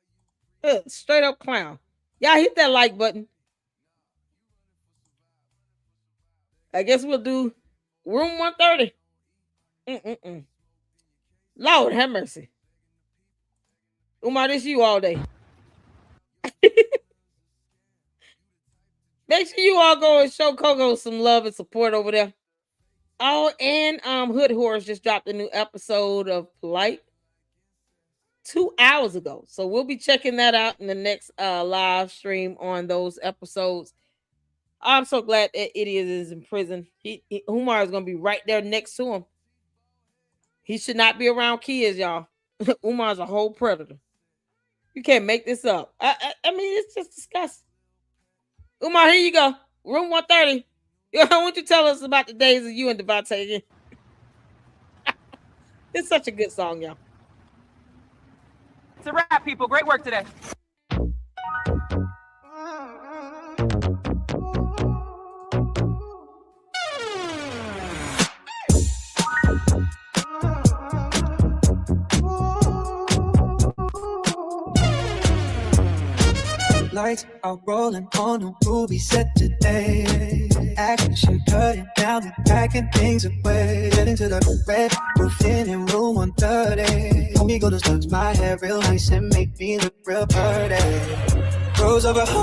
Speaker 1: Straight up clown. Y'all hit that like button. I guess we'll do Room 130. Lord have mercy. Umar, this you all day. Make sure you all go and show Coco some love and support over there. Oh, and Hood Horse just dropped a new episode of Polite 2 hours ago. So we'll be checking that out in the next live stream on those episodes. I'm so glad that Idiot is in prison. Umar is going to be right there next to him. He should not be around kids, y'all. Umar's a whole predator. You can't make this up. I mean, it's just disgusting. Umar, here you go. Room 130. Why don't you tell us about the days of you and Devontae again? It's such a good song, y'all.
Speaker 3: It's a wrap, people. Great work today.
Speaker 4: Lights are rolling on a movie set today. Action cutting down and packing things away. Heading to the red roof in room 130. Homie gonna touch my hair real nice and make me look real pretty. Rose over hoes,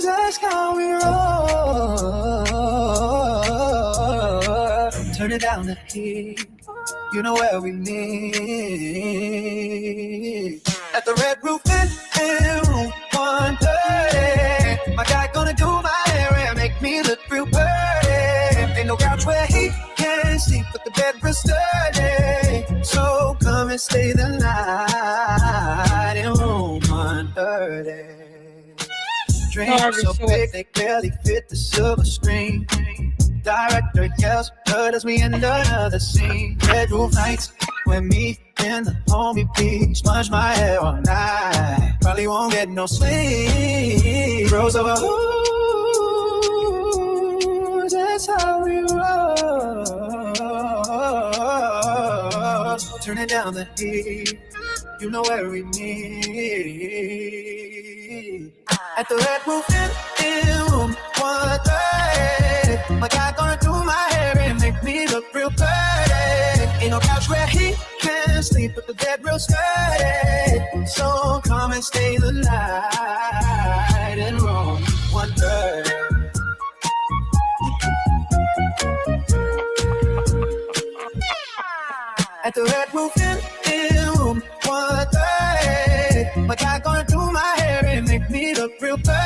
Speaker 4: that's how we roll. Turning down the heat, you know where we meet. At the red roof in room 130. My guy gonna do my hair and make me look real pretty. Ain't no couch where he can sleep, but the bed real sturdy. So come and stay the night in room 130. Drinks so big they barely fit the silver screen. Director yells, heard as we end another scene. Bedroom nights with me and the homie be. Smudge my hair all night. Probably won't get no sleep. Rose over who's, that's how we roll. Turning down the heat, you know where we meet. At the red roof in room 130. My guy gonna do my hair and make me look real pretty. Ain't no couch where he can sleep, but the bed real sturdy. So come and stay the night in room 130. at the Red Roof in room 130. My guy gonna do my hair and make me look real pretty.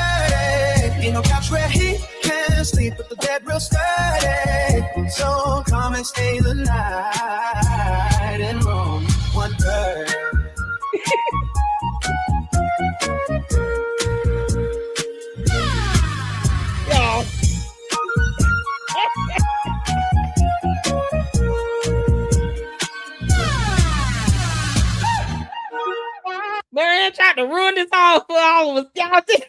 Speaker 4: Ain't no couch where he can sleep, but the bed real sturdy. So come and stay the night in room 130.
Speaker 1: Y'all. Marianne tried to ruin this all for all of us. Y'all see?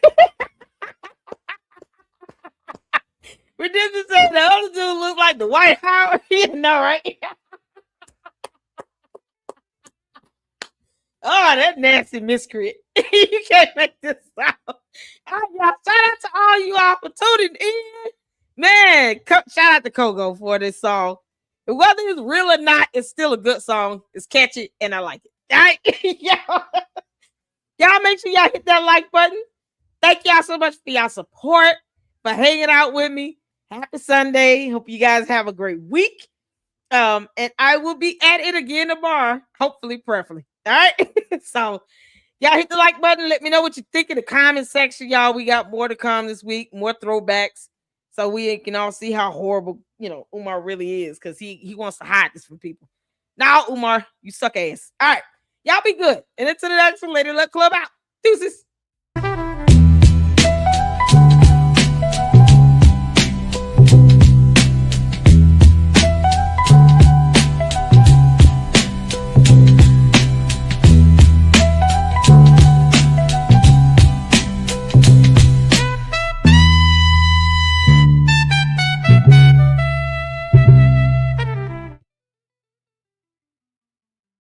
Speaker 1: Redemption said the other dude looked like the White Howard. You know, right? Oh, that nasty miscreant. You can't make this sound. Oh, y'all, shout out to all you all for tuning in. Man, shout out to Kogo for this song. Whether it's real or not, it's still a good song. It's catchy, and I like it. All right? Y'all make sure y'all hit that like button. Thank y'all so much for y'all support, for hanging out with me. Happy Sunday. Hope you guys have a great week. And I will be at it again tomorrow, hopefully, prayerfully. All right. So y'all hit the like button. Let me know what you think in the comment section, y'all. We got more to come this week, more throwbacks. So we can all see how horrible, Umar really is, because he wants to hide this from people. Now, Umar, you suck ass. All right. Y'all be good. And until the next one, later, let club out. Deuces.